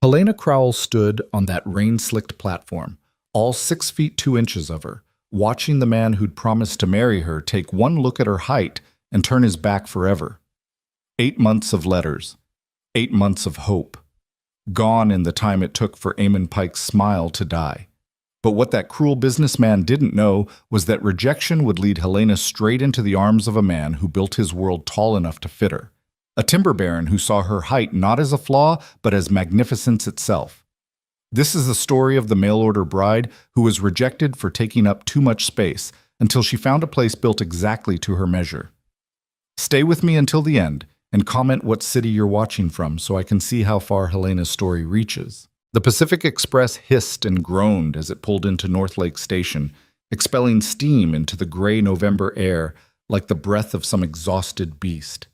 Helena Crowell stood on that rain-slicked platform, all 6 feet 2 inches of her, watching the man who'd promised to marry her take one look at her height and turn his back forever. 8 months of letters. 8 months of hope. Gone in the time it took for Eamon Pike's smile to die. But what that cruel businessman didn't know was that rejection would lead Helena straight into the arms of a man who built his world tall enough to fit her. A timber baron who saw her height not as a flaw, but as magnificence itself. This is the story of the mail-order bride who was rejected for taking up too much space until she found a place built exactly to her measure. Stay with me until the end and comment what city you're watching from so I can see how far Helena's story reaches. The Pacific Express hissed and groaned as it pulled into North Lake Station, expelling steam into the gray November air like the breath of some exhausted beast.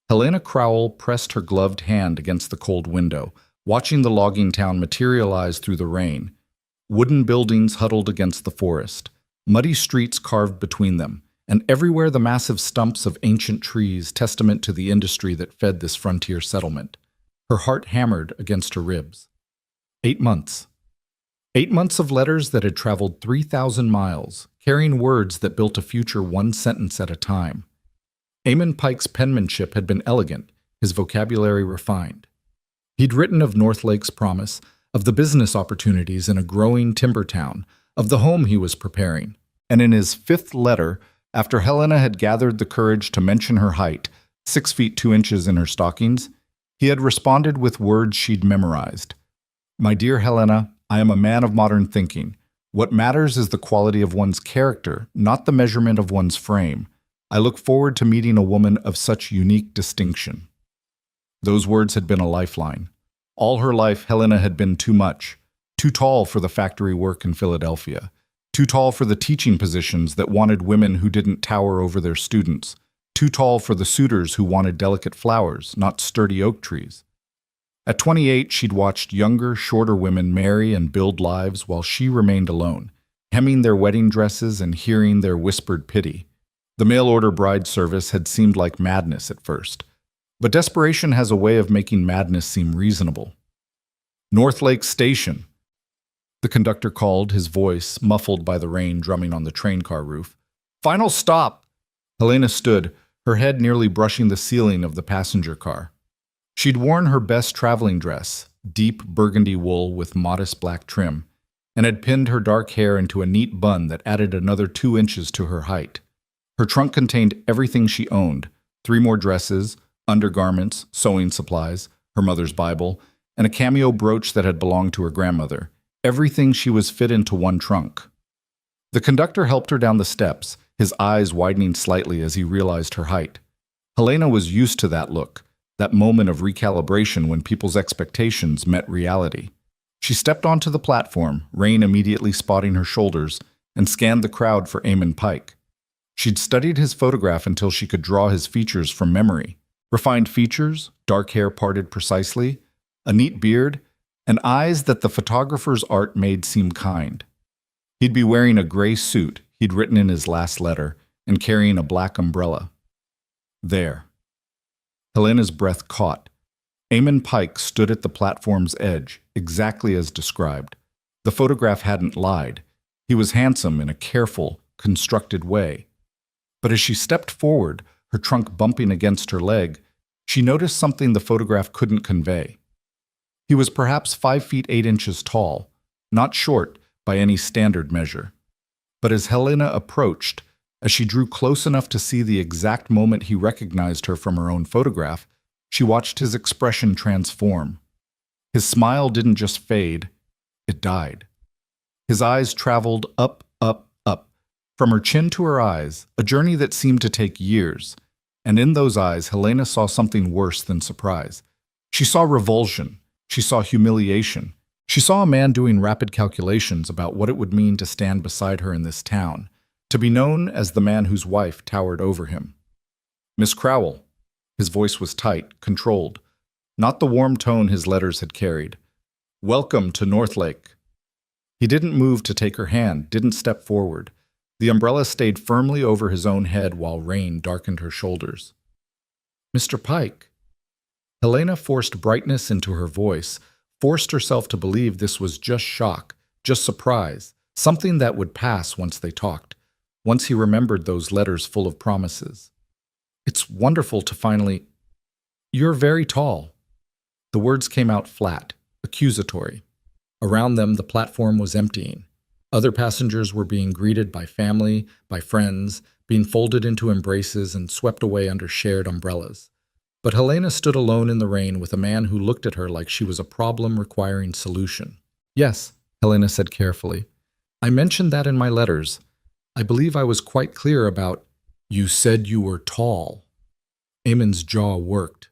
Helena Crowell pressed her gloved hand against the cold window, watching the logging town materialize through the rain. Wooden buildings huddled against the forest, muddy streets carved between them, and everywhere the massive stumps of ancient trees testament to the industry that fed this frontier settlement. Her heart hammered against her ribs. 8 months. 8 months of letters that had traveled 3,000 miles, carrying words that built a future one sentence at a time. Eamon Pike's penmanship had been elegant, his vocabulary refined. He'd written of North Lake's promise, of the business opportunities in a growing timber town, of the home he was preparing. And in his 5th letter, after Helena had gathered the courage to mention her height, 6 feet 2 inches in her stockings, he had responded with words she'd memorized. My dear Helena, I am a man of modern thinking. What matters is the quality of one's character, not the measurement of one's frame. I look forward to meeting a woman of such unique distinction. Those words had been a lifeline. All her life, Helena had been too much, too tall for the factory work in Philadelphia, too tall for the teaching positions that wanted women who didn't tower over their students, too tall for the suitors who wanted delicate flowers, not sturdy oak trees. At 28, she'd watched younger, shorter women marry and build lives while she remained alone, hemming their wedding dresses and hearing their whispered pity. The mail-order bride service had seemed like madness at first, but desperation has a way of making madness seem reasonable. North Lake Station. The conductor called, his voice muffled by the rain drumming on the train car roof. Final stop! Helena stood, her head nearly brushing the ceiling of the passenger car. She'd worn her best traveling dress, deep burgundy wool with modest black trim, and had pinned her dark hair into a neat bun that added another 2 inches to her height. Her trunk contained everything she owned, 3 more dresses, undergarments, sewing supplies, her mother's Bible, and a cameo brooch that had belonged to her grandmother. Everything she was fit into one trunk. The conductor helped her down the steps, his eyes widening slightly as he realized her height. Helena was used to that look, that moment of recalibration when people's expectations met reality. She stepped onto the platform, rain immediately spotting her shoulders, and scanned the crowd for Eamon Pike. She'd studied his photograph until she could draw his features from memory. Refined features, dark hair parted precisely, a neat beard, and eyes that the photographer's art made seem kind. He'd be wearing a gray suit he'd written in his last letter and carrying a black umbrella. There. Helena's breath caught. Eamon Pike stood at the platform's edge, exactly as described. The photograph hadn't lied. He was handsome in a careful, constructed way. But as she stepped forward, her trunk bumping against her leg, she noticed something the photograph couldn't convey. He was perhaps 5 feet 8 inches tall, not short by any standard measure. But as Helena approached, as she drew close enough to see the exact moment he recognized her from her own photograph, she watched his expression transform. His smile didn't just fade, it died. His eyes traveled up, up, up, from her chin to her eyes, a journey that seemed to take years. And in those eyes, Helena saw something worse than surprise. She saw revulsion. She saw humiliation. She saw a man doing rapid calculations about what it would mean to stand beside her in this town, to be known as the man whose wife towered over him. Miss Crowell. His voice was tight, controlled, not the warm tone his letters had carried. Welcome to North Lake. He didn't move to take her hand, didn't step forward. The umbrella stayed firmly over his own head while rain darkened her shoulders. Mr. Pike. Helena forced brightness into her voice, forced herself to believe this was just shock, just surprise, something that would pass once they talked, once he remembered those letters full of promises. It's wonderful to finally... You're very tall. The words came out flat, accusatory. Around them, the platform was emptying. Other passengers were being greeted by family, by friends, being folded into embraces and swept away under shared umbrellas. But Helena stood alone in the rain with a man who looked at her like she was a problem requiring solution. Yes, Helena said carefully. I mentioned that in my letters. I believe I was quite clear about, you said you were tall. Eamon's jaw worked.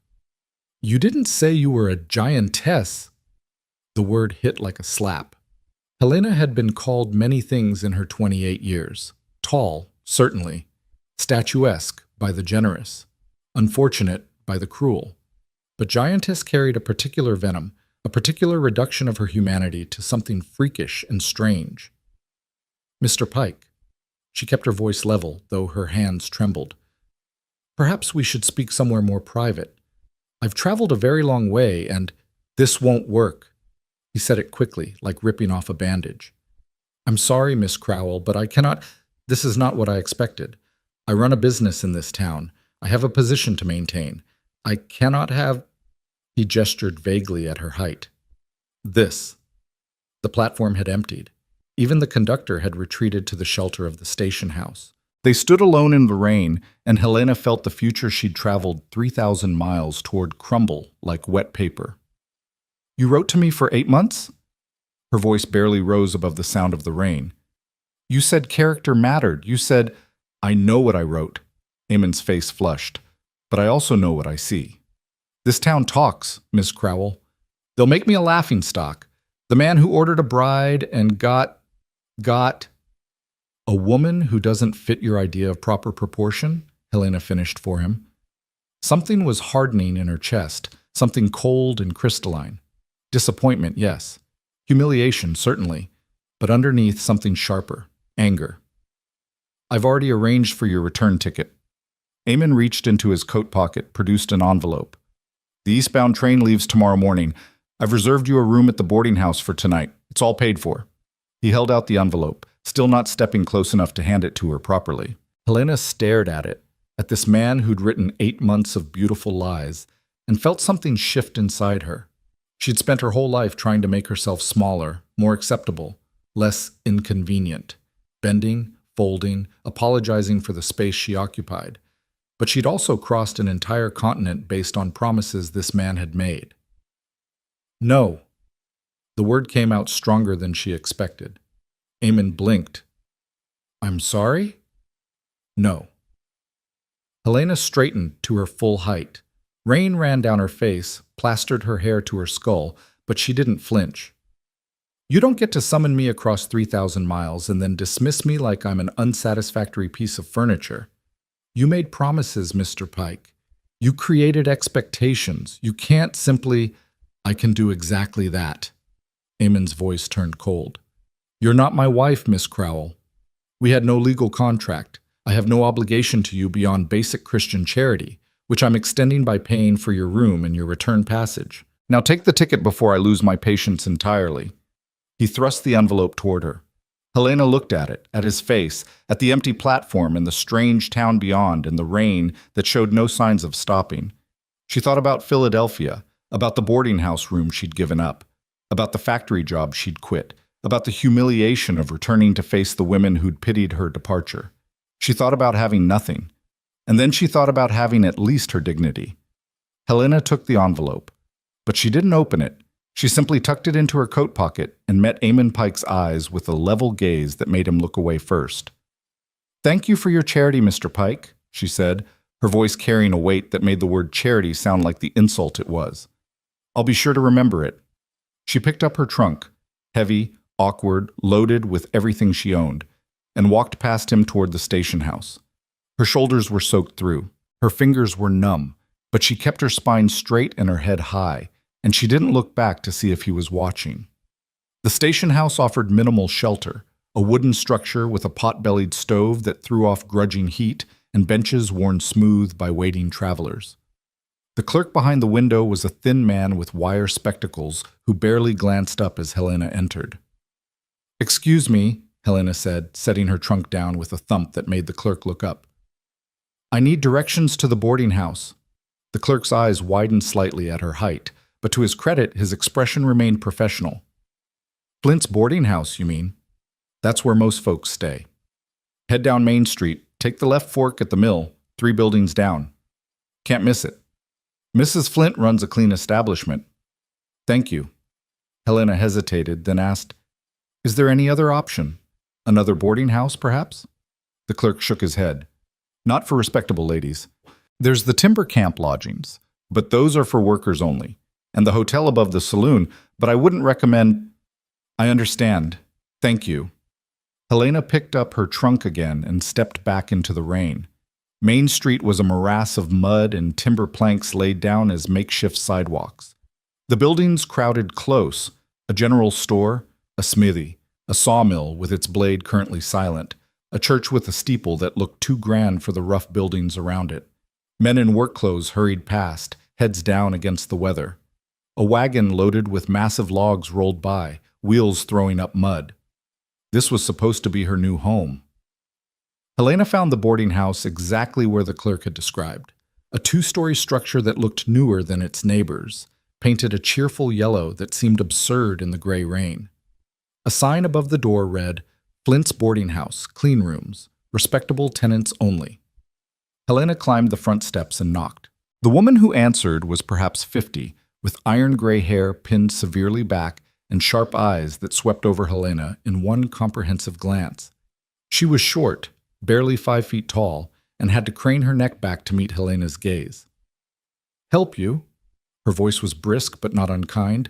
You didn't say you were a giantess. The word hit like a slap. Helena had been called many things in her 28 years. Tall, certainly. Statuesque, by the generous. Unfortunate, by the cruel. But giantess carried a particular venom, a particular reduction of her humanity to something freakish and strange. Mr. Pike. She kept her voice level, though her hands trembled. Perhaps we should speak somewhere more private. I've traveled a very long way, and this won't work. He said it quickly, like ripping off a bandage. I'm sorry, Miss Crowell, but I cannot... This is not what I expected. I run a business in this town. I have a position to maintain. I cannot have... He gestured vaguely at her height. This. The platform had emptied. Even the conductor had retreated to the shelter of the station house. They stood alone in the rain, and Helena felt the future she'd traveled 3,000 miles toward crumble like wet paper. You wrote to me for 8 months? Her voice barely rose above the sound of the rain. You said character mattered. You said, I know what I wrote. Eamon's face flushed. But I also know what I see. This town talks, Miss Crowell. They'll make me a laughingstock. The man who ordered a bride and got a woman who doesn't fit your idea of proper proportion, Helena finished for him. Something was hardening in her chest, something cold and crystalline. Disappointment, yes. Humiliation, certainly. But underneath, something sharper. Anger. I've already arranged for your return ticket. Eamon reached into his coat pocket, produced an envelope. The eastbound train leaves tomorrow morning. I've reserved you a room at the boarding house for tonight. It's all paid for. He held out the envelope, still not stepping close enough to hand it to her properly. Helena stared at it, at this man who'd written 8 months of beautiful lies, and felt something shift inside her. She'd spent her whole life trying to make herself smaller, more acceptable, less inconvenient, bending, folding, apologizing for the space she occupied. But she'd also crossed an entire continent based on promises this man had made. No. The word came out stronger than she expected. Eamon blinked. I'm sorry? No. Helena straightened to her full height. Rain ran down her face, plastered her hair to her skull, but she didn't flinch. You don't get to summon me across 3,000 miles and then dismiss me like I'm an unsatisfactory piece of furniture. You made promises, Mr. Pike. You created expectations. You can't simply... I can do exactly that. Eamon's voice turned cold. You're not my wife, Miss Crowell. We had no legal contract. I have no obligation to you beyond basic Christian charity, which I'm extending by paying for your room and your return passage. Now take the ticket before I lose my patience entirely. He thrust the envelope toward her. Helena looked at it, at his face, at the empty platform and the strange town beyond and the rain that showed no signs of stopping. She thought about Philadelphia, about the boarding house room she'd given up, about the factory job she'd quit, about the humiliation of returning to face the women who'd pitied her departure. She thought about having nothing, and then she thought about having at least her dignity. Helena took the envelope, but she didn't open it. She simply tucked it into her coat pocket and met Eamon Pike's eyes with a level gaze that made him look away first. Thank you for your charity, Mr. Pike, she said, her voice carrying a weight that made the word charity sound like the insult it was. I'll be sure to remember it. She picked up her trunk, heavy, awkward, loaded with everything she owned, and walked past him toward the station house. Her shoulders were soaked through. Her fingers were numb, but she kept her spine straight and her head high, and she didn't look back to see if he was watching. The station house offered minimal shelter, a wooden structure with a pot-bellied stove that threw off grudging heat and benches worn smooth by waiting travelers. The clerk behind the window was a thin man with wire spectacles who barely glanced up as Helena entered. "Excuse me," Helena said, setting her trunk down with a thump that made the clerk look up. "I need directions to the boarding house." The clerk's eyes widened slightly at her height, but to his credit, his expression remained professional. "Flint's boarding house, you mean? That's where most folks stay. Head down Main Street, take the left fork at the mill, 3 buildings down. Can't miss it. Mrs. Flint runs a clean establishment." "Thank you." Helena hesitated, then asked, "Is there any other option? Another boarding house, perhaps?" The clerk shook his head. "Not for respectable ladies. There's the timber camp lodgings, but those are for workers only, and the hotel above the saloon, but I wouldn't recommend—" "I understand. Thank you." Helena picked up her trunk again and stepped back into the rain. Main Street was a morass of mud and timber planks laid down as makeshift sidewalks. The buildings crowded close: a general store, a smithy, a sawmill with its blade currently silent, a church with a steeple that looked too grand for the rough buildings around it. Men in work clothes hurried past, heads down against the weather. A wagon loaded with massive logs rolled by, wheels throwing up mud. This was supposed to be her new home. Helena found the boarding house exactly where the clerk had described. A 2-story structure that looked newer than its neighbors, painted a cheerful yellow that seemed absurd in the gray rain. A sign above the door read, "Flint's Boarding House, Clean Rooms, Respectable Tenants Only." Helena climbed the front steps and knocked. The woman who answered was perhaps 50, with iron gray hair pinned severely back and sharp eyes that swept over Helena in one comprehensive glance. She was short, barely 5 feet tall, and had to crane her neck back to meet Helena's gaze. "Help you?" Her voice was brisk but not unkind.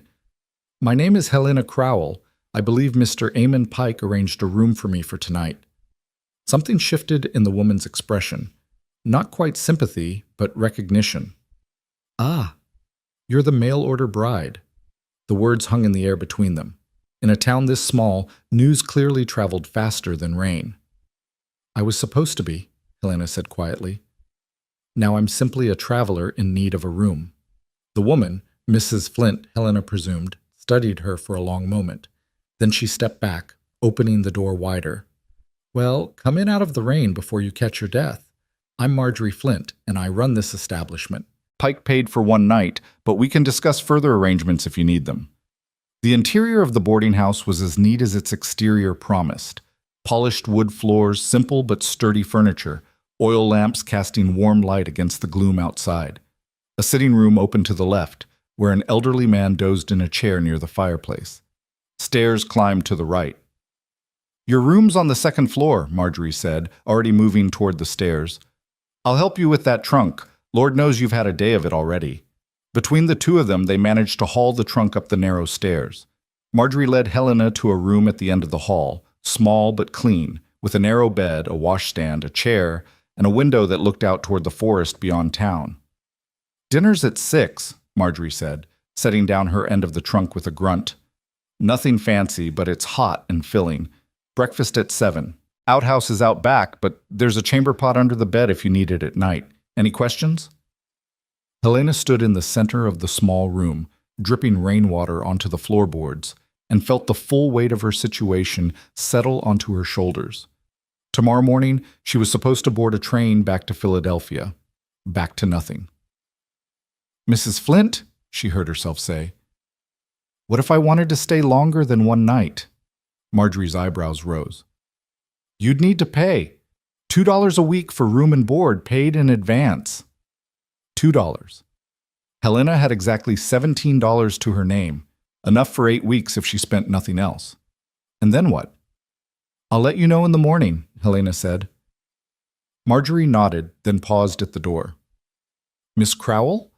"My name is Helena Crowell. I believe Mr. Eamon Pike arranged a room for me for tonight." Something shifted in the woman's expression. Not quite sympathy, but recognition. "Ah, you're the mail-order bride." The words hung in the air between them. In a town this small, news clearly traveled faster than rain. "I was supposed to be," Helena said quietly. "Now I'm simply a traveler in need of a room." The woman, Mrs. Flint, Helena presumed, studied her for a long moment. Then she stepped back, opening the door wider. "Well, come in out of the rain before you catch your death. I'm Marjorie Flint, and I run this establishment. Pike paid for one night, but we can discuss further arrangements if you need them." The interior of the boarding house was as neat as its exterior promised. Polished wood floors, simple but sturdy furniture, oil lamps casting warm light against the gloom outside. A sitting room open to the left, where an elderly man dozed in a chair near the fireplace. Stairs climbed to the right. "Your room's on the 2nd floor," Marjorie said, already moving toward the stairs. "I'll help you with that trunk. Lord knows you've had a day of it already." Between the two of them, they managed to haul the trunk up the narrow stairs. Marjorie led Helena to a room at the end of the hall, small but clean, with a narrow bed, a washstand, a chair, and a window that looked out toward the forest beyond town. "Dinner's at 6, Marjorie said, setting down her end of the trunk with a grunt. "Nothing fancy, but it's hot and filling. Breakfast at 7. Outhouse is out back, but there's a chamber pot under the bed if you need it at night. Any questions?" Helena stood in the center of the small room, dripping rainwater onto the floorboards, and felt the full weight of her situation settle onto her shoulders. Tomorrow morning, she was supposed to board a train back to Philadelphia. Back to nothing. "Mrs. Flint," she heard herself say. "What if I wanted to stay longer than one night?" Marjorie's eyebrows rose. "You'd need to pay. $2 a week for room and board paid in advance." $2. Helena had exactly $17 to her name, enough for 8 weeks if she spent nothing else. And then what? "I'll let you know in the morning," Helena said. Marjorie nodded, then paused at the door. "Miss Crowell?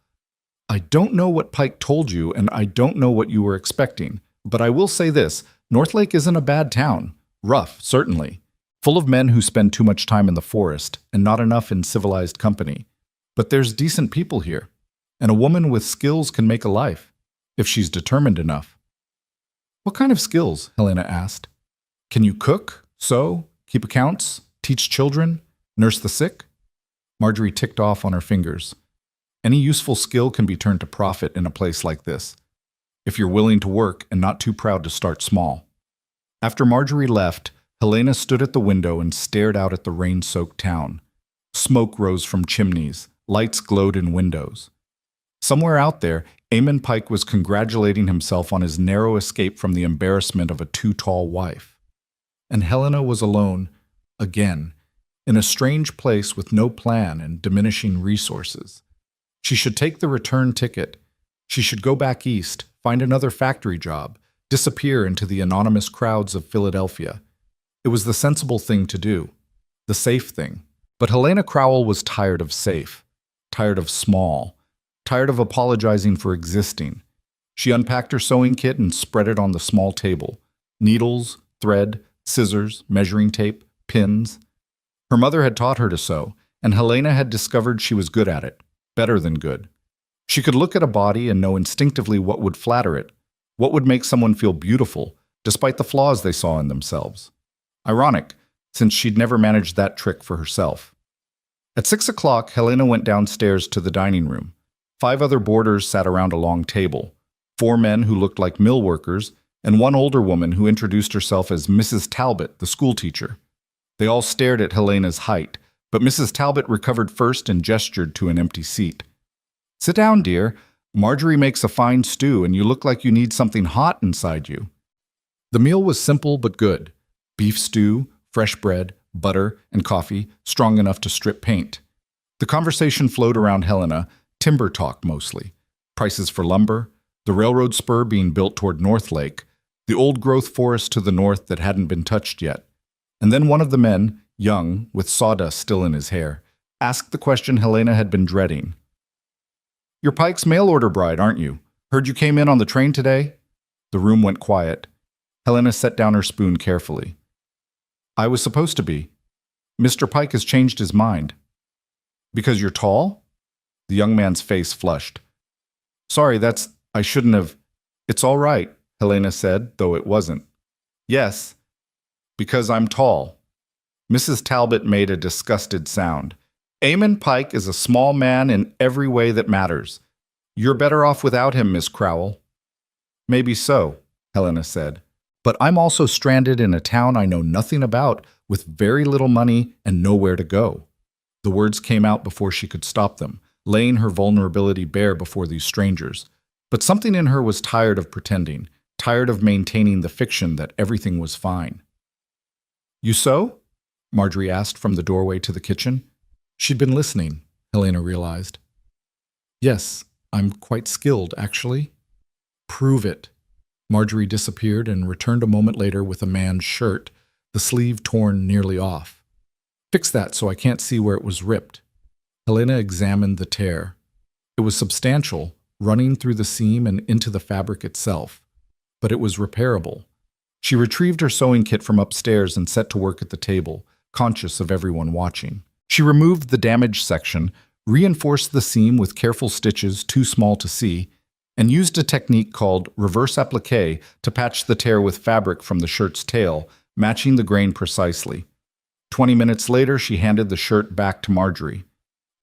I don't know what Pike told you, and I don't know what you were expecting, but I will say this, Northlake isn't a bad town. Rough, certainly. Full of men who spend too much time in the forest, and not enough in civilized company. But there's decent people here, and a woman with skills can make a life, if she's determined enough." "What kind of skills?" Helena asked. "Can you cook, sew, keep accounts, teach children, nurse the sick?" Marjorie ticked off on her fingers. Any useful skill can be turned to profit in a place like this, if you're willing to work and not too proud to start small. After Marjorie left, Helena stood at the window and stared out at the rain-soaked town. Smoke rose from chimneys, lights glowed in windows. Somewhere out there, Eamon Pike was congratulating himself on his narrow escape from the embarrassment of a too-tall wife. And Helena was alone, again, in a strange place with no plan and diminishing resources. She should take the return ticket. She should go back east, find another factory job, disappear into the anonymous crowds of Philadelphia. It was the sensible thing to do, the safe thing. But Helena Crowell was tired of safe, tired of small, tired of apologizing for existing. She unpacked her sewing kit and spread it on the small table. Needles, thread, scissors, measuring tape, pins. Her mother had taught her to sew, and Helena had discovered she was good at it, better than good. She could look at a body and know instinctively what would flatter it, what would make someone feel beautiful, despite the flaws they saw in themselves. Ironic, since she'd never managed that trick for herself. At 6 o'clock, Helena went downstairs to the dining room. 5 other boarders sat around a long table, 4 men who looked like mill workers, and 1 older woman who introduced herself as Mrs. Talbot, the schoolteacher. They all stared at Helena's height, but Mrs. Talbot recovered first and gestured to an empty seat. "Sit down, dear. Marjorie makes a fine stew, and you look like you need something hot inside you." The meal was simple but good. Beef stew, fresh bread, butter, and coffee, strong enough to strip paint. The conversation flowed around Helena, timber talk mostly. Prices for lumber, the railroad spur being built toward North Lake, the old-growth forest to the north that hadn't been touched yet. And then one of the men, young, with sawdust still in his hair, asked the question Helena had been dreading. "You're Pike's mail-order bride, aren't you? Heard you came in on the train today?" The room went quiet. Helena set down her spoon carefully. "I was supposed to be. Mr. Pike has changed his mind." "Because you're tall?" The young man's face flushed. "Sorry, I shouldn't have." "It's all right," Helena said, though it wasn't. "Yes, because I'm tall." Mrs. Talbot made a disgusted sound. "Eamon Pike is a small man in every way that matters. You're better off without him, Miss Crowell." "Maybe so," Helena said. "But I'm also stranded in a town I know nothing about, with very little money and nowhere to go." The words came out before she could stop them, laying her vulnerability bare before these strangers. But something in her was tired of pretending, tired of maintaining the fiction that everything was fine. "You sew?" Marjorie asked from the doorway to the kitchen. She'd been listening, Helena realized. "Yes, I'm quite skilled, actually." "Prove it." Marjorie disappeared and returned a moment later with a man's shirt, the sleeve torn nearly off. "Fix that so I can't see where it was ripped." Helena examined the tear. It was substantial, running through the seam and into the fabric itself. But it was repairable. She retrieved her sewing kit from upstairs and set to work at the table, conscious of everyone watching. She removed the damaged section, reinforced the seam with careful stitches too small to see, and used a technique called reverse applique to patch the tear with fabric from the shirt's tail, matching the grain precisely. 20 minutes later, she handed the shirt back to Marjorie.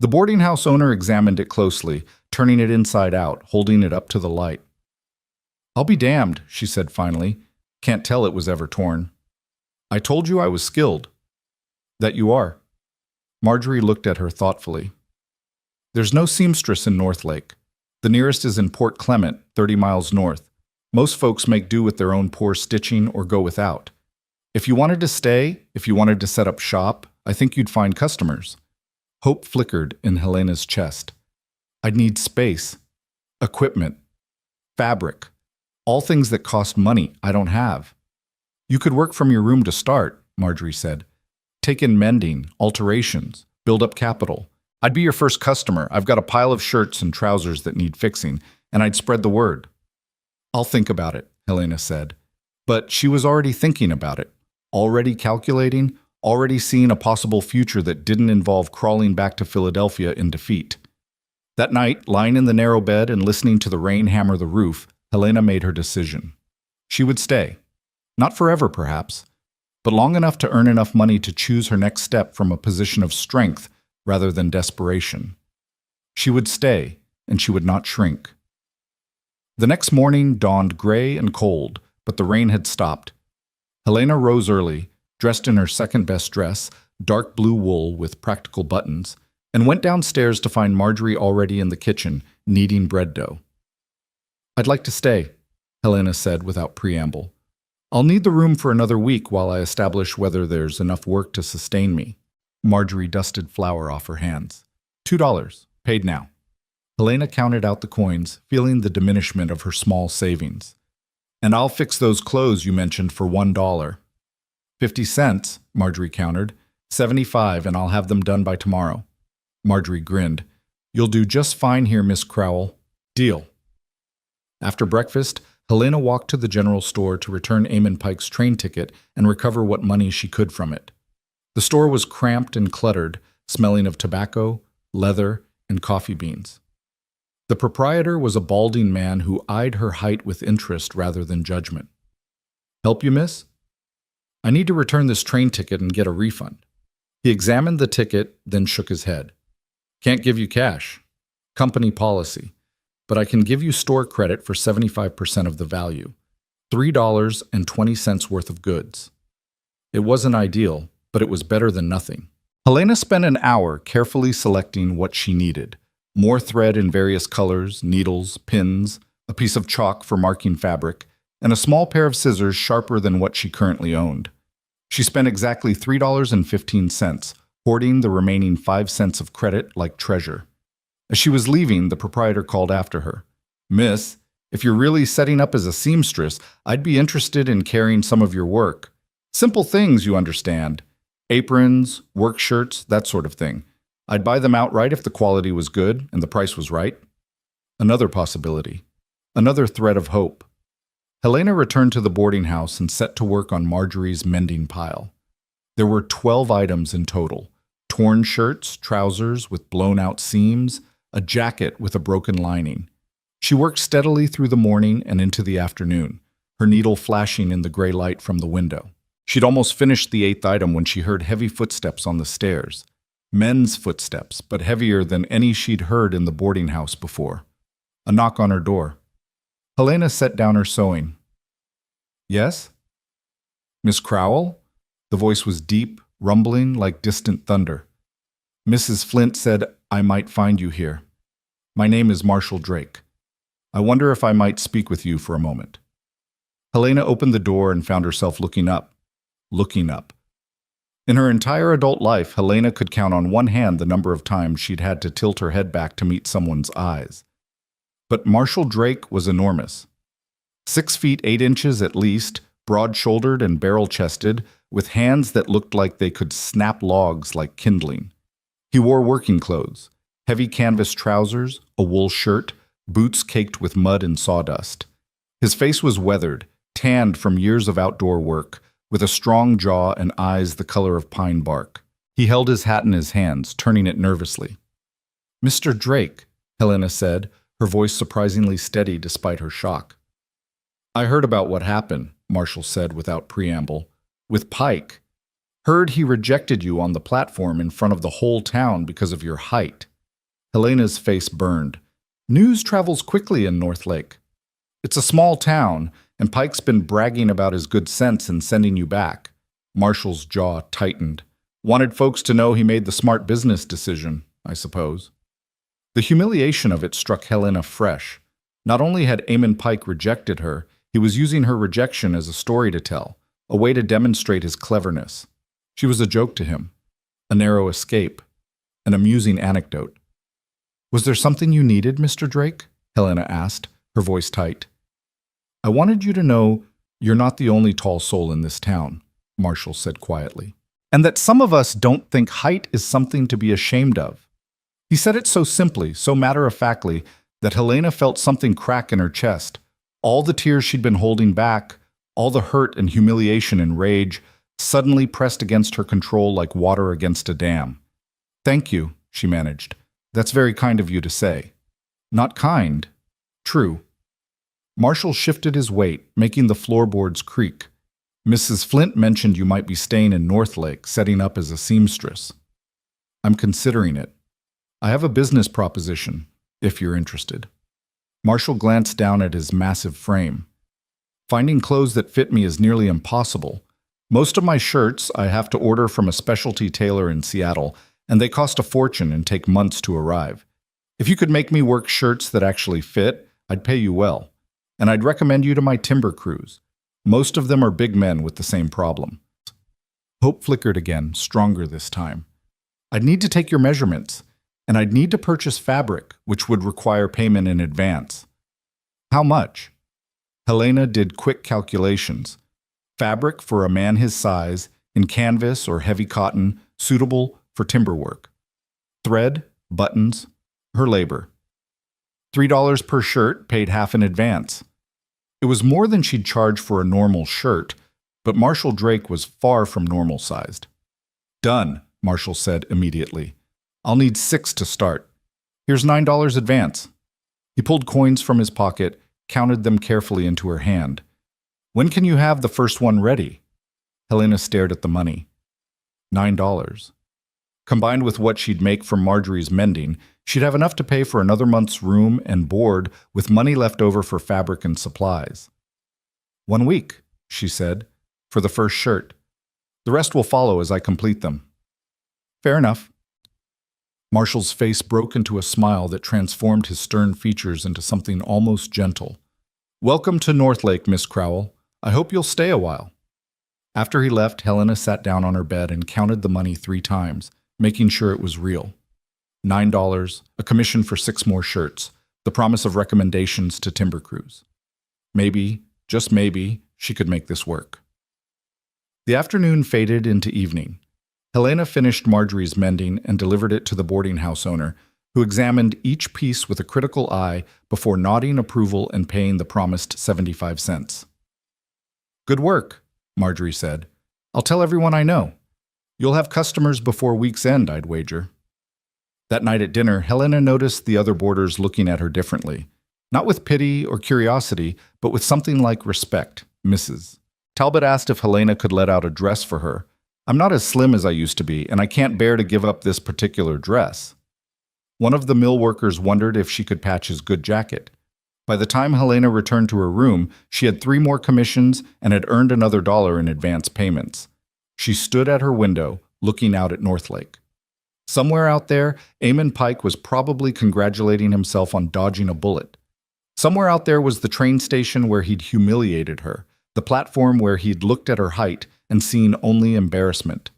The boarding house owner examined it closely, turning it inside out, holding it up to the light. "I'll be damned," she said finally. "Can't tell it was ever torn." "I told you I was skilled." "That you are." Marjorie looked at her thoughtfully. "There's no seamstress in North Lake. The nearest is in Port Clement, 30 miles north. Most folks make do with their own poor stitching or go without. If you wanted to stay, if you wanted to set up shop, I think you'd find customers." Hope flickered in Helena's chest. "I'd need space, equipment, fabric, all things that cost money I don't have." "You could work from your room to start," Marjorie said. "Take in mending, alterations, build up capital. I'd be your first customer. I've got a pile of shirts and trousers that need fixing, and I'd spread the word." "I'll think about it," Helena said. But she was already thinking about it, already calculating, already seeing a possible future that didn't involve crawling back to Philadelphia in defeat. That night, lying in the narrow bed and listening to the rain hammer the roof, Helena made her decision. She would stay. Not forever, perhaps, but long enough to earn enough money to choose her next step from a position of strength rather than desperation. She would stay, and she would not shrink. The next morning dawned gray and cold, but the rain had stopped. Helena rose early, dressed in her second-best dress, dark blue wool with practical buttons, and went downstairs to find Marjorie already in the kitchen, kneading bread dough. "I'd like to stay," Helena said without preamble. "I'll need the room for another week while I establish whether there's enough work to sustain me." Marjorie dusted flour off her hands. $2, paid now. Helena counted out the coins, feeling the diminishment of her small savings. "And I'll fix those clothes you mentioned for $1. 50 cents, Marjorie countered. 75, and I'll have them done by tomorrow." Marjorie grinned. "You'll do just fine here, Miss Crowell. Deal." After breakfast, Helena walked to the general store to return Eamon Pike's train ticket and recover what money she could from it. The store was cramped and cluttered, smelling of tobacco, leather, and coffee beans. The proprietor was a balding man who eyed her height with interest rather than judgment. "Help you, miss?" "I need to return this train ticket and get a refund." He examined the ticket, then shook his head. "Can't give you cash. Company policy. But I can give you store credit for 75% of the value. $3.20 worth of goods." It wasn't ideal, but it was better than nothing. Helena spent an hour carefully selecting what she needed. More thread in various colors, needles, pins, a piece of chalk for marking fabric, and a small pair of scissors sharper than what she currently owned. She spent exactly $3.15, hoarding the remaining 5 cents of credit like treasure. As she was leaving, the proprietor called after her. "Miss, if you're really setting up as a seamstress, I'd be interested in carrying some of your work. Simple things, you understand. Aprons, work shirts, that sort of thing. I'd buy them outright if the quality was good and the price was right." Another possibility. Another thread of hope. Helena returned to the boarding house and set to work on Marjorie's mending pile. There were 12 items in total. Torn shirts, trousers with blown-out seams, a jacket with a broken lining. She worked steadily through the morning and into the afternoon, her needle flashing in the gray light from the window. She'd almost finished the 8th item when she heard heavy footsteps on the stairs. Men's footsteps, but heavier than any she'd heard in the boarding house before. A knock on her door. Helena set down her sewing. "Yes?" "Miss Crowell?" The voice was deep, rumbling like distant thunder. "Mrs. Flint said I might find you here. My name is Marshall Drake. I wonder if I might speak with you for a moment." Helena opened the door and found herself looking up. Looking up. In her entire adult life, Helena could count on one hand the number of times she'd had to tilt her head back to meet someone's eyes. But Marshall Drake was enormous. 6 feet 8 inches at least, broad-shouldered and barrel-chested, with hands that looked like they could snap logs like kindling. He wore working clothes, heavy canvas trousers, a wool shirt, boots caked with mud and sawdust. His face was weathered, tanned from years of outdoor work, with a strong jaw and eyes the color of pine bark. He held his hat in his hands, turning it nervously. "Mr. Drake," Helena said, her voice surprisingly steady despite her shock. "I heard about what happened," Marshall said without preamble. "With Pike. Heard he rejected you on the platform in front of the whole town because of your height." Helena's face burned. "News travels quickly in North Lake. It's a small town, and Pike's been bragging about his good sense in sending you back." Marshall's jaw tightened. "Wanted folks to know he made the smart business decision, I suppose." The humiliation of it struck Helena fresh. Not only had Eamon Pike rejected her, he was using her rejection as a story to tell, a way to demonstrate his cleverness. She was a joke to him, a narrow escape, an amusing anecdote. "Was there something you needed, Mr. Drake?" Helena asked, her voice tight. "I wanted you to know you're not the only tall soul in this town," Marshall said quietly, "and that some of us don't think height is something to be ashamed of." He said it so simply, so matter-of-factly, that Helena felt something crack in her chest. All the tears she'd been holding back, all the hurt and humiliation and rage, suddenly pressed against her control like water against a dam. "Thank you," she managed. "That's very kind of you to say." "Not kind. True." Marshall shifted his weight, making the floorboards creak. "Mrs. Flint mentioned you might be staying in North Lake, setting up as a seamstress." "I'm considering it." I have a business proposition, if you're interested. Marshall glanced down at his massive frame. Finding clothes that fit me is nearly impossible. Most of my shirts I have to order from a specialty tailor in Seattle, and they cost a fortune and take months to arrive. If you could make me work shirts that actually fit, I'd pay you well. And I'd recommend you to my timber crews. Most of them are big men with the same problem. Hope flickered again, stronger this time. I'd need to take your measurements, and I'd need to purchase fabric, which would require payment in advance. How much? Helena did quick calculations. Fabric for a man his size, in canvas or heavy cotton, suitable for timber work. Thread, buttons, her labor. $3 per shirt, paid half in advance. It was more than she'd charge for a normal shirt, but Marshall Drake was far from normal-sized. Done, Marshall said immediately. I'll need 6 to start. Here's $9 advance. He pulled coins from his pocket, counted them carefully into her hand. When can you have the first one ready? Helena stared at the money. $9. Combined with what she'd make from Marjorie's mending, she'd have enough to pay for another month's room and board with money left over for fabric and supplies. 1 week, she said, for the first shirt. The rest will follow as I complete them. Fair enough. Marshall's face broke into a smile that transformed his stern features into something almost gentle. Welcome to Northlake, Miss Crowell. I hope you'll stay a while. After he left, Helena sat down on her bed and counted the money 3 times, making sure it was real. $9, a commission for 6 more shirts, the promise of recommendations to timber crews. Maybe, just maybe, she could make this work. The afternoon faded into evening. Helena finished Marjorie's mending and delivered it to the boarding house owner, who examined each piece with a critical eye before nodding approval and paying the promised 75 cents. Good work, Marjorie said. I'll tell everyone I know. You'll have customers before week's end, I'd wager. That night at dinner, Helena noticed the other boarders looking at her differently. Not with pity or curiosity, but with something like respect. Mrs. Talbot asked if Helena could let out a dress for her. I'm not as slim as I used to be, and I can't bear to give up this particular dress. One of the mill workers wondered if she could patch his good jacket. By the time Helena returned to her room, she had 3 more commissions and had earned another $1 in advance payments. She stood at her window, looking out at Northlake. Somewhere out there, Eamon Pike was probably congratulating himself on dodging a bullet. Somewhere out there was the train station where he'd humiliated her, the platform where he'd looked at her height and seen only embarrassment.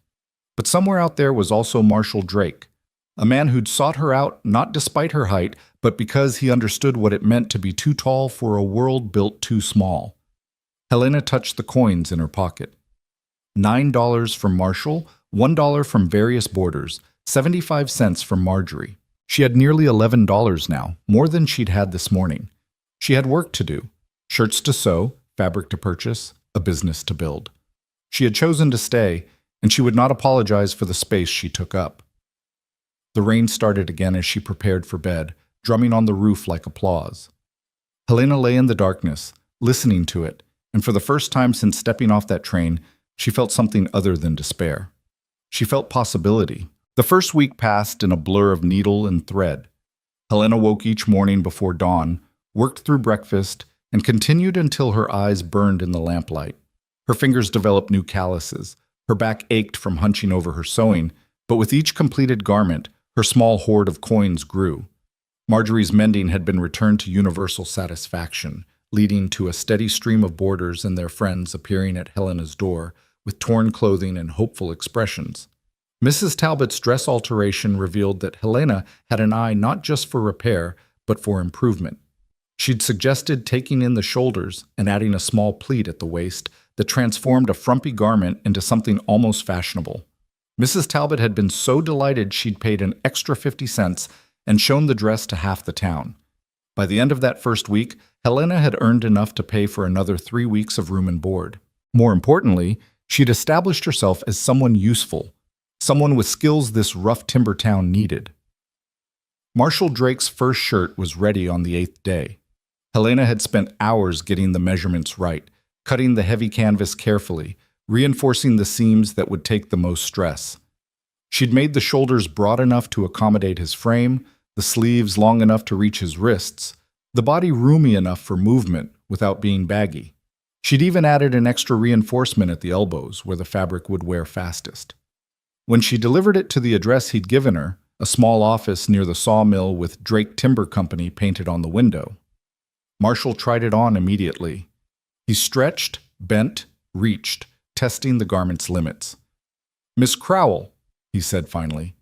But somewhere out there was also Marshall Drake, a man who'd sought her out not despite her height, but because he understood what it meant to be too tall for a world built too small. Helena touched the coins in her pocket. $9 from Marshall, $1 from various boarders, 75 cents from Marjorie. She had nearly $11 now, more than she'd had this morning. She had work to do, shirts to sew, fabric to purchase, a business to build. She had chosen to stay, and she would not apologize for the space she took up. The rain started again as she prepared for bed, drumming on the roof like applause. Helena lay in the darkness, listening to it, and for the first time since stepping off that train, she felt something other than despair. She felt possibility. The first week passed in a blur of needle and thread. Helena woke each morning before dawn, worked through breakfast, and continued until her eyes burned in the lamplight. Her fingers developed new calluses. Her back ached from hunching over her sewing, but with each completed garment, her small hoard of coins grew. Marjorie's mending had been returned to universal satisfaction, leading to a steady stream of boarders and their friends appearing at Helena's door with torn clothing and hopeful expressions. Mrs. Talbot's dress alteration revealed that Helena had an eye not just for repair, but for improvement. She'd suggested taking in the shoulders and adding a small pleat at the waist that transformed a frumpy garment into something almost fashionable. Mrs. Talbot had been so delighted she'd paid an extra 50 cents and shown the dress to half the town. By the end of that first week, Helena had earned enough to pay for another 3 weeks of room and board. More importantly, she'd established herself as someone useful, someone with skills this rough timber town needed. Marshall Drake's first shirt was ready on the 8th day. Helena had spent hours getting the measurements right, cutting the heavy canvas carefully, reinforcing the seams that would take the most stress. She'd made the shoulders broad enough to accommodate his frame, the sleeves long enough to reach his wrists, the body roomy enough for movement without being baggy. She'd even added an extra reinforcement at the elbows, where the fabric would wear fastest. When she delivered it to the address he'd given her, a small office near the sawmill with Drake Timber Company painted on the window, Marshall tried it on immediately. He stretched, bent, reached, testing the garment's limits. "Miss Crowell," he said finally,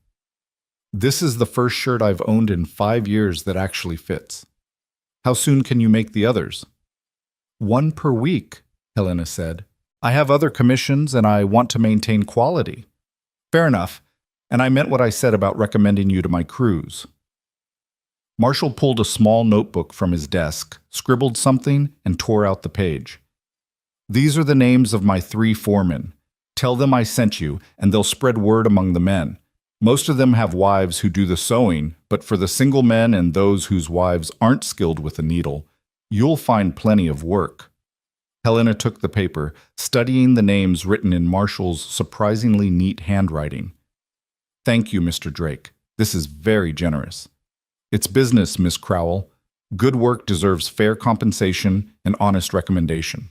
"this is the first shirt I've owned in 5 years that actually fits. How soon can you make the others?" "1 per week," Helena said. "I have other commissions and I want to maintain quality." "Fair enough, and I meant what I said about recommending you to my crews." Marshall pulled a small notebook from his desk, scribbled something, and tore out the page. "These are the names of my 3 foremen. Tell them I sent you, and they'll spread word among the men. Most of them have wives who do the sewing, but for the single men and those whose wives aren't skilled with a needle, you'll find plenty of work." Helena took the paper, studying the names written in Marshall's surprisingly neat handwriting. "Thank you, Mr. Drake. This is very generous." "It's business, Miss Crowell. Good work deserves fair compensation and honest recommendation."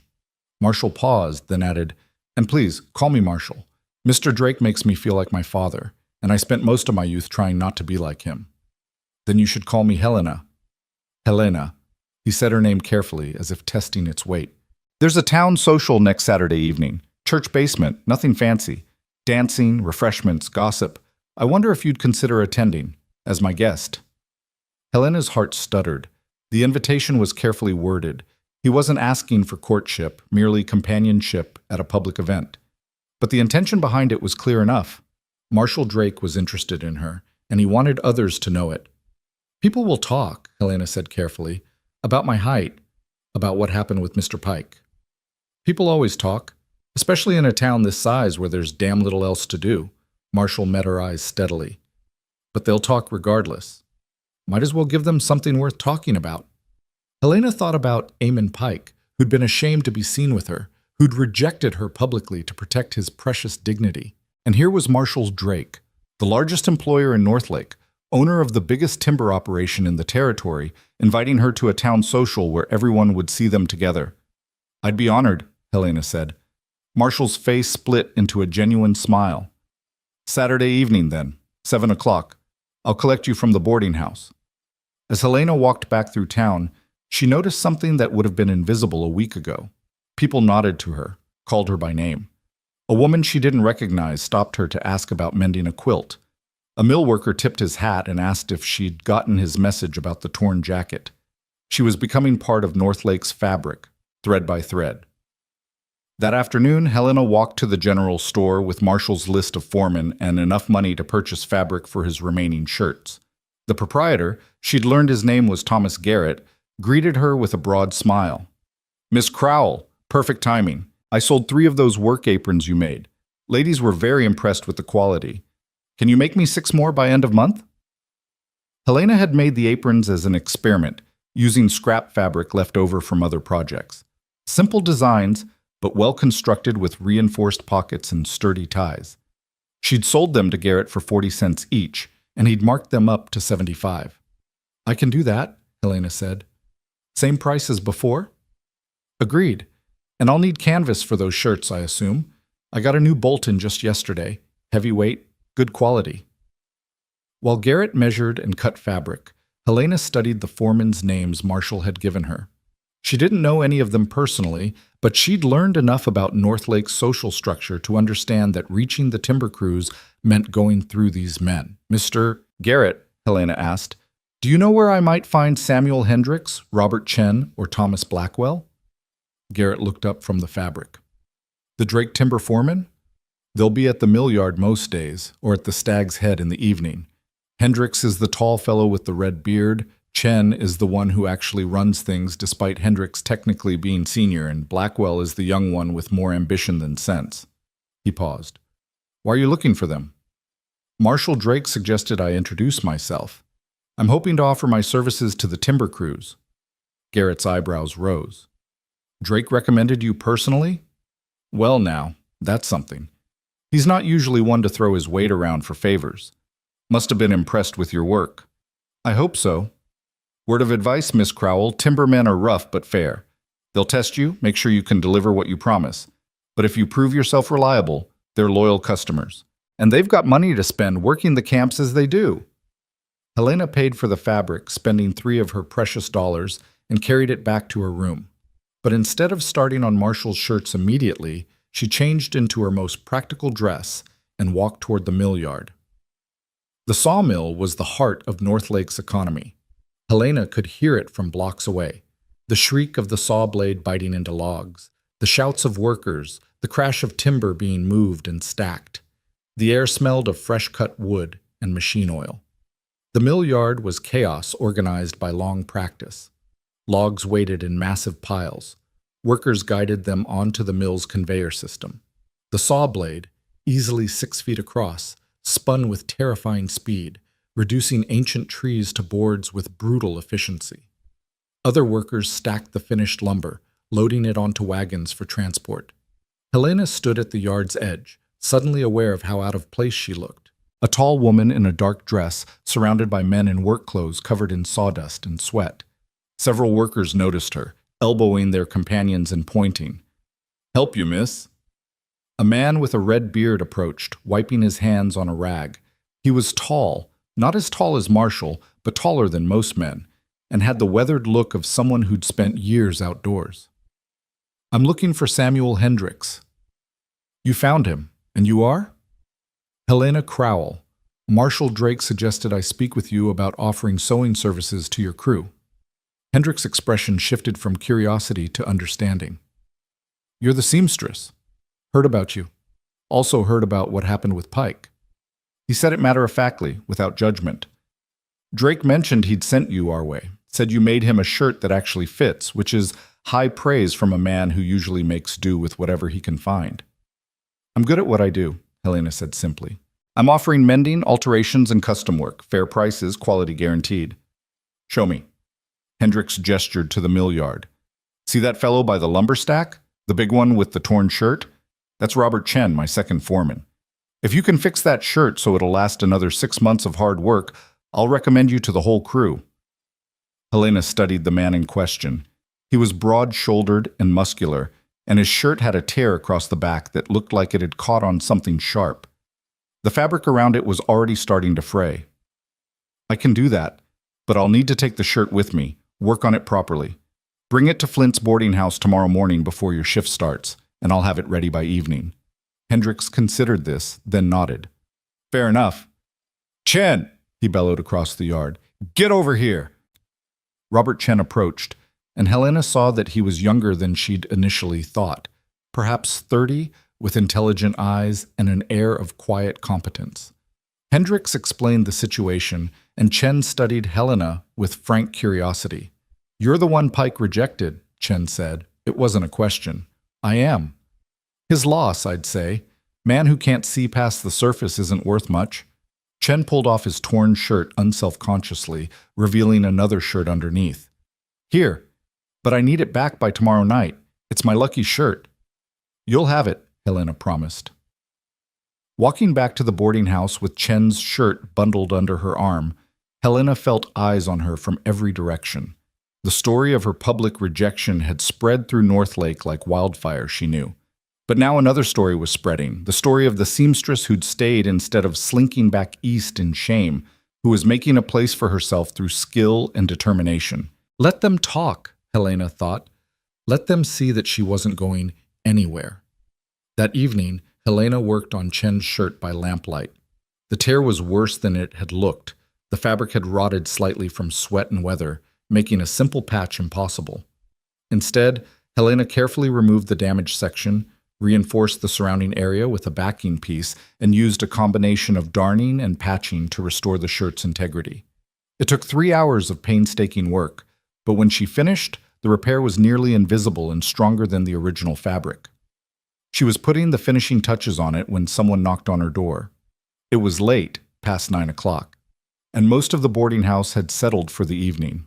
Marshall paused, then added, "And please, call me Marshall. Mr. Drake makes me feel like my father, and I spent most of my youth trying not to be like him." "Then you should call me Helena." "Helena." He said her name carefully, as if testing its weight. "There's a town social next Saturday evening. Church basement, nothing fancy. Dancing, refreshments, gossip. I wonder if you'd consider attending, as my guest." Helena's heart stuttered. The invitation was carefully worded. He wasn't asking for courtship, merely companionship at a public event. But the intention behind it was clear enough. Marshall Drake was interested in her, and he wanted others to know it. "People will talk," Helena said carefully, "about my height, about what happened with Mr. Pike. People always talk, especially in a town this size where there's damn little else to do." Marshall met her eyes steadily. "But they'll talk regardless. Might as well give them something worth talking about." Helena thought about Eamon Pike, who'd been ashamed to be seen with her, who'd rejected her publicly to protect his precious dignity. And here was Marshall Drake, the largest employer in Northlake, owner of the biggest timber operation in the territory, inviting her to a town social where everyone would see them together. "I'd be honored," Helena said. Marshall's face split into a genuine smile. "Saturday evening, then, 7 o'clock. I'll collect you from the boarding house." As Helena walked back through town, she noticed something that would have been invisible a week ago. People nodded to her, called her by name. A woman she didn't recognize stopped her to ask about mending a quilt. A mill worker tipped his hat and asked if she'd gotten his message about the torn jacket. She was becoming part of Northlake's fabric, thread by thread. That afternoon, Helena walked to the general store with Marshall's list of foremen and enough money to purchase fabric for his remaining shirts. The proprietor, she'd learned his name was Thomas Garrett, greeted her with a broad smile. "Miss Crowell, perfect timing. I sold 3 of those work aprons you made. Ladies were very impressed with the quality. Can you make me 6 more by end of month?" Helena had made the aprons as an experiment, using scrap fabric left over from other projects. Simple designs, but well constructed with reinforced pockets and sturdy ties. She'd sold them to Garrett for 40 cents each, and he'd marked them up to 75. "I can do that," Helena said. "Same price as before?" "Agreed. And I'll need canvas for those shirts, I assume. I got a new bolt in just yesterday. Heavyweight, good quality." While Garrett measured and cut fabric, Helena studied the foremen's names Marshall had given her. She didn't know any of them personally, but she'd learned enough about Northlake's social structure to understand that reaching the timber crews meant going through these men. "Mr. Garrett," Helena asked, "do you know where I might find Samuel Hendricks, Robert Chen, or Thomas Blackwell?" Garrett looked up from the fabric. "The Drake timber foreman? They'll be at the mill yard most days, or at the Stag's Head in the evening. Hendricks is the tall fellow with the red beard. Chen is the one who actually runs things despite Hendricks technically being senior, and Blackwell is the young one with more ambition than sense." He paused. "Why are you looking for them?" "Marshall Drake suggested I introduce myself. I'm hoping to offer my services to the timber crews." Garrett's eyebrows rose. "Drake recommended you personally? Well now, that's something. He's not usually one to throw his weight around for favors. Must have been impressed with your work. I hope so. Word of advice, Miss Crowell, timbermen are rough but fair. They'll test you, make sure you can deliver what you promise. But if you prove yourself reliable, they're loyal customers. And they've got money to spend working the camps as they do. Helena paid for the fabric, spending 3 of her precious dollars, and carried it back to her room. But instead of starting on Marshall's shirts immediately, she changed into her most practical dress and walked toward the mill yard. The sawmill was the heart of North Lake's economy. Helena could hear it from blocks away. The shriek of the saw blade biting into logs, the shouts of workers, the crash of timber being moved and stacked. The air smelled of fresh-cut wood and machine oil. The mill yard was chaos organized by long practice. Logs waited in massive piles. Workers guided them onto the mill's conveyor system. The saw blade, easily 6 feet across, spun with terrifying speed, reducing ancient trees to boards with brutal efficiency. Other workers stacked the finished lumber, loading it onto wagons for transport. Helena stood at the yard's edge, suddenly aware of how out of place she looked. A tall woman in a dark dress, surrounded by men in work clothes covered in sawdust and sweat. Several workers noticed her, elbowing their companions and pointing. "Help you, miss?" A man with a red beard approached, wiping his hands on a rag. He was tall, not as tall as Marshall, but taller than most men, and had the weathered look of someone who'd spent years outdoors. "I'm looking for Samuel Hendricks." "You found him, and you are?" "Helena Crowell. Marshall Drake suggested I speak with you about offering sewing services to your crew." Hendricks' expression shifted from curiosity to understanding. "You're the seamstress. Heard about you. Also heard about what happened with Pike." He said it matter-of-factly, without judgment. "Drake mentioned he'd sent you our way, said you made him a shirt that actually fits, which is high praise from a man who usually makes do with whatever he can find." "I'm good at what I do," Helena said simply. "I'm offering mending, alterations, and custom work. Fair prices, quality guaranteed." "Show me." Hendricks gestured to the mill yard. "See that fellow by the lumber stack? The big one with the torn shirt? That's Robert Chen, my second foreman. If you can fix that shirt so it'll last another 6 months of hard work, I'll recommend you to the whole crew." Helena studied the man in question. He was broad-shouldered and muscular, and his shirt had a tear across the back that looked like it had caught on something sharp. The fabric around it was already starting to fray. "I can do that, but I'll need to take the shirt with me, work on it properly. Bring it to Flint's boarding house tomorrow morning before your shift starts, and I'll have it ready by evening." Hendricks considered this, then nodded. "Fair enough." "Chen!" he bellowed across the yard. "Get over here!" Robert Chen approached, and Helena saw that he was younger than she'd initially thought, perhaps 30, with intelligent eyes and an air of quiet competence. Hendricks explained the situation, and Chen studied Helena with frank curiosity. "You're the one Pike rejected," Chen said. "It wasn't a question." "I am." "His loss, I'd say. Man who can't see past the surface isn't worth much." Chen pulled off his torn shirt unselfconsciously, revealing another shirt underneath. "Here, but I need it back by tomorrow night. It's my lucky shirt." "You'll have it," Helena promised. Walking back to the boarding house with Chen's shirt bundled under her arm, Helena felt eyes on her from every direction. The story of her public rejection had spread through North Lake like wildfire, she knew. But now another story was spreading, the story of the seamstress who'd stayed instead of slinking back east in shame, who was making a place for herself through skill and determination. Let them talk, Helena thought. Let them see that she wasn't going anywhere. That evening, Helena worked on Chen's shirt by lamplight. The tear was worse than it had looked. The fabric had rotted slightly from sweat and weather, making a simple patch impossible. Instead, Helena carefully removed the damaged section, reinforced the surrounding area with a backing piece, and used a combination of darning and patching to restore the shirt's integrity. It took 3 hours of painstaking work, but when she finished, the repair was nearly invisible and stronger than the original fabric. She was putting the finishing touches on it when someone knocked on her door. It was late, past 9 o'clock, and most of the boarding house had settled for the evening.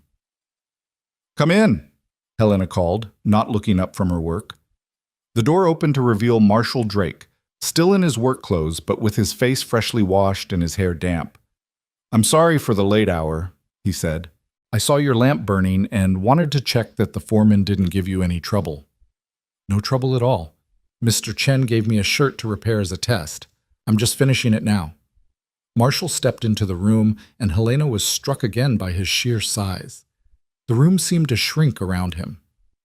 "Come in," Helena called, not looking up from her work. The door opened to reveal Marshall Drake, still in his work clothes but with his face freshly washed and his hair damp. "I'm sorry for the late hour," he said. "I saw your lamp burning and wanted to check that the foreman didn't give you any trouble." "No trouble at all. Mr. Chen gave me a shirt to repair as a test. I'm just finishing it now." Marshall stepped into the room, and Helena was struck again by his sheer size. The room seemed to shrink around him.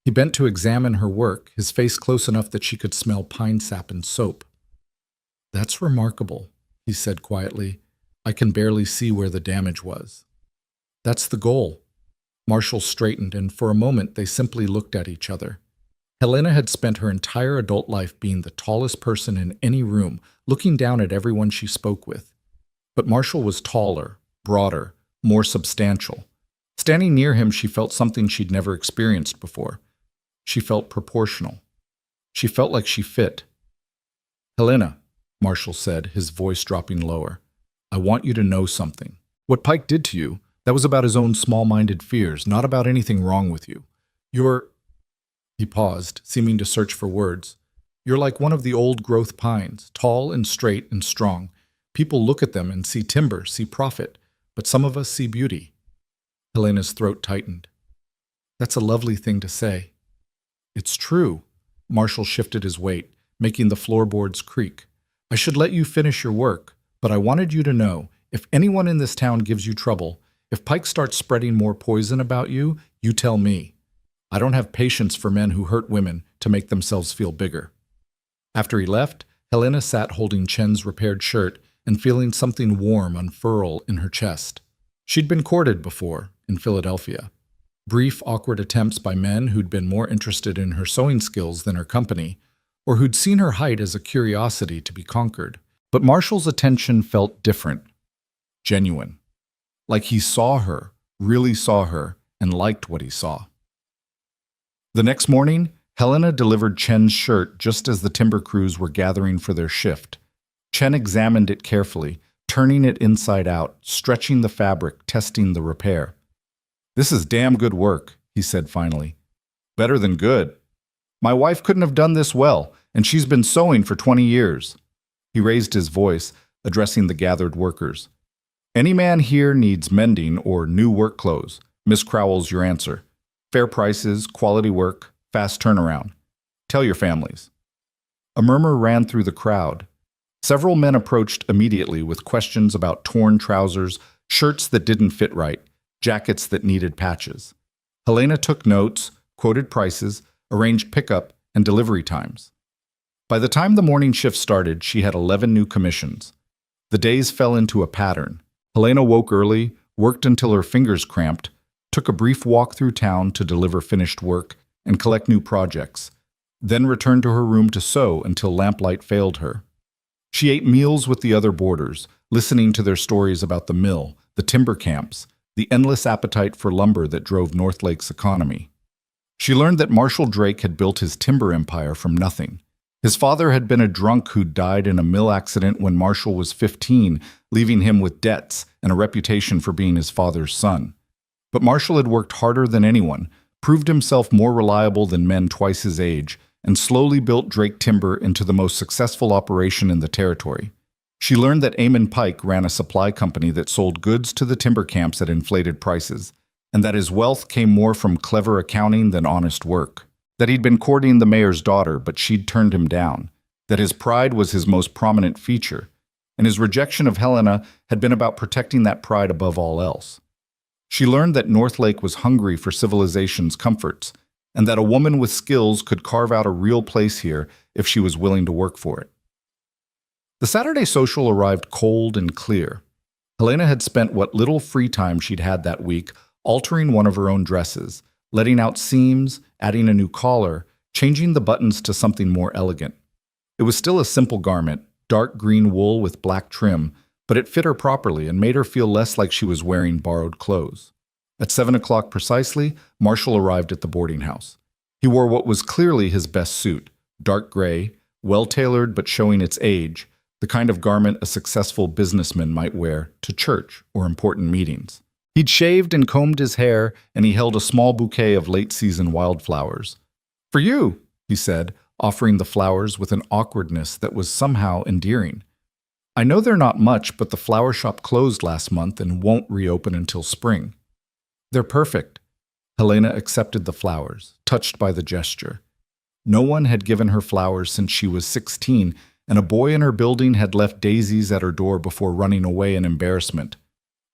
He bent to examine her work, his face close enough that she could smell pine sap and soap. "That's remarkable," he said quietly. "I can barely see where the damage was." "That's the goal." Marshall straightened, and for a moment they simply looked at each other. Helena had spent her entire adult life being the tallest person in any room, looking down at everyone she spoke with. But Marshall was taller, broader, more substantial. Standing near him, she felt something she'd never experienced before. She felt proportional. She felt like she fit. "Helena," Marshall said, his voice dropping lower, "I want you to know something. What Pike did to you, that was about his own small-minded fears, not about anything wrong with you. You're—" He paused, seeming to search for words. "You're like one of the old-growth pines, tall and straight and strong. People look at them and see timber, see profit, but some of us see beauty." Helena's throat tightened. "That's a lovely thing to say." "It's true." Marshall shifted his weight, making the floorboards creak. "I should let you finish your work, but I wanted you to know, if anyone in this town gives you trouble, if Pike starts spreading more poison about you, you tell me. I don't have patience for men who hurt women to make themselves feel bigger." After he left, Helena sat holding Chen's repaired shirt and feeling something warm unfurl in her chest. She'd been courted before, in Philadelphia. Brief, awkward attempts by men who'd been more interested in her sewing skills than her company, or who'd seen her height as a curiosity to be conquered. But Marshall's attention felt different, genuine. Like he saw her, really saw her, and liked what he saw. The next morning, Helena delivered Chen's shirt just as the timber crews were gathering for their shift. Chen examined it carefully, turning it inside out, stretching the fabric, testing the repair. "This is damn good work," he said finally. "Better than good. My wife couldn't have done this well, and she's been sewing for 20 years. He raised his voice, addressing the gathered workers. "Any man here needs mending or new work clothes. Miss Crowell's your answer. Fair prices, quality work, fast turnaround. Tell your families." A murmur ran through the crowd. Several men approached immediately with questions about torn trousers, shirts that didn't fit right, jackets that needed patches. Helena took notes, quoted prices, arranged pickup and delivery times. By the time the morning shift started, she had 11 new commissions. The days fell into a pattern. Helena woke early, worked until her fingers cramped, took a brief walk through town to deliver finished work and collect new projects, then returned to her room to sew until lamplight failed her. She ate meals with the other boarders, listening to their stories about the mill, the timber camps, the endless appetite for lumber that drove North Lake's economy. She learned that Marshall Drake had built his timber empire from nothing. His father had been a drunk who died in a mill accident when Marshall was 15, leaving him with debts and a reputation for being his father's son. But Marshall had worked harder than anyone, proved himself more reliable than men twice his age, and slowly built Drake Timber into the most successful operation in the territory. She learned that Amon Pike ran a supply company that sold goods to the timber camps at inflated prices, and that his wealth came more from clever accounting than honest work. That he'd been courting the mayor's daughter, but she'd turned him down. That his pride was his most prominent feature, and his rejection of Helena had been about protecting that pride above all else. She learned that North Lake was hungry for civilization's comforts, and that a woman with skills could carve out a real place here if she was willing to work for it. The Saturday social arrived cold and clear. Helena had spent what little free time she'd had that week altering one of her own dresses, letting out seams, adding a new collar, changing the buttons to something more elegant. It was still a simple garment, dark green wool with black trim, but it fit her properly and made her feel less like she was wearing borrowed clothes. At 7 o'clock precisely, Marshall arrived at the boarding house. He wore what was clearly his best suit, dark gray, well-tailored but showing its age, the kind of garment a successful businessman might wear to church or important meetings. He'd shaved and combed his hair, and he held a small bouquet of late-season wildflowers. "For you," he said, offering the flowers with an awkwardness that was somehow endearing. I know they're not much, but the flower shop closed last month and won't reopen until spring. They're perfect. Helena accepted the flowers, touched by the gesture. No one had given her flowers since she was 16, and a boy in her building had left daisies at her door before running away in embarrassment.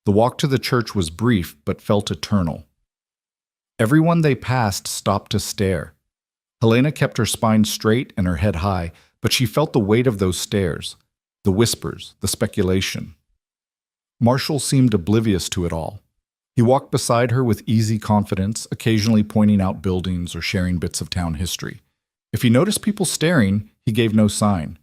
The walk to the church was brief, but felt eternal. Everyone they passed stopped to stare. Helena kept her spine straight and her head high, but she felt the weight of those stares, the whispers, the speculation. Marshall seemed oblivious to it all. He walked beside her with easy confidence, occasionally pointing out buildings or sharing bits of town history. If he noticed people staring, he gave no sign.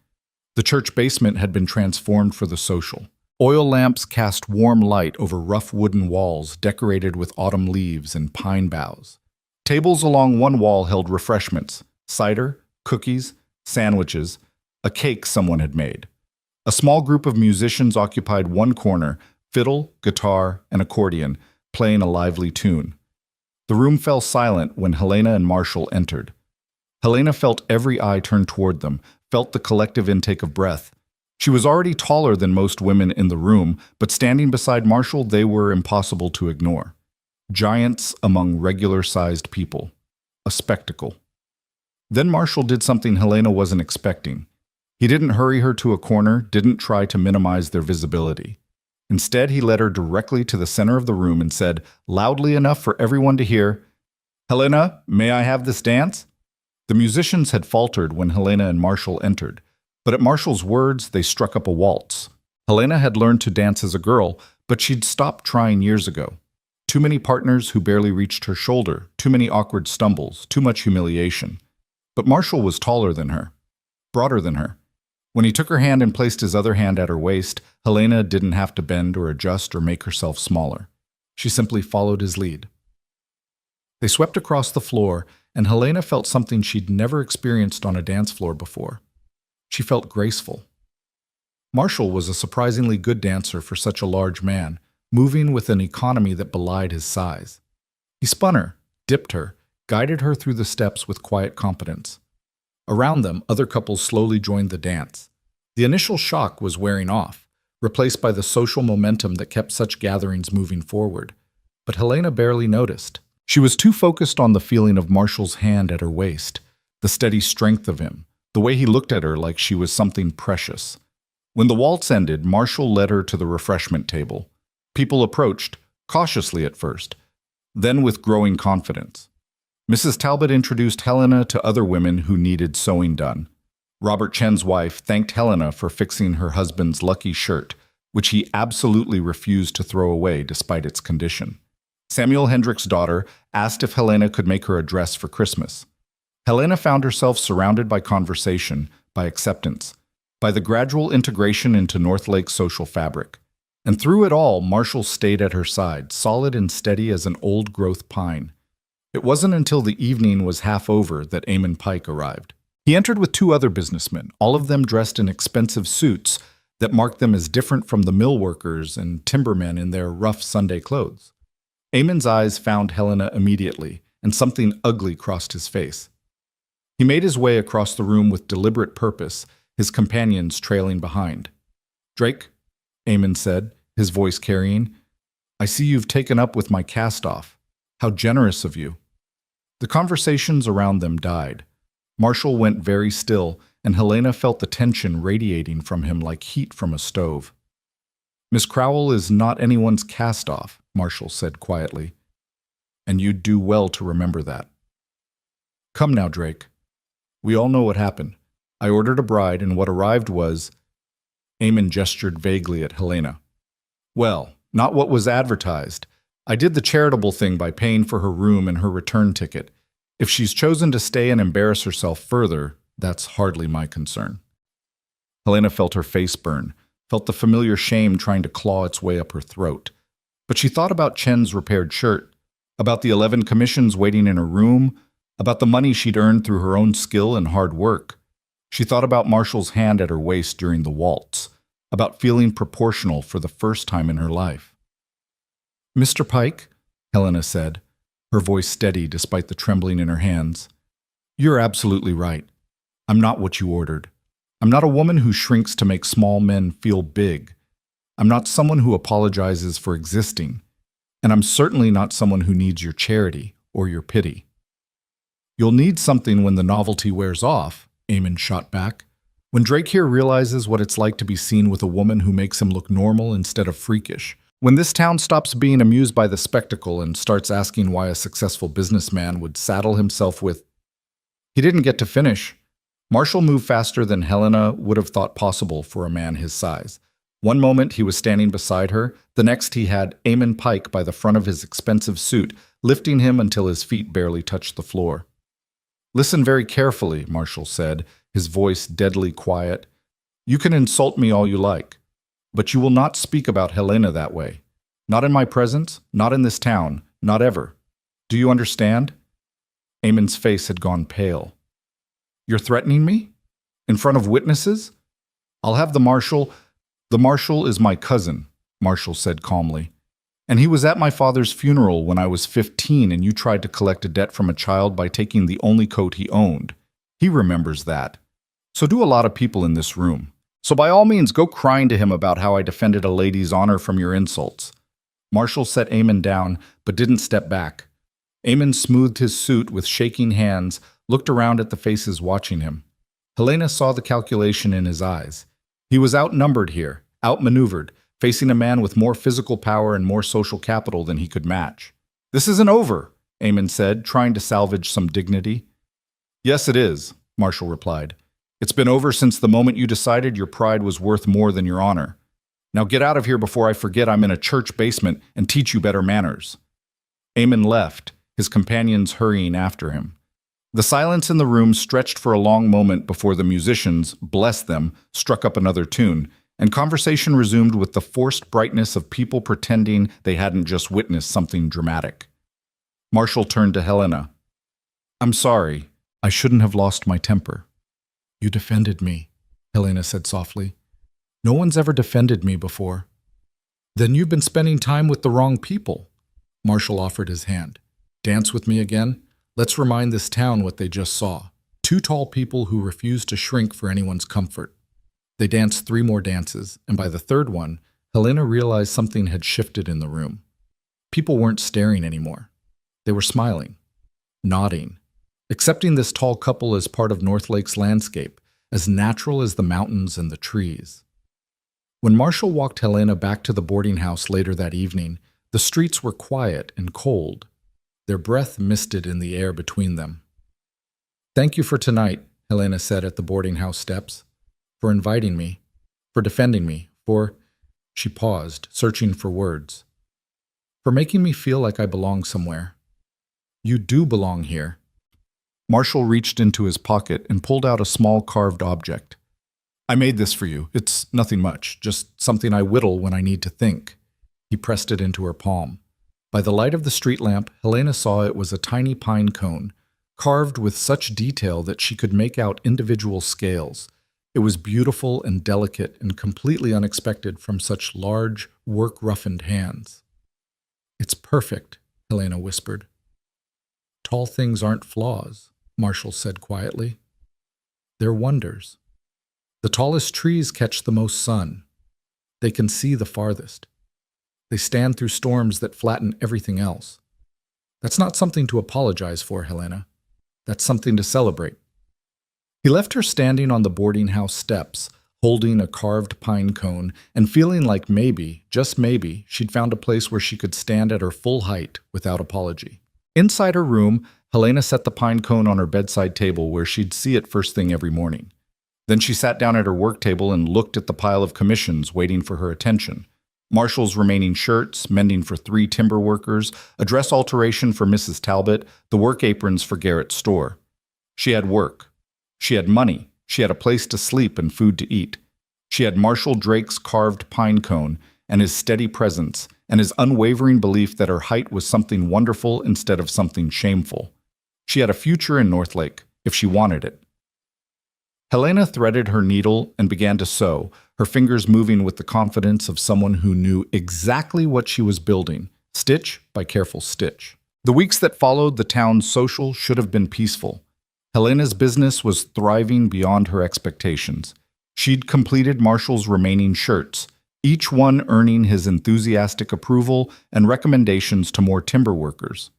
The church basement had been transformed for the social. Oil lamps cast warm light over rough wooden walls decorated with autumn leaves and pine boughs. Tables along one wall held refreshments, cider, cookies, sandwiches, a cake someone had made. A small group of musicians occupied one corner, fiddle, guitar, and accordion, playing a lively tune. The room fell silent when Helena and Marshall entered. Helena felt every eye turn toward them, felt the collective intake of breath. She was already taller than most women in the room, but standing beside Marshall, they were impossible to ignore. Giants among regular-sized people. A spectacle. Then Marshall did something Helena wasn't expecting. He didn't hurry her to a corner, didn't try to minimize their visibility. Instead, he led her directly to the center of the room and said, loudly enough for everyone to hear, "Helena, may I have this dance?" The musicians had faltered when Helena and Marshall entered, but at Marshall's words, they struck up a waltz. Helena had learned to dance as a girl, but she'd stopped trying years ago. Too many partners who barely reached her shoulder, too many awkward stumbles, too much humiliation. But Marshall was taller than her, broader than her. When he took her hand and placed his other hand at her waist, Helena didn't have to bend or adjust or make herself smaller. She simply followed his lead. They swept across the floor, and Helena felt something she'd never experienced on a dance floor before. She felt graceful. Marshall was a surprisingly good dancer for such a large man, moving with an economy that belied his size. He spun her, dipped her, guided her through the steps with quiet competence. Around them, other couples slowly joined the dance. The initial shock was wearing off, replaced by the social momentum that kept such gatherings moving forward. But Helena barely noticed. She was too focused on the feeling of Marshall's hand at her waist, the steady strength of him, the way he looked at her like she was something precious. When the waltz ended, Marshall led her to the refreshment table. People approached, cautiously at first, then with growing confidence. Mrs. Talbot introduced Helena to other women who needed sewing done. Robert Chen's wife thanked Helena for fixing her husband's lucky shirt, which he absolutely refused to throw away despite its condition. Samuel Hendrick's daughter asked if Helena could make her a dress for Christmas. Helena found herself surrounded by conversation, by acceptance, by the gradual integration into North Lake's social fabric. And through it all, Marshall stayed at her side, solid and steady as an old-growth pine. It wasn't until the evening was half over that Eamon Pike arrived. He entered with two other businessmen, all of them dressed in expensive suits that marked them as different from the mill workers and timbermen in their rough Sunday clothes. Eamon's eyes found Helena immediately, and something ugly crossed his face. He made his way across the room with deliberate purpose, his companions trailing behind. "Drake," Eamon said, his voice carrying, "I see you've taken up with my cast-off. How generous of you." The conversations around them died. Marshall went very still, and Helena felt the tension radiating from him like heat from a stove. "Miss Crowell is not anyone's cast-off," Marshall said quietly, "and you'd do well to remember that. Come now, Drake. We all know what happened. I ordered a bride, and what arrived was—" Eamon gestured vaguely at Helena. "Well, not what was advertised. I did the charitable thing by paying for her room and her return ticket. If she's chosen to stay and embarrass herself further, that's hardly my concern." Helena felt her face burn, felt the familiar shame trying to claw its way up her throat. But she thought about Chen's repaired shirt, about the 11 commissions waiting in her room, about the money she'd earned through her own skill and hard work. She thought about Marshall's hand at her waist during the waltz, about feeling proportional for the first time in her life. "Mr. Pike," Helena said, her voice steady despite the trembling in her hands, "you're absolutely right. I'm not what you ordered. I'm not a woman who shrinks to make small men feel big. I'm not someone who apologizes for existing. And I'm certainly not someone who needs your charity or your pity. You'll need something when the novelty wears off, Eamon shot back. When Drake here realizes what it's like to be seen with a woman who makes him look normal instead of freakish. When this town stops being amused by the spectacle and starts asking why a successful businessman would saddle himself with... He didn't get to finish. Marshall moved faster than Helena would have thought possible for a man his size. One moment he was standing beside her, the next he had Eamon Pike by the front of his expensive suit, lifting him until his feet barely touched the floor. Listen very carefully, Marshall said, his voice deadly quiet. You can insult me all you like, but you will not speak about Helena that way. Not in my presence, not in this town, not ever. Do you understand? Eamon's face had gone pale. You're threatening me? In front of witnesses? I'll have the marshal... The marshal is my cousin, Marshall said calmly. And he was at my father's funeral when I was 15 and you tried to collect a debt from a child by taking the only coat he owned. He remembers that. So do a lot of people in this room. So by all means, go crying to him about how I defended a lady's honor from your insults. Marshall set Eamon down, but didn't step back. Eamon smoothed his suit with shaking hands, looked around at the faces watching him. Helena saw the calculation in his eyes. He was outnumbered here, outmaneuvered, facing a man with more physical power and more social capital than he could match. This isn't over, Eamon said, trying to salvage some dignity. Yes, it is, Marshall replied. It's been over since the moment you decided your pride was worth more than your honor. Now get out of here before I forget I'm in a church basement and teach you better manners. Eamon left, his companions hurrying after him. The silence in the room stretched for a long moment before the musicians, bless them, struck up another tune, and conversation resumed with the forced brightness of people pretending they hadn't just witnessed something dramatic. Marshall turned to Helena. I'm sorry. I shouldn't have lost my temper. You defended me, Helena said softly. No one's ever defended me before. Then you've been spending time with the wrong people. Marshall offered his hand. Dance with me again? Let's remind this town what they just saw. Two tall people who refused to shrink for anyone's comfort. They danced 3 more dances, and by the third one, Helena realized something had shifted in the room. People weren't staring anymore. They were smiling, nodding, accepting this tall couple as part of North Lake's landscape, as natural as the mountains and the trees. When Marshall walked Helena back to the boarding house later that evening, the streets were quiet and cold. Their breath misted in the air between them. Thank you for tonight, Helena said at the boarding house steps. For inviting me, for defending me, for... She paused, searching for words. For making me feel like I belong somewhere. You do belong here. Marshall reached into his pocket and pulled out a small carved object. I made this for you. It's nothing much, just something I whittle when I need to think. He pressed it into her palm. By the light of the street lamp, Helena saw it was a tiny pine cone, carved with such detail that she could make out individual scales. It was beautiful and delicate and completely unexpected from such large, work-roughened hands. It's perfect, Helena whispered. Tall things aren't flaws, Marshall said quietly. They're wonders. The tallest trees catch the most sun. They can see the farthest. They stand through storms that flatten everything else. That's not something to apologize for, Helena. That's something to celebrate. He left her standing on the boarding house steps, holding a carved pine cone and feeling like maybe, just maybe, she'd found a place where she could stand at her full height without apology. Inside her room, Helena set the pine cone on her bedside table where she'd see it first thing every morning. Then she sat down at her work table and looked at the pile of commissions waiting for her attention. Marshall's remaining shirts, mending for 3 timber workers, a dress alteration for Mrs. Talbot, the work aprons for Garrett's store. She had work. She had money. She had a place to sleep and food to eat. She had Marshall Drake's carved pine cone and his steady presence and his unwavering belief that her height was something wonderful instead of something shameful. She had a future in Northlake, if she wanted it. Helena threaded her needle and began to sew, her fingers moving with the confidence of someone who knew exactly what she was building, stitch by careful stitch. The weeks that followed the town's social should have been peaceful. Helena's business was thriving beyond her expectations. She'd completed Marshall's remaining shirts, each one earning his enthusiastic approval and recommendations to more timber workers.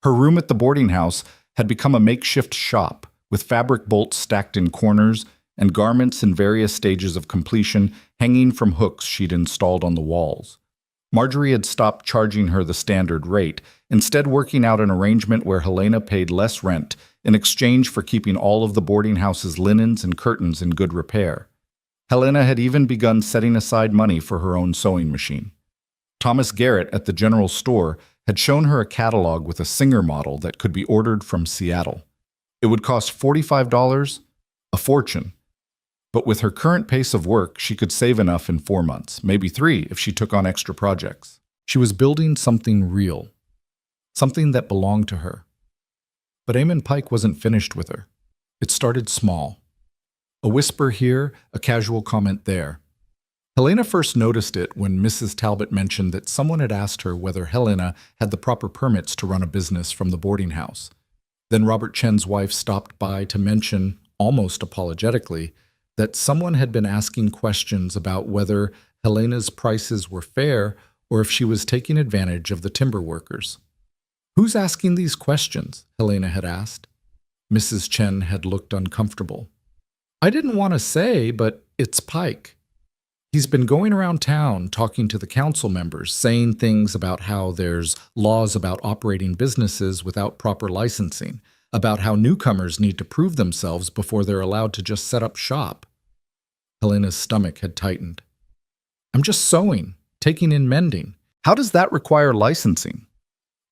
Her room at the boarding house had become a makeshift shop, with fabric bolts stacked in corners and garments in various stages of completion hanging from hooks she'd installed on the walls. Marjorie had stopped charging her the standard rate, instead working out an arrangement where Helena paid less rent in exchange for keeping all of the boarding house's linens and curtains in good repair. Helena had even begun setting aside money for her own sewing machine. Thomas Garrett at the general store had shown her a catalog with a Singer model that could be ordered from Seattle. It would cost $45, a fortune. But with her current pace of work, she could save enough in 4 months, maybe 3 if she took on extra projects. She was building something real, something that belonged to her. But Eamon Pike wasn't finished with her. It started small. A whisper here, a casual comment there. Helena first noticed it when Mrs. Talbot mentioned that someone had asked her whether Helena had the proper permits to run a business from the boarding house. Then Robert Chen's wife stopped by to mention, almost apologetically, that someone had been asking questions about whether Helena's prices were fair or if she was taking advantage of the timber workers. "Who's asking these questions?" Helena had asked. Mrs. Chen had looked uncomfortable. "I didn't want to say, but it's Pike. He's been going around town talking to the council members, saying things about how there's laws about operating businesses without proper licensing, about how newcomers need to prove themselves before they're allowed to just set up shop." Helena's stomach had tightened. "I'm just sewing, taking in mending. How does that require licensing?"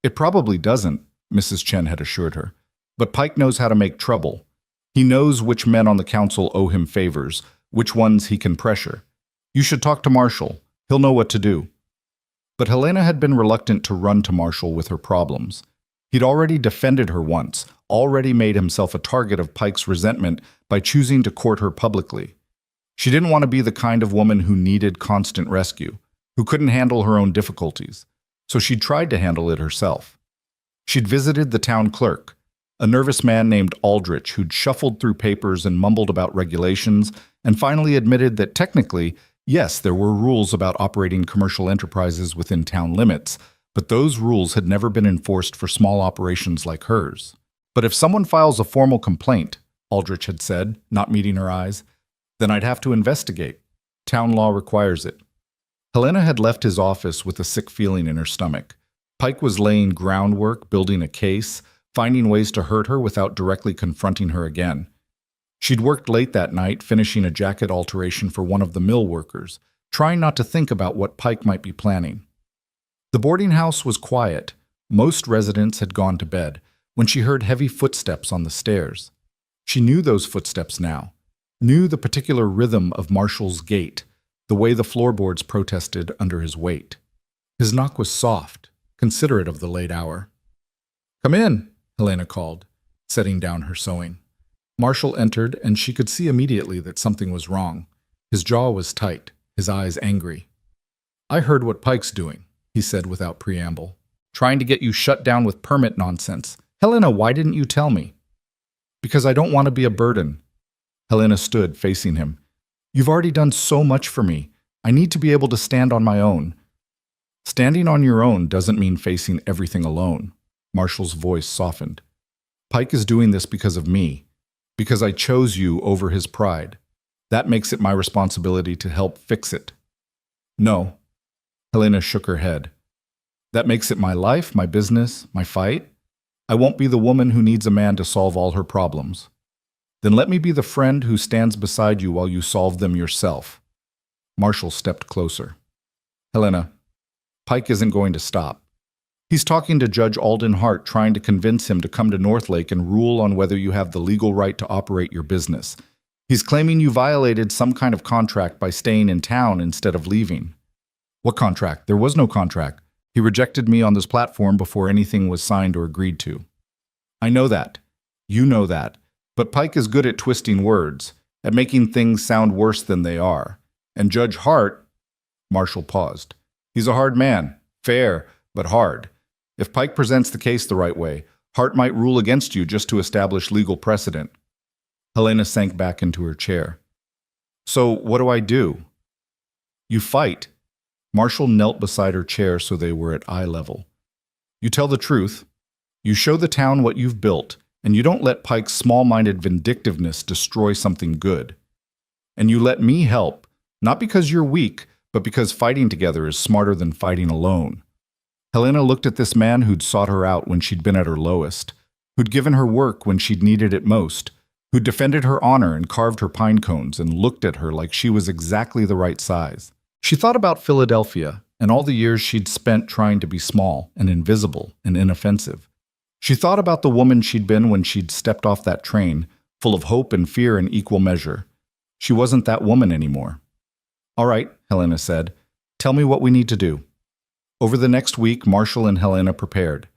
"It probably doesn't," Mrs. Chen had assured her. "But Pike knows how to make trouble. He knows which men on the council owe him favors, which ones he can pressure. You should talk to Marshall. He'll know what to do." But Helena had been reluctant to run to Marshall with her problems. He'd already defended her once, already made himself a target of Pike's resentment by choosing to court her publicly. She didn't want to be the kind of woman who needed constant rescue, who couldn't handle her own difficulties, so she'd tried to handle it herself. She'd visited the town clerk, a nervous man named Aldrich who'd shuffled through papers and mumbled about regulations, and finally admitted that technically, yes, there were rules about operating commercial enterprises within town limits, but those rules had never been enforced for small operations like hers. "But if someone files a formal complaint," Aldrich had said, not meeting her eyes, "then I'd have to investigate. Town law requires it." Helena had left his office with a sick feeling in her stomach. Pike was laying groundwork, building a case, finding ways to hurt her without directly confronting her again. She'd worked late that night, finishing a jacket alteration for one of the mill workers, trying not to think about what Pike might be planning. The boarding house was quiet. Most residents had gone to bed when she heard heavy footsteps on the stairs. She knew those footsteps now, knew the particular rhythm of Marshall's gait, the way the floorboards protested under his weight. His knock was soft, considerate of the late hour. "Come in," Helena called, setting down her sewing. Marshall entered, and she could see immediately that something was wrong. His jaw was tight, his eyes angry. "I heard what Pike's doing," he said without preamble. "Trying to get you shut down with permit nonsense. Helena, why didn't you tell me?" "Because I don't want to be a burden." Helena stood, facing him. "You've already done so much for me. I need to be able to stand on my own." "Standing on your own doesn't mean facing everything alone." Marshall's voice softened. "Pike is doing this because of me, because I chose you over his pride. That makes it my responsibility to help fix it." "No." Helena shook her head. "That makes it my life, my business, my fight. I won't be the woman who needs a man to solve all her problems. Then let me be the friend who stands beside you while you solve them yourself." Marshall stepped closer. "Helena, Pike isn't going to stop. He's talking to Judge Alden Hart, trying to convince him to come to Northlake and rule on whether you have the legal right to operate your business. He's claiming you violated some kind of contract by staying in town instead of leaving." "What contract? There was no contract. He rejected me on this platform before anything was signed or agreed to." "I know that. You know that. But Pike is good at twisting words, at making things sound worse than they are. And Judge Hart—" Marshall paused. "He's a hard man. Fair, but hard. If Pike presents the case the right way, Hart might rule against you just to establish legal precedent. Helena sank back into her chair. So what do I do? You fight. Marshall knelt beside her chair so they were at eye level. You tell the truth. You show the town what you've built, and you don't let Pike's small-minded vindictiveness destroy something good. And you let me help, not because you're weak, but because fighting together is smarter than fighting alone. Helena looked at this man who'd sought her out when she'd been at her lowest, who'd given her work when she'd needed it most, who'd defended her honor and carved her pine cones and looked at her like she was exactly the right size. She thought about Philadelphia and all the years she'd spent trying to be small and invisible and inoffensive. She thought about the woman she'd been when she'd stepped off that train, full of hope and fear in equal measure. She wasn't that woman anymore. All right, Helena said. Tell me what we need to do. Over the next week, Marshall and Helena prepared.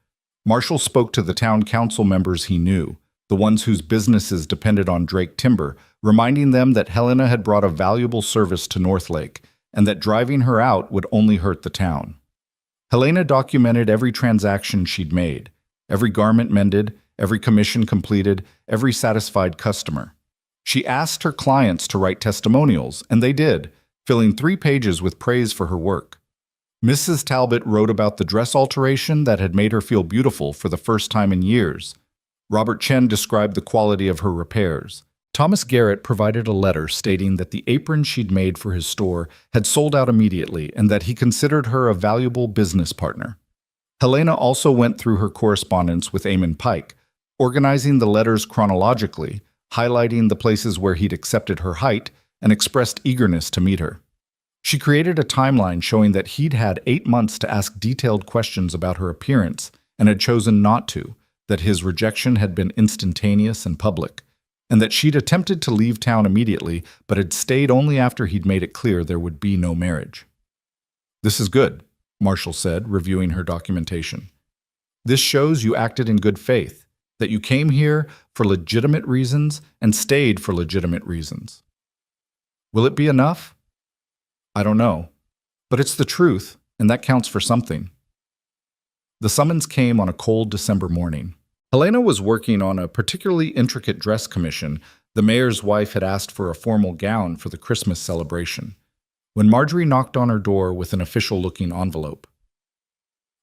Marshall spoke to the town council members he knew, the ones whose businesses depended on Drake timber, reminding them that Helena had brought a valuable service to Northlake and that driving her out would only hurt the town. Helena documented every transaction she'd made, every garment mended, every commission completed, every satisfied customer. She asked her clients to write testimonials, and they did, filling 3 pages with praise for her work. Mrs. Talbot wrote about the dress alteration that had made her feel beautiful for the first time in years. Robert Chen described the quality of her repairs. Thomas Garrett provided a letter stating that the apron she'd made for his store had sold out immediately and that he considered her a valuable business partner. Helena also went through her correspondence with Eamon Pike, organizing the letters chronologically, highlighting the places where he'd accepted her height and expressed eagerness to meet her. She created a timeline showing that he'd had 8 months to ask detailed questions about her appearance and had chosen not to, that his rejection had been instantaneous and public, and that she'd attempted to leave town immediately but had stayed only after he'd made it clear there would be no marriage. This is good, Marshall said, reviewing her documentation. This shows you acted in good faith, that you came here for legitimate reasons and stayed for legitimate reasons. Will it be enough? I don't know, but it's the truth, and that counts for something. The summons came on a cold December morning. Helena was working on a particularly intricate dress commission. The mayor's wife had asked for a formal gown for the Christmas celebration, when Marjorie knocked on her door with an official-looking envelope.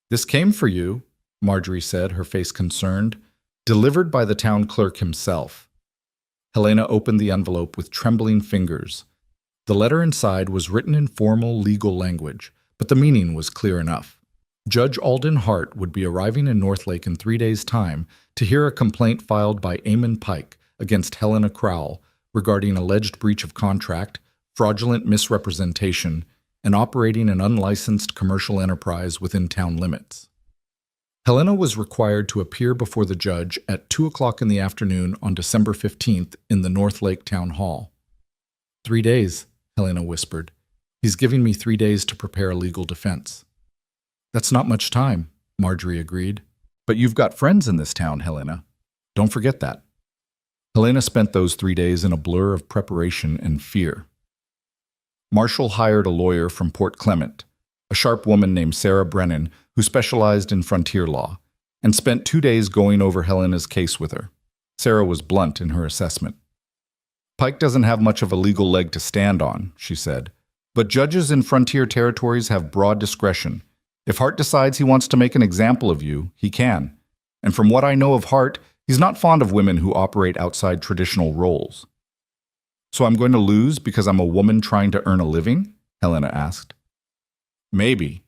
This came for you, Marjorie said, her face concerned, delivered by the town clerk himself. Helena opened the envelope with trembling fingers. The letter inside was written in formal legal language, but the meaning was clear enough. Judge Alden Hart would be arriving in Northlake in 3 days' time to hear a complaint filed by Eamon Pike against Helena Crowell regarding alleged breach of contract, fraudulent misrepresentation, and operating an unlicensed commercial enterprise within town limits. Helena was required to appear before the judge at 2 o'clock in the afternoon on December 15th in the Northlake Town Hall. 3 days, Helena whispered. He's giving me 3 days to prepare a legal defense. That's not much time, Marjorie agreed. But you've got friends in this town, Helena. Don't forget that. Helena spent those 3 days in a blur of preparation and fear. Marshall hired a lawyer from Port Clement, a sharp woman named Sarah Brennan who specialized in frontier law, and spent 2 days going over Helena's case with her. Sarah was blunt in her assessment. Pike doesn't have much of a legal leg to stand on, she said, but judges in frontier territories have broad discretion. If Hart decides he wants to make an example of you, he can. And from what I know of Hart, he's not fond of women who operate outside traditional roles. So I'm going to lose because I'm a woman trying to earn a living? Helena asked. Maybe.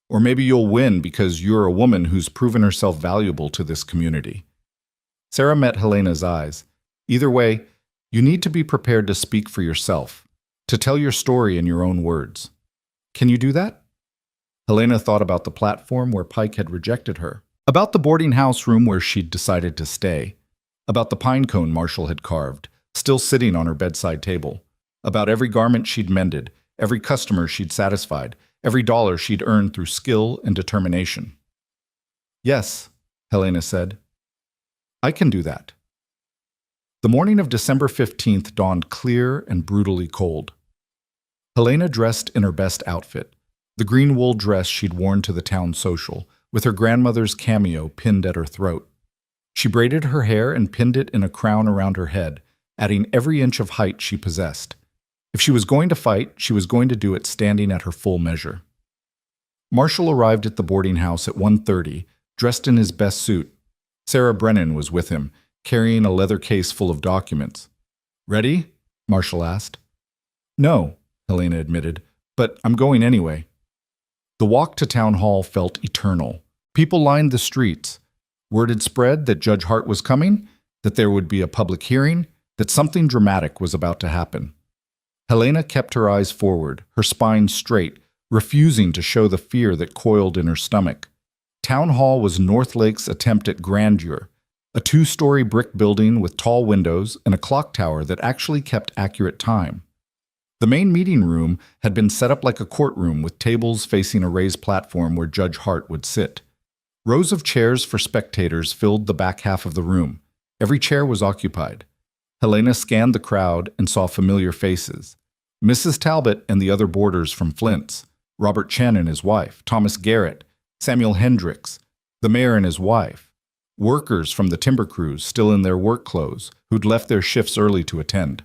Or maybe you'll win because you're a woman who's proven herself valuable to this community. Sarah met Helena's eyes. Either way, you need to be prepared to speak for yourself, to tell your story in your own words. Can you do that? Helena thought about the platform where Pike had rejected her, about the boarding house room where she'd decided to stay, about the pine cone Marshall had carved, still sitting on her bedside table, about every garment she'd mended, every customer she'd satisfied, every dollar she'd earned through skill and determination. Yes, Helena said. I can do that. The morning of December 15th dawned clear and brutally cold. Helena dressed in her best outfit, the green wool dress she'd worn to the town social, with her grandmother's cameo pinned at her throat. She braided her hair and pinned it in a crown around her head, adding every inch of height she possessed. If she was going to fight, she was going to do it standing at her full measure. Marshall arrived at the boarding house at 1:30, dressed in his best suit. Sarah Brennan was with him, carrying a leather case full of documents. "Ready?" Marshall asked. "No," Helena admitted, "but I'm going anyway." The walk to town hall felt eternal. People lined the streets. Word had spread that Judge Hart was coming, that there would be a public hearing, that something dramatic was about to happen. Helena kept her eyes forward, her spine straight, refusing to show the fear that coiled in her stomach. Town Hall was Northlake's attempt at grandeur, a 2-story brick building with tall windows and a clock tower that actually kept accurate time. The main meeting room had been set up like a courtroom with tables facing a raised platform where Judge Hart would sit. Rows of chairs for spectators filled the back half of the room. Every chair was occupied. Helena scanned the crowd and saw familiar faces. Mrs. Talbot and the other boarders from Flint's, Robert Chen and his wife, Thomas Garrett, Samuel Hendricks, the mayor and his wife, workers from the timber crews still in their work clothes who'd left their shifts early to attend.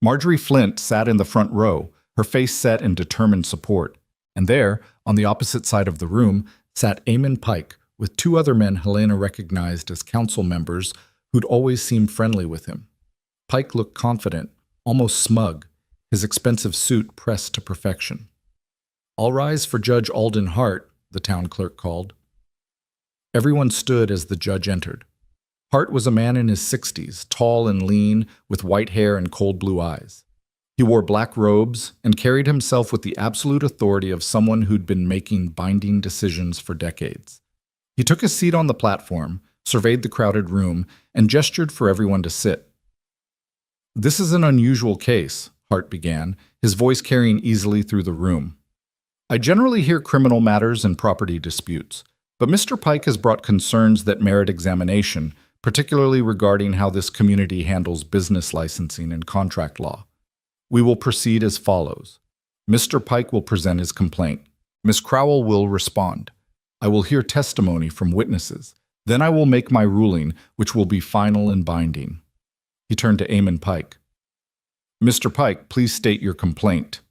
Marjorie Flint sat in the front row, her face set in determined support, and there, on the opposite side of the room, sat Eamon Pike with 2 other men Helena recognized as council members who'd always seemed friendly with him. Pike looked confident, almost smug, his expensive suit pressed to perfection. "All rise for Judge Alden Hart," the town clerk called. Everyone stood as the judge entered. Hart was a man in his 60s, tall and lean, with white hair and cold blue eyes. He wore black robes and carried himself with the absolute authority of someone who'd been making binding decisions for decades. He took a seat on the platform, surveyed the crowded room, and gestured for everyone to sit. "This is an unusual case," Hart began, his voice carrying easily through the room. "I generally hear criminal matters and property disputes, but Mr. Pike has brought concerns that merit examination, particularly regarding how this community handles business licensing and contract law. We will proceed as follows. Mr. Pike will present his complaint. Miss Crowell will respond. I will hear testimony from witnesses. Then I will make my ruling, which will be final and binding." He turned to Eamon Pike. "Mr. Pike, please state your complaint."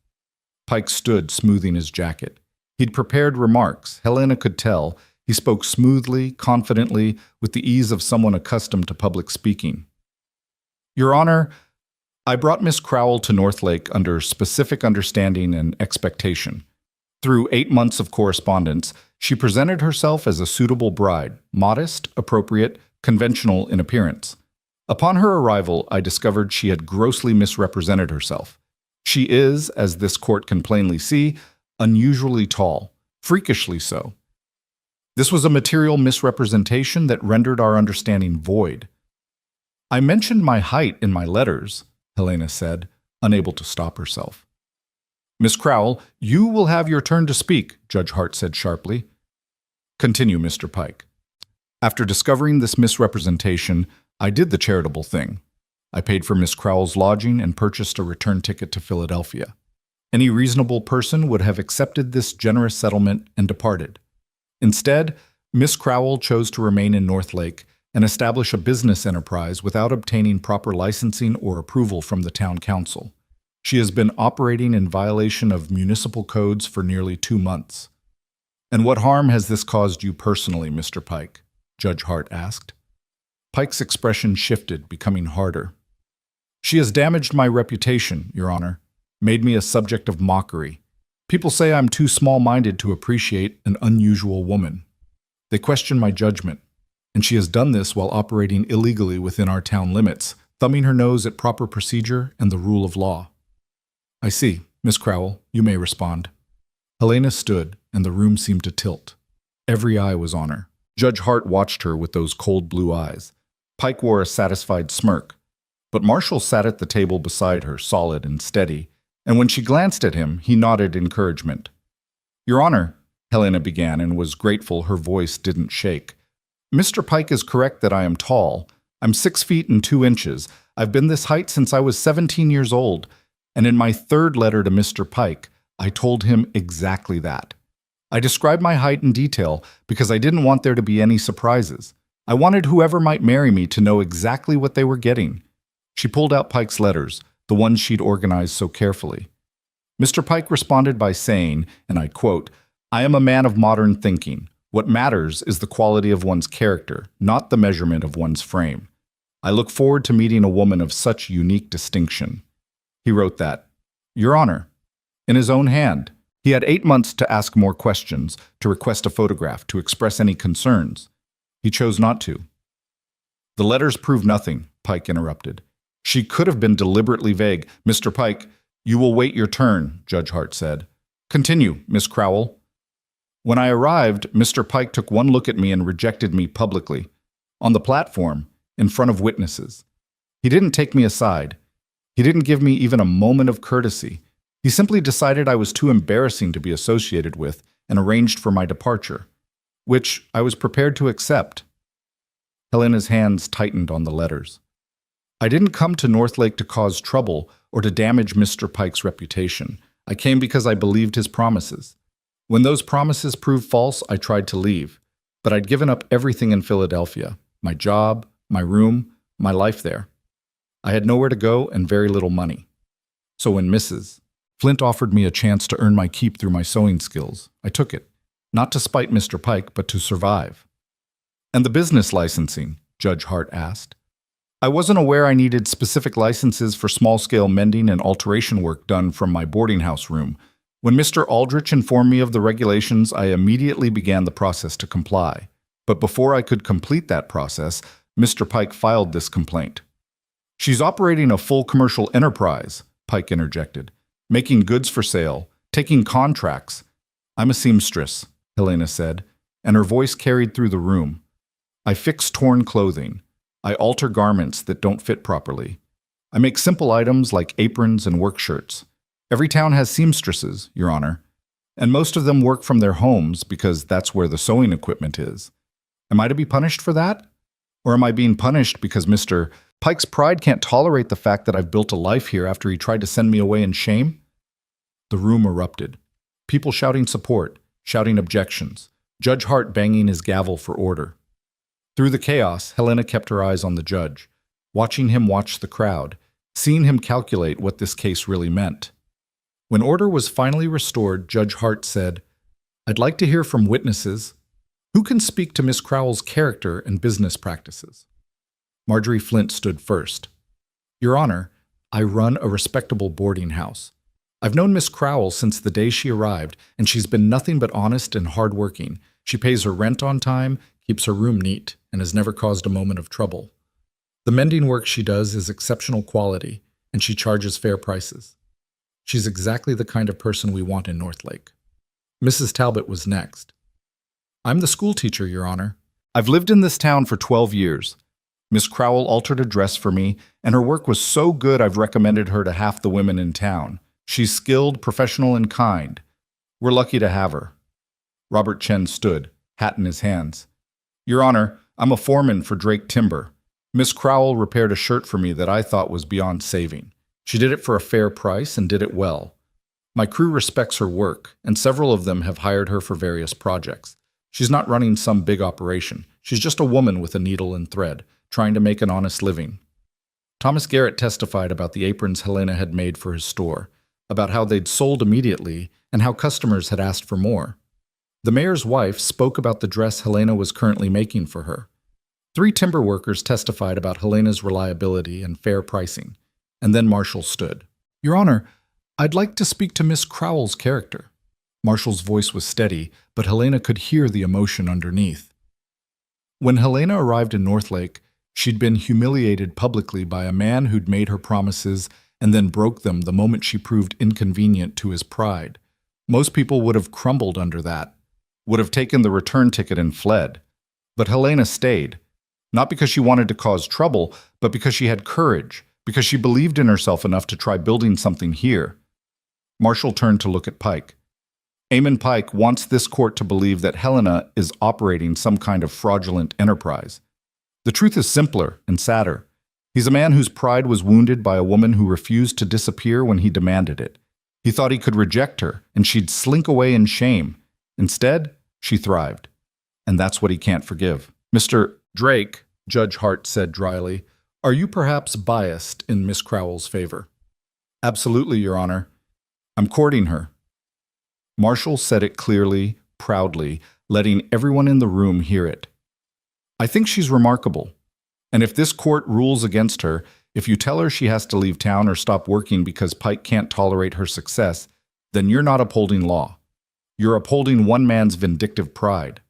Pike stood, smoothing his jacket. He'd prepared remarks. Helena could tell. He spoke smoothly, confidently, with the ease of someone accustomed to public speaking. "Your Honor, I brought Miss Crowell to Northlake under specific understanding and expectation. Through 8 months of correspondence, she presented herself as a suitable bride, modest, appropriate, conventional in appearance. Upon her arrival, I discovered she had grossly misrepresented herself. She is, as this court can plainly see, unusually tall, freakishly so. This was a material misrepresentation that rendered our understanding void. I mentioned my height in my letters," Helena said, unable to stop herself. "Miss Crowell, you will have your turn to speak," Judge Hart said sharply. "Continue, Mr. Pike." "After discovering this misrepresentation, I did the charitable thing. I paid for Miss Crowell's lodging and purchased a return ticket to Philadelphia. Any reasonable person would have accepted this generous settlement and departed. Instead, Miss Crowell chose to remain in Northlake and establish a business enterprise without obtaining proper licensing or approval from the town council. She has been operating in violation of municipal codes for nearly 2 months. And what harm has this caused you personally, Mr. Pike?" Judge Hart asked. Pike's expression shifted, becoming harder. "She has damaged my reputation, Your Honor, made me a subject of mockery. People say I'm too small-minded to appreciate an unusual woman. They question my judgment, and she has done this while operating illegally within our town limits, thumbing her nose at proper procedure and the rule of law." "I see. Miss Crowell, you may respond." Helena stood, and the room seemed to tilt. Every eye was on her. Judge Hart watched her with those cold blue eyes. Pike wore a satisfied smirk. But Marshall sat at the table beside her, solid and steady, and when she glanced at him, he nodded encouragement. "Your Honor," Helena began, and was grateful her voice didn't shake. "Mr. Pike is correct that I am tall. I'm 6 feet and 2 inches. I've been this height since I was 17 years old, and in my 3rd letter to Mr. Pike, I told him exactly that. I described my height in detail because I didn't want there to be any surprises. I wanted whoever might marry me to know exactly what they were getting. She pulled out Pike's letters, the ones she'd organized so carefully. Mr. Pike responded by saying, and I quote, "I am a man of modern thinking. What matters is the quality of one's character, not the measurement of one's frame. I look forward to meeting a woman of such unique distinction." He wrote that, "Your Honor," in his own hand. He had 8 months to ask more questions, to request a photograph, to express any concerns. He chose not to. "The letters prove nothing," Pike interrupted. "She could have been deliberately vague." "Mr. Pike, you will wait your turn," Judge Hart said. "Continue, Miss Crowell." "When I arrived, Mr. Pike took one look at me and rejected me publicly, on the platform, in front of witnesses. He didn't take me aside. He didn't give me even a moment of courtesy. He simply decided I was too embarrassing to be associated with and arranged for my departure, which I was prepared to accept." Helena's hands tightened on the letters. "I didn't come to Northlake to cause trouble or to damage Mr. Pike's reputation. I came because I believed his promises. When those promises proved false, I tried to leave. But I'd given up everything in Philadelphia, my job, my room, my life there. I had nowhere to go and very little money. So when Mrs. Flint offered me a chance to earn my keep through my sewing skills, I took it, not to spite Mr. Pike, but to survive." "And the business licensing?" Judge Hart asked. "I wasn't aware I needed specific licenses for small-scale mending and alteration work done from my boarding house room. When Mr. Aldrich informed me of the regulations, I immediately began the process to comply. But before I could complete that process, Mr. Pike filed this complaint." "She's operating a full commercial enterprise," Pike interjected, "making goods for sale, taking contracts." "I'm a seamstress," Helena said, and her voice carried through the room. "I fix torn clothing. I alter garments that don't fit properly. I make simple items like aprons and work shirts. Every town has seamstresses, Your Honor, and most of them work from their homes because that's where the sewing equipment is. Am I to be punished for that? Or am I being punished because Mr. Pike's pride can't tolerate the fact that I've built a life here after he tried to send me away in shame?" The room erupted. People shouting support, shouting objections, Judge Hart banging his gavel for order. Through the chaos, Helena kept her eyes on the judge, watching him watch the crowd, seeing him calculate what this case really meant. When order was finally restored, Judge Hart said, "I'd like to hear from witnesses. Who can speak to Miss Crowell's character and business practices?" Marjorie Flint stood first. "Your Honor, I run a respectable boarding house. I've known Miss Crowell since the day she arrived, and she's been nothing but honest and hardworking. She pays her rent on time, keeps her room neat, and has never caused a moment of trouble. The mending work she does is exceptional quality, and she charges fair prices. She's exactly the kind of person we want in Northlake." Mrs. Talbot was next. "I'm the school teacher, Your Honor. I've lived in this town for 12 years. Miss Crowell altered a dress for me, and her work was so good I've recommended her to half the women in town. She's skilled, professional, and kind. We're lucky to have her." Robert Chen stood, hat in his hands. "Your Honor, I'm a foreman for Drake Timber. Miss Crowell repaired a shirt for me that I thought was beyond saving. She did it for a fair price and did it well. My crew respects her work, and several of them have hired her for various projects. She's not running some big operation. She's just a woman with a needle and thread, trying to make an honest living." Thomas Garrett testified about the aprons Helena had made for his store, about how they'd sold immediately and how customers had asked for more. The mayor's wife spoke about the dress Helena was currently making for her. 3 timber workers testified about Helena's reliability and fair pricing, and then Marshall stood. "Your Honor, I'd like to speak to Miss Crowell's character." Marshall's voice was steady, but Helena could hear the emotion underneath. When Helena arrived in Northlake, she'd been humiliated publicly by a man who'd made her promises and then broke them the moment she proved inconvenient to his pride. Most people would have crumbled under that, would have taken the return ticket and fled. But Helena stayed, not because she wanted to cause trouble, but because she had courage, because she believed in herself enough to try building something here. Marshall turned to look at Pike. "Eamon Pike wants this court to believe that Helena is operating some kind of fraudulent enterprise. The truth is simpler and sadder. He's a man whose pride was wounded by a woman who refused to disappear when he demanded it. He thought he could reject her, and she'd slink away in shame. Instead, she thrived. And that's what he can't forgive." "Mr. Drake, Judge Hart said dryly, are you perhaps biased in Miss Crowell's favor? Absolutely, Your Honor. I'm courting her. Marshall said it clearly, proudly, letting everyone in the room hear it. I think she's remarkable. And if this court rules against her, if you tell her she has to leave town or stop working because Pike can't tolerate her success, then you're not upholding law. You're upholding one man's vindictive pride.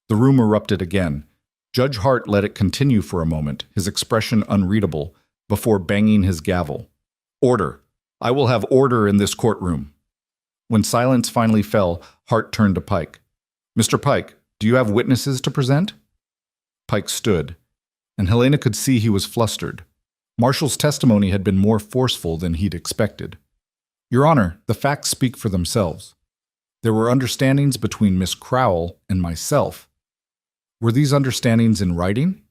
The room erupted again. Judge Hart let it continue for a moment, his expression unreadable, before banging his gavel. Order. I will have order in this courtroom. When silence finally fell, Hart turned to Pike. Mr. Pike, do you have witnesses to present? Pike stood, and Helena could see he was flustered. Marshall's testimony had been more forceful than he'd expected. Your Honor, the facts speak for themselves. There were understandings between Miss Crowell and myself. Were these understandings in writing?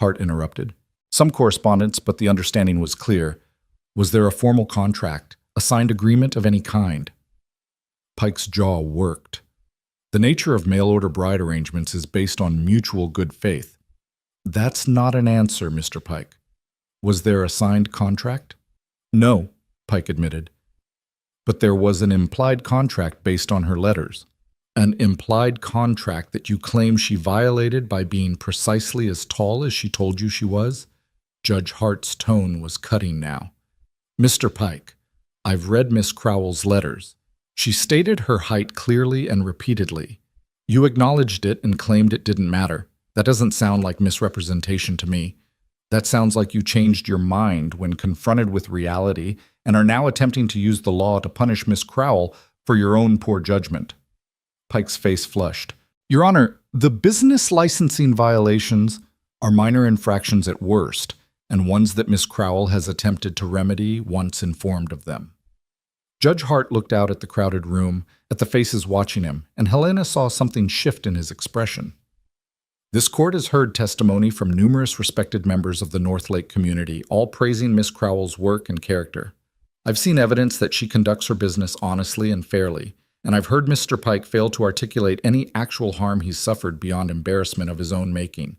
Hart interrupted. Some correspondence, but the understanding was clear. Was there a formal contract, a signed agreement of any kind? Pike's jaw worked. The nature of mail-order bride arrangements is based on mutual good faith. That's not an answer, Mr. Pike. Was there a signed contract? No, Pike admitted. But there was an implied contract based on her letters. An implied contract that you claim she violated by being precisely as tall as she told you she was? Judge Hart's tone was cutting now. Mr. Pike, I've read Miss Crowell's letters. She stated her height clearly and repeatedly. You acknowledged it and claimed it didn't matter. That doesn't sound like misrepresentation to me. That sounds like you changed your mind when confronted with reality and are now attempting to use the law to punish Miss Crowell for your own poor judgment. Pike's face flushed. Your Honor, the business licensing violations are minor infractions at worst, and ones that Miss Crowell has attempted to remedy once informed of them. Judge Hart looked out at the crowded room, at the faces watching him, and Helena saw something shift in his expression. This court has heard testimony from numerous respected members of the North Lake community, all praising Miss Crowell's work and character. I've seen evidence that she conducts her business honestly and fairly, and I've heard Mr. Pike fail to articulate any actual harm he's suffered beyond embarrassment of his own making.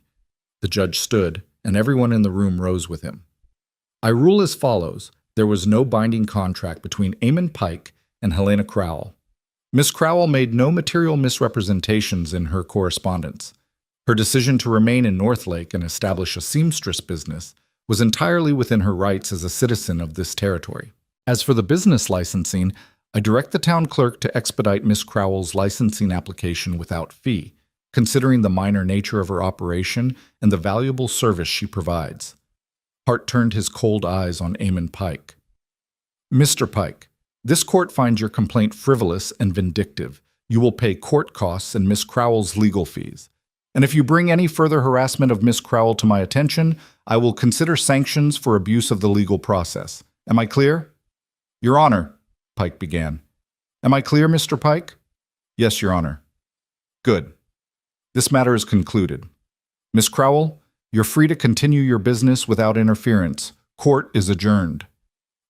The judge stood, and everyone in the room rose with him. I rule as follows. There was no binding contract between Eamon Pike and Helena Crowell. Miss Crowell made no material misrepresentations in her correspondence. Her decision to remain in North Lake and establish a seamstress business was entirely within her rights as a citizen of this territory. As for the business licensing, I direct the town clerk to expedite Miss Crowell's licensing application without fee, considering the minor nature of her operation and the valuable service she provides. Hart turned his cold eyes on Eamon Pike. Mr. Pike, this court finds your complaint frivolous and vindictive. You will pay court costs and Miss Crowell's legal fees. And if you bring any further harassment of Miss Crowell to my attention, I will consider sanctions for abuse of the legal process. Am I clear? Your Honor, Pike began. Am I clear, Mr. Pike? Yes, Your Honor. Good. This matter is concluded. Miss Crowell, you're free to continue your business without interference. Court is adjourned.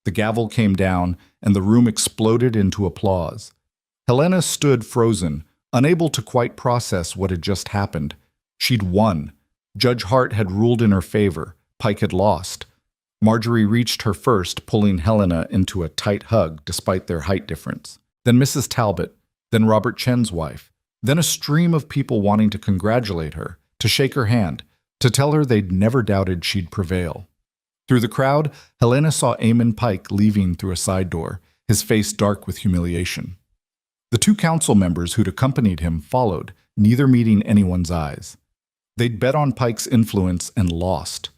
The gavel came down, and the room exploded into applause. Helena stood frozen, unable to quite process what had just happened. She'd won. Judge Hart had ruled in her favor. Pike had lost. Marjorie reached her first, pulling Helena into a tight hug despite their height difference. Then Mrs. Talbot, then Robert Chen's wife, then a stream of people wanting to congratulate her, to shake her hand, to tell her they'd never doubted she'd prevail. Through the crowd, Helena saw Eamon Pike leaving through a side door, his face dark with humiliation. The two council members who'd accompanied him followed, neither meeting anyone's eyes. They'd bet on Pike's influence and lost.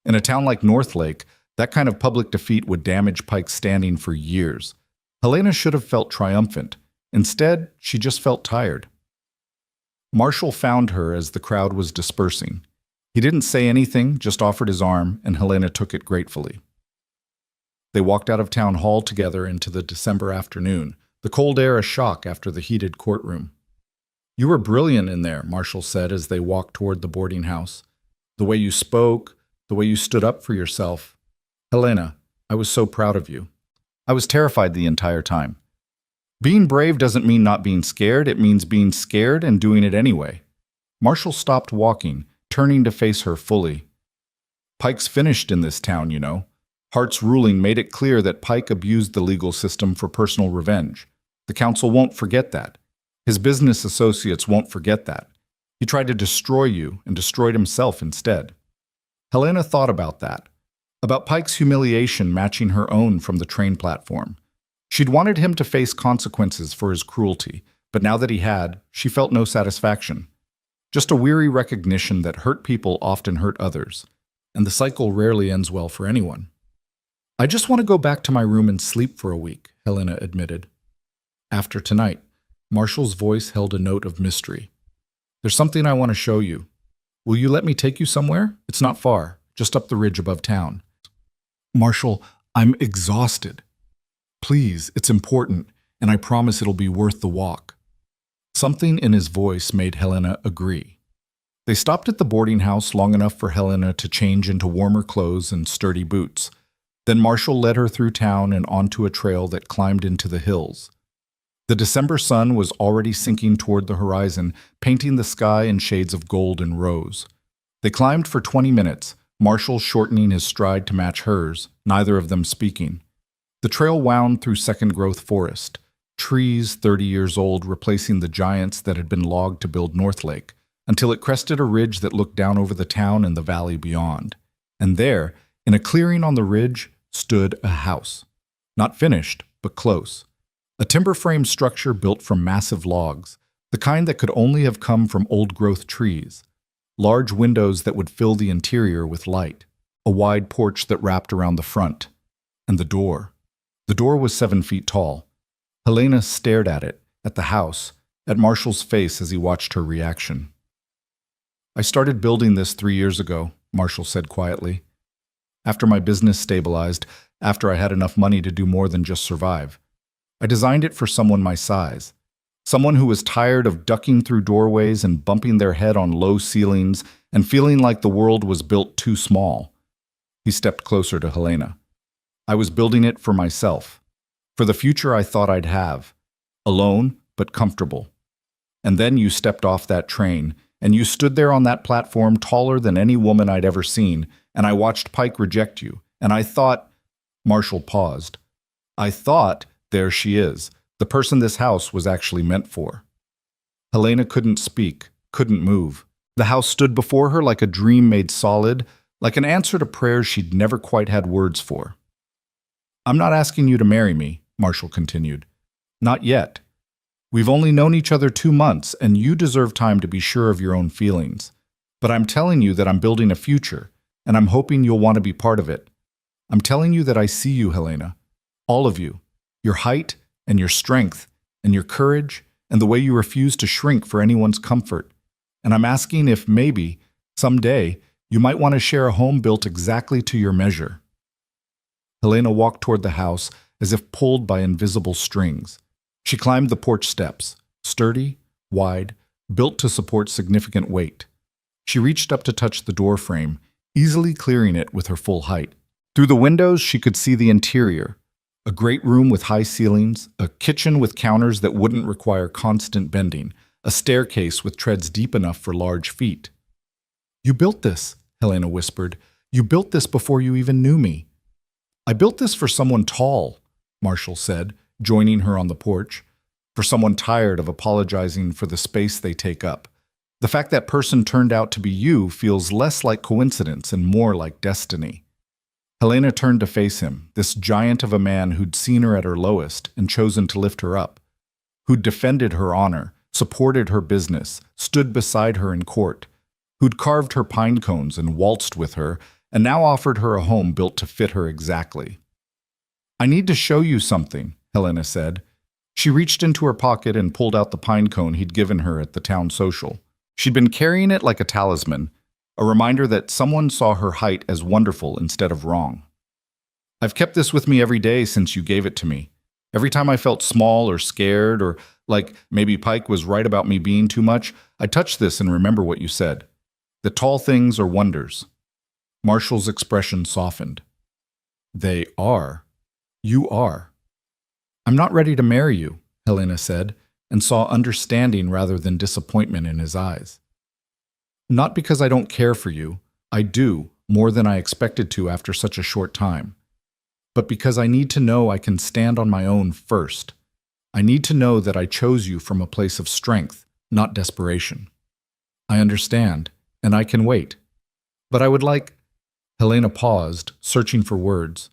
In a town like North Lake, that kind of public defeat would damage Pike's standing for years. Helena should have felt triumphant. Instead, she just felt tired. Marshall found her as the crowd was dispersing. He didn't say anything, just offered his arm, and Helena took it gratefully. They walked out of town hall together into the December afternoon, the cold air a shock after the heated courtroom. You were brilliant in there, Marshall said as they walked toward the boarding house. The way you spoke, the way you stood up for yourself. Helena, I was so proud of you. I was terrified the entire time. Being brave doesn't mean not being scared, it means being scared and doing it anyway. Marshall stopped walking, turning to face her fully. Pike's finished in this town, you know. Hart's ruling made it clear that Pike abused the legal system for personal revenge. The council won't forget that. His business associates won't forget that. He tried to destroy you and destroyed himself instead. Helena thought about that, about Pike's humiliation matching her own from the train platform. She'd wanted him to face consequences for his cruelty, but now that he had, she felt no satisfaction. Just a weary recognition that hurt people often hurt others, and the cycle rarely ends well for anyone. I just want to go back to my room and sleep for a week, Helena admitted. After tonight, Marshall's voice held a note of mystery. There's something I want to show you. Will you let me take you somewhere? It's not far, just up the ridge above town. Marshall, I'm exhausted. Please, it's important, and I promise it'll be worth the walk. Something in his voice made Helena agree. They stopped at the boarding house long enough for Helena to change into warmer clothes and sturdy boots. Then Marshall led her through town and onto a trail that climbed into the hills. The December sun was already sinking toward the horizon, painting the sky in shades of gold and rose. They climbed for 20 minutes, Marshall shortening his stride to match hers, neither of them speaking. The trail wound through second-growth forest, trees 30 years old replacing the giants that had been logged to build North Lake, until it crested a ridge that looked down over the town and the valley beyond. And there, in a clearing on the ridge, stood a house. Not finished, but close. A timber-frame structure built from massive logs, the kind that could only have come from old-growth trees. Large windows that would fill the interior with light. A wide porch that wrapped around the front. And the door. The door was 7 feet tall. Helena stared at it, at the house, at Marshall's face as he watched her reaction. I started building this 3 years ago, Marshall said quietly. After my business stabilized, after I had enough money to do more than just survive. I designed it for someone my size. Someone who was tired of ducking through doorways and bumping their head on low ceilings and feeling like the world was built too small. He stepped closer to Helena. I was building it for myself. For the future I thought I'd have. Alone, but comfortable. And then you stepped off that train, and you stood there on that platform taller than any woman I'd ever seen, and I watched Pike reject you, and I thought... Marshall paused. I thought, there she is, the person this house was actually meant for. Helena couldn't speak, couldn't move. The house stood before her like a dream made solid, like an answer to prayers she'd never quite had words for. I'm not asking you to marry me, Marshall continued. Not yet. We've only known each other 2 months, and you deserve time to be sure of your own feelings. But I'm telling you that I'm building a future, and I'm hoping you'll want to be part of it. I'm telling you that I see you, Helena. All of you. Your height, and your strength, and your courage, and the way you refuse to shrink for anyone's comfort. And I'm asking if maybe, someday, you might want to share a home built exactly to your measure. Helena walked toward the house as if pulled by invisible strings. She climbed the porch steps, sturdy, wide, built to support significant weight. She reached up to touch the door frame, easily clearing it with her full height. Through the windows, she could see the interior. A great room with high ceilings, a kitchen with counters that wouldn't require constant bending, a staircase with treads deep enough for large feet. You built this, Helena whispered. You built this before you even knew me. I built this for someone tall, Marshall said, joining her on the porch. For someone tired of apologizing for the space they take up. The fact that person turned out to be you feels less like coincidence and more like destiny. Helena turned to face him, this giant of a man who'd seen her at her lowest and chosen to lift her up, who'd defended her honor, supported her business, stood beside her in court, who'd carved her pine cones and waltzed with her, and now offered her a home built to fit her exactly. I need to show you something, Helena said. She reached into her pocket and pulled out the pine cone he'd given her at the town social. She'd been carrying it like a talisman, a reminder that someone saw her height as wonderful instead of wrong. I've kept this with me every day since you gave it to me. Every time I felt small or scared or like maybe Pike was right about me being too much, I touch this and remember what you said. The tall things are wonders. Marshall's expression softened. They are. You are. I'm not ready to marry you, Helena said, and saw understanding rather than disappointment in his eyes. Not because I don't care for you. I do, more than I expected to after such a short time. But because I need to know I can stand on my own first. I need to know that I chose you from a place of strength, not desperation. I understand, and I can wait. But I would like— Helena paused, searching for words.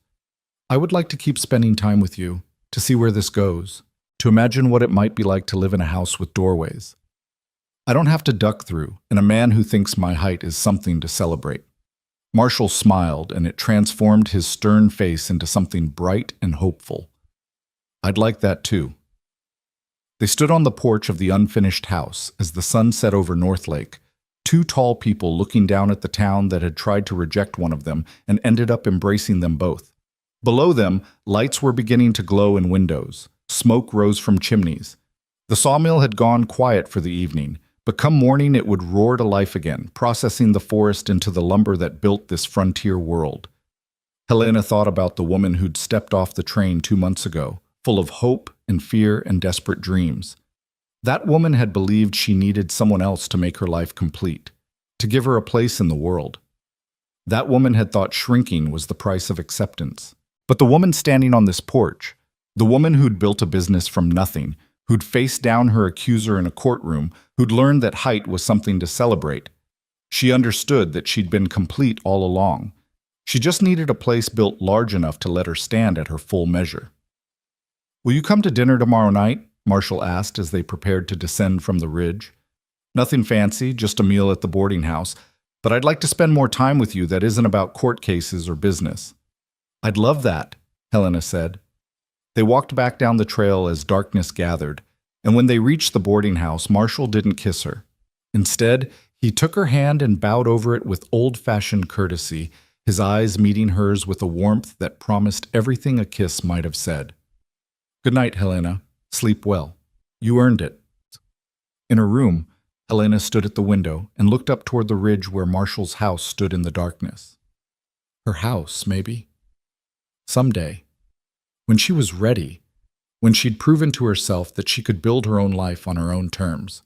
I would like to keep spending time with you, to see where this goes, to imagine what it might be like to live in a house with doorways. I don't have to duck through, and a man who thinks my height is something to celebrate. Marshall smiled, and it transformed his stern face into something bright and hopeful. I'd like that too. They stood on the porch of the unfinished house as the sun set over North Lake, two tall people looking down at the town that had tried to reject one of them and ended up embracing them both. Below them, lights were beginning to glow in windows. Smoke rose from chimneys. The sawmill had gone quiet for the evening, but come morning it would roar to life again, processing the forest into the lumber that built this frontier world. Helena thought about the woman who'd stepped off the train 2 months ago, full of hope and fear and desperate dreams. That woman had believed she needed someone else to make her life complete, to give her a place in the world. That woman had thought shrinking was the price of acceptance. But the woman standing on this porch, the woman who'd built a business from nothing, who'd faced down her accuser in a courtroom, who'd learned that height was something to celebrate, she understood that she'd been complete all along. She just needed a place built large enough to let her stand at her full measure. Will you come to dinner tomorrow night? Marshall asked as they prepared to descend from the ridge. Nothing fancy, just a meal at the boarding house, but I'd like to spend more time with you that isn't about court cases or business. I'd love that, Helena said. They walked back down the trail as darkness gathered, and when they reached the boarding house, Marshall didn't kiss her. Instead, he took her hand and bowed over it with old-fashioned courtesy, his eyes meeting hers with a warmth that promised everything a kiss might have said. Good night, Helena. Sleep well. You earned it. In her room, Helena stood at the window and looked up toward the ridge where Marshall's house stood in the darkness. Her house, maybe. Someday, when she was ready, when she'd proven to herself that she could build her own life on her own terms,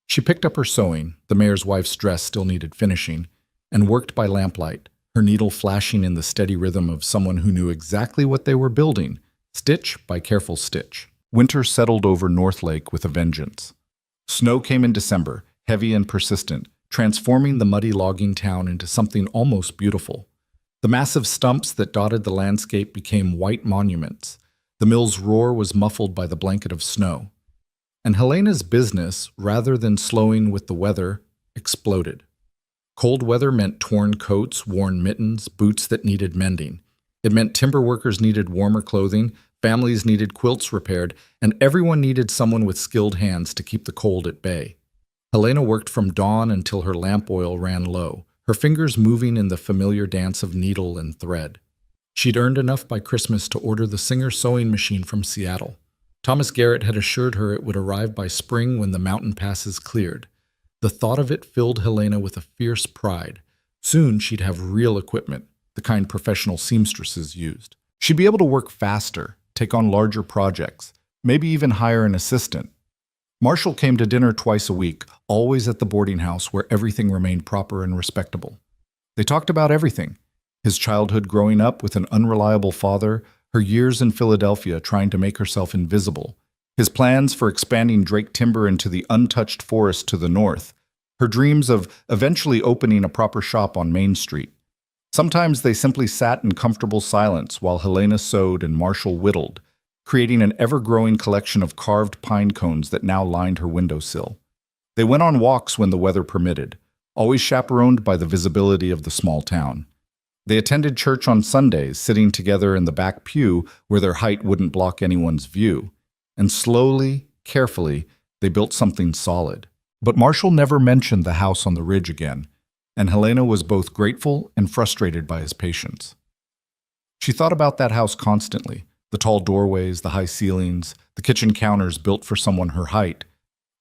she picked up her sewing, the mayor's wife's dress still needed finishing, and worked by lamplight, her needle flashing in the steady rhythm of someone who knew exactly what they were building, stitch by careful stitch. Winter settled over North Lake with a vengeance. Snow came in December, heavy and persistent, transforming the muddy logging town into something almost beautiful. The massive stumps that dotted the landscape became white monuments. The mill's roar was muffled by the blanket of snow. And Helena's business, rather than slowing with the weather, exploded. Cold weather meant torn coats, worn mittens, boots that needed mending. It meant timber workers needed warmer clothing, families needed quilts repaired, and everyone needed someone with skilled hands to keep the cold at bay. Helena worked from dawn until her lamp oil ran low, her fingers moving in the familiar dance of needle and thread. She'd earned enough by Christmas to order the Singer sewing machine from Seattle. Thomas Garrett had assured her it would arrive by spring when the mountain passes cleared. The thought of it filled Helena with a fierce pride. Soon she'd have real equipment, the kind professional seamstresses used. She'd be able to work faster, take on larger projects, maybe even hire an assistant. Marshall came to dinner twice a week, always at the boarding house where everything remained proper and respectable. They talked about everything: his childhood growing up with an unreliable father, her years in Philadelphia trying to make herself invisible, his plans for expanding Drake timber into the untouched forest to the north, her dreams of eventually opening a proper shop on Main Street. Sometimes they simply sat in comfortable silence while Helena sewed and Marshall whittled, creating an ever-growing collection of carved pine cones that now lined her windowsill. They went on walks when the weather permitted, always chaperoned by the visibility of the small town. They attended church on Sundays, sitting together in the back pew where their height wouldn't block anyone's view. And slowly, carefully, they built something solid. But Marshall never mentioned the house on the ridge again, and Helena was both grateful and frustrated by his patience. She thought about that house constantly, the tall doorways, the high ceilings, the kitchen counters built for someone her height.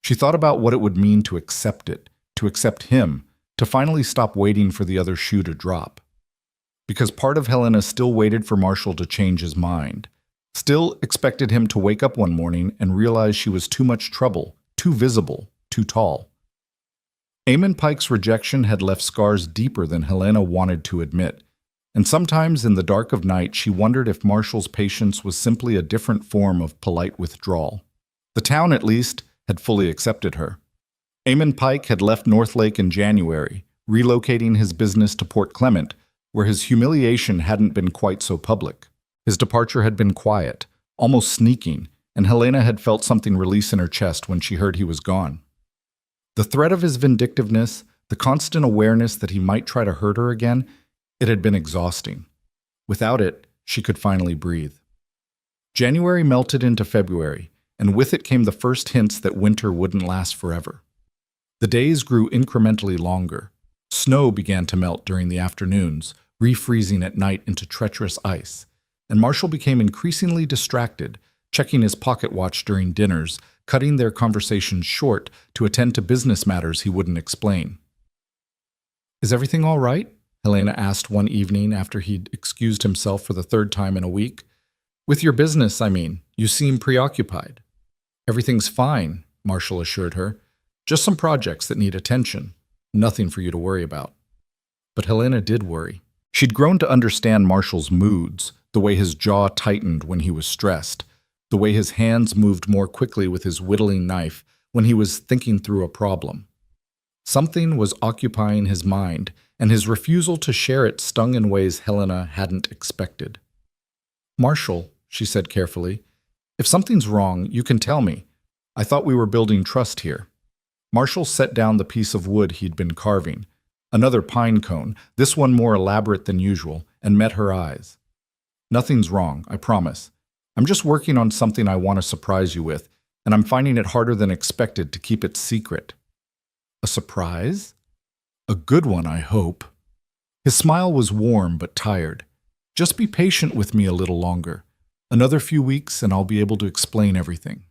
She thought about what it would mean to accept it, to accept him, to finally stop waiting for the other shoe to drop. Because part of Helena still waited for Marshall to change his mind, still expected him to wake up one morning and realize she was too much trouble, too visible, too tall. Eamon Pike's rejection had left scars deeper than Helena wanted to admit, and sometimes in the dark of night she wondered if Marshall's patience was simply a different form of polite withdrawal. The town, at least, had fully accepted her. Eamon Pike had left Northlake in January, relocating his business to Port Clement, where his humiliation hadn't been quite so public. His departure had been quiet, almost sneaking, and Helena had felt something release in her chest when she heard he was gone. The threat of his vindictiveness, the constant awareness that he might try to hurt her again, it had been exhausting. Without it, she could finally breathe. January melted into February, and with it came the first hints that winter wouldn't last forever. The days grew incrementally longer. Snow began to melt during the afternoons, refreezing at night into treacherous ice, and Marshall became increasingly distracted, checking his pocket watch during dinners, cutting their conversations short to attend to business matters he wouldn't explain. "Is everything all right?" Helena asked one evening after he'd excused himself for the third time in a week. "With your business, I mean. You seem preoccupied." "Everything's fine," Marshall assured her. "Just some projects that need attention. Nothing for you to worry about." But Helena did worry. She'd grown to understand Marshall's moods, the way his jaw tightened when he was stressed, the way his hands moved more quickly with his whittling knife when he was thinking through a problem. Something was occupying his mind, and his refusal to share it stung in ways Helena hadn't expected. "Marshall," she said carefully, "if something's wrong, you can tell me. I thought we were building trust here." Marshall set down the piece of wood he'd been carving, another pine cone, this one more elaborate than usual, and met her eyes. "Nothing's wrong, I promise. I'm just working on something I want to surprise you with, and I'm finding it harder than expected to keep it secret." "A surprise?" "A good one, I hope." His smile was warm but tired. "Just be patient with me a little longer. Another few weeks and I'll be able to explain everything."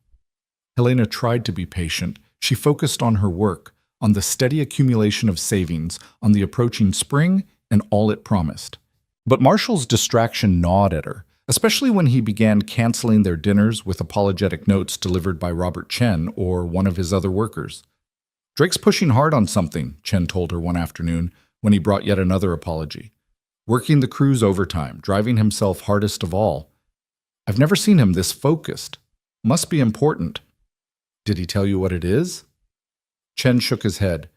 Helena tried to be patient. She focused on her work, on the steady accumulation of savings, on the approaching spring, and all it promised. But Marshall's distraction gnawed at her, especially when he began canceling their dinners with apologetic notes delivered by Robert Chen or one of his other workers. "Drake's pushing hard on something," Chen told her one afternoon when he brought yet another apology. "Working the crew's overtime, driving himself hardest of all. I've never seen him this focused. Must be important." "Did he tell you what it is?" Chen shook his head.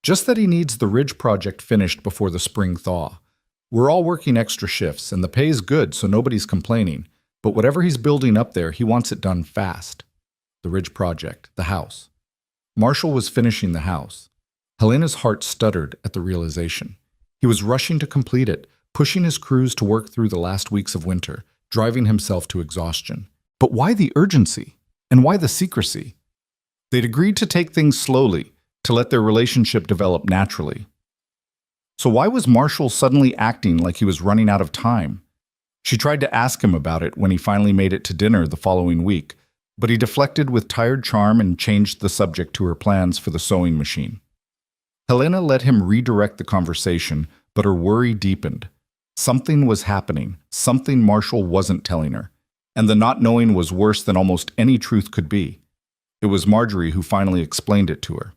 "Just that he needs the Ridge project finished before the spring thaw. We're all working extra shifts, and the pay's good, so nobody's complaining. But whatever he's building up there, he wants it done fast." The Ridge project, the house. Marshall was finishing the house. Helena's heart stuttered at the realization. He was rushing to complete it, pushing his crews to work through the last weeks of winter, driving himself to exhaustion. But why the urgency? And why the secrecy? They'd agreed to take things slowly, to let their relationship develop naturally. So why was Marshall suddenly acting like he was running out of time? She tried to ask him about it when he finally made it to dinner the following week, but he deflected with tired charm and changed the subject to her plans for the sewing machine. Helena let him redirect the conversation, but her worry deepened. Something was happening, something Marshall wasn't telling her, and the not knowing was worse than almost any truth could be. It was Marjorie who finally explained it to her.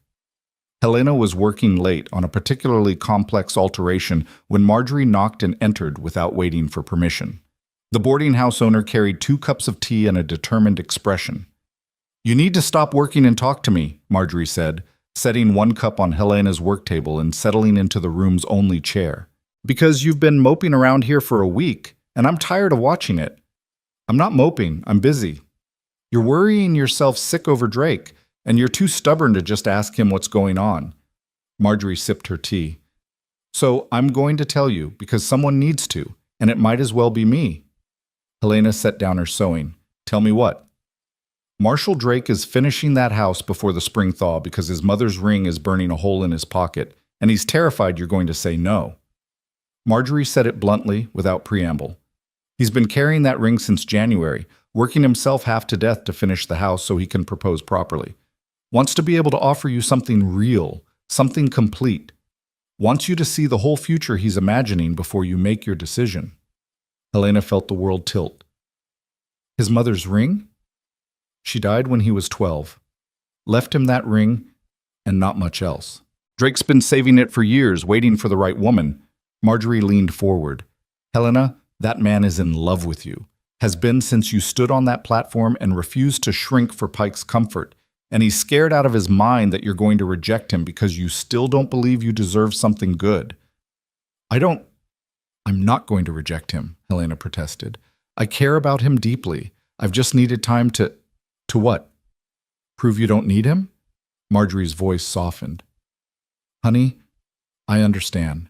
Helena was working late on a particularly complex alteration when Marjorie knocked and entered without waiting for permission. The boarding house owner carried 2 cups of tea and a determined expression. "You need to stop working and talk to me," Marjorie said, setting 1 cup on Helena's work table and settling into the room's only chair. "Because you've been moping around here for a week, and I'm tired of watching it." "I'm not moping, I'm busy." "You're worrying yourself sick over Drake, and you're too stubborn to just ask him what's going on." Marjorie sipped her tea. "So I'm going to tell you, because someone needs to, and it might as well be me." Helena set down her sewing. "Tell me what?" "Marshall Drake is finishing that house before the spring thaw because his mother's ring is burning a hole in his pocket, and he's terrified you're going to say no." Marjorie said it bluntly, without preamble. "He's been carrying that ring since January, working himself half to death to finish the house so he can propose properly. Wants to be able to offer you something real, something complete. Wants you to see the whole future he's imagining before you make your decision." Helena felt the world tilt. His mother's ring? She died when he was 12. Left him that ring and not much else. Drake's been saving it for years, waiting for the right woman. Marjorie leaned forward. Helena, that man is in love with you. Has been since you stood on that platform and refused to shrink for Pike's comfort. And he's scared out of his mind that you're going to reject him because you still don't believe you deserve something good. I'm not going to reject him, Helena protested. I care about him deeply. I've just needed time to what? Prove you don't need him? Marjorie's voice softened. Honey, I understand.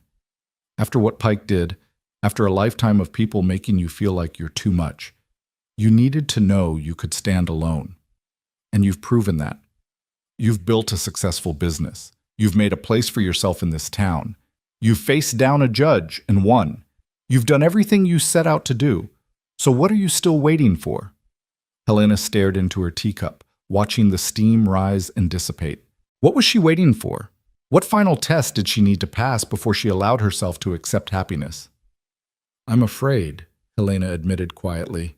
After what Pike did, after a lifetime of people making you feel like you're too much, you needed to know you could stand alone. And you've proven that. You've built a successful business. You've made a place for yourself in this town. You've faced down a judge and won. You've done everything you set out to do. So what are you still waiting for? Helena stared into her teacup, watching the steam rise and dissipate. What was she waiting for? What final test did she need to pass before she allowed herself to accept happiness? I'm afraid, Helena admitted quietly.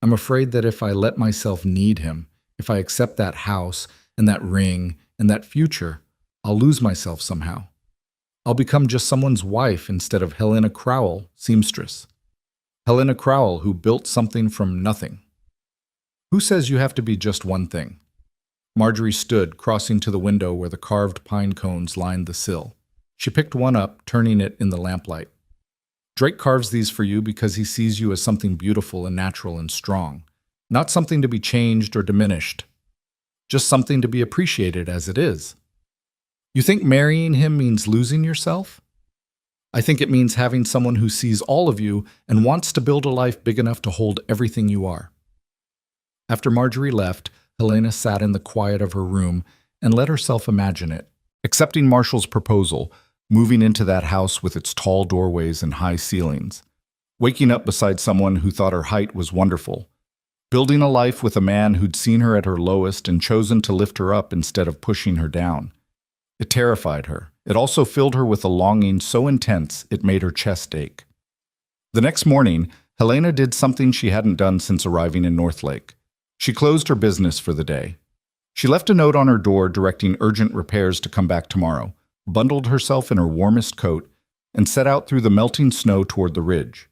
I'm afraid that if I let myself need him, if I accept that house and that ring and that future, I'll lose myself somehow. I'll become just someone's wife instead of Helena Crowell, seamstress. Helena Crowell, who built something from nothing. Who says you have to be just one thing? Marjorie stood, crossing to the window where the carved pine cones lined the sill. She picked one up, turning it in the lamplight. Drake carves these for you because he sees you as something beautiful and natural and strong, not something to be changed or diminished, just something to be appreciated as it is. You think marrying him means losing yourself? I think it means having someone who sees all of you and wants to build a life big enough to hold everything you are. After Marjorie left, Helena sat in the quiet of her room and let herself imagine it, accepting Marshall's proposal, moving into that house with its tall doorways and high ceilings, waking up beside someone who thought her height was wonderful, building a life with a man who'd seen her at her lowest and chosen to lift her up instead of pushing her down. It terrified her. It also filled her with a longing so intense it made her chest ache. The next morning, Helena did something she hadn't done since arriving in Northlake. She closed her business for the day. She left a note on her door directing urgent repairs to come back tomorrow, bundled herself in her warmest coat, and set out through the melting snow toward the ridge.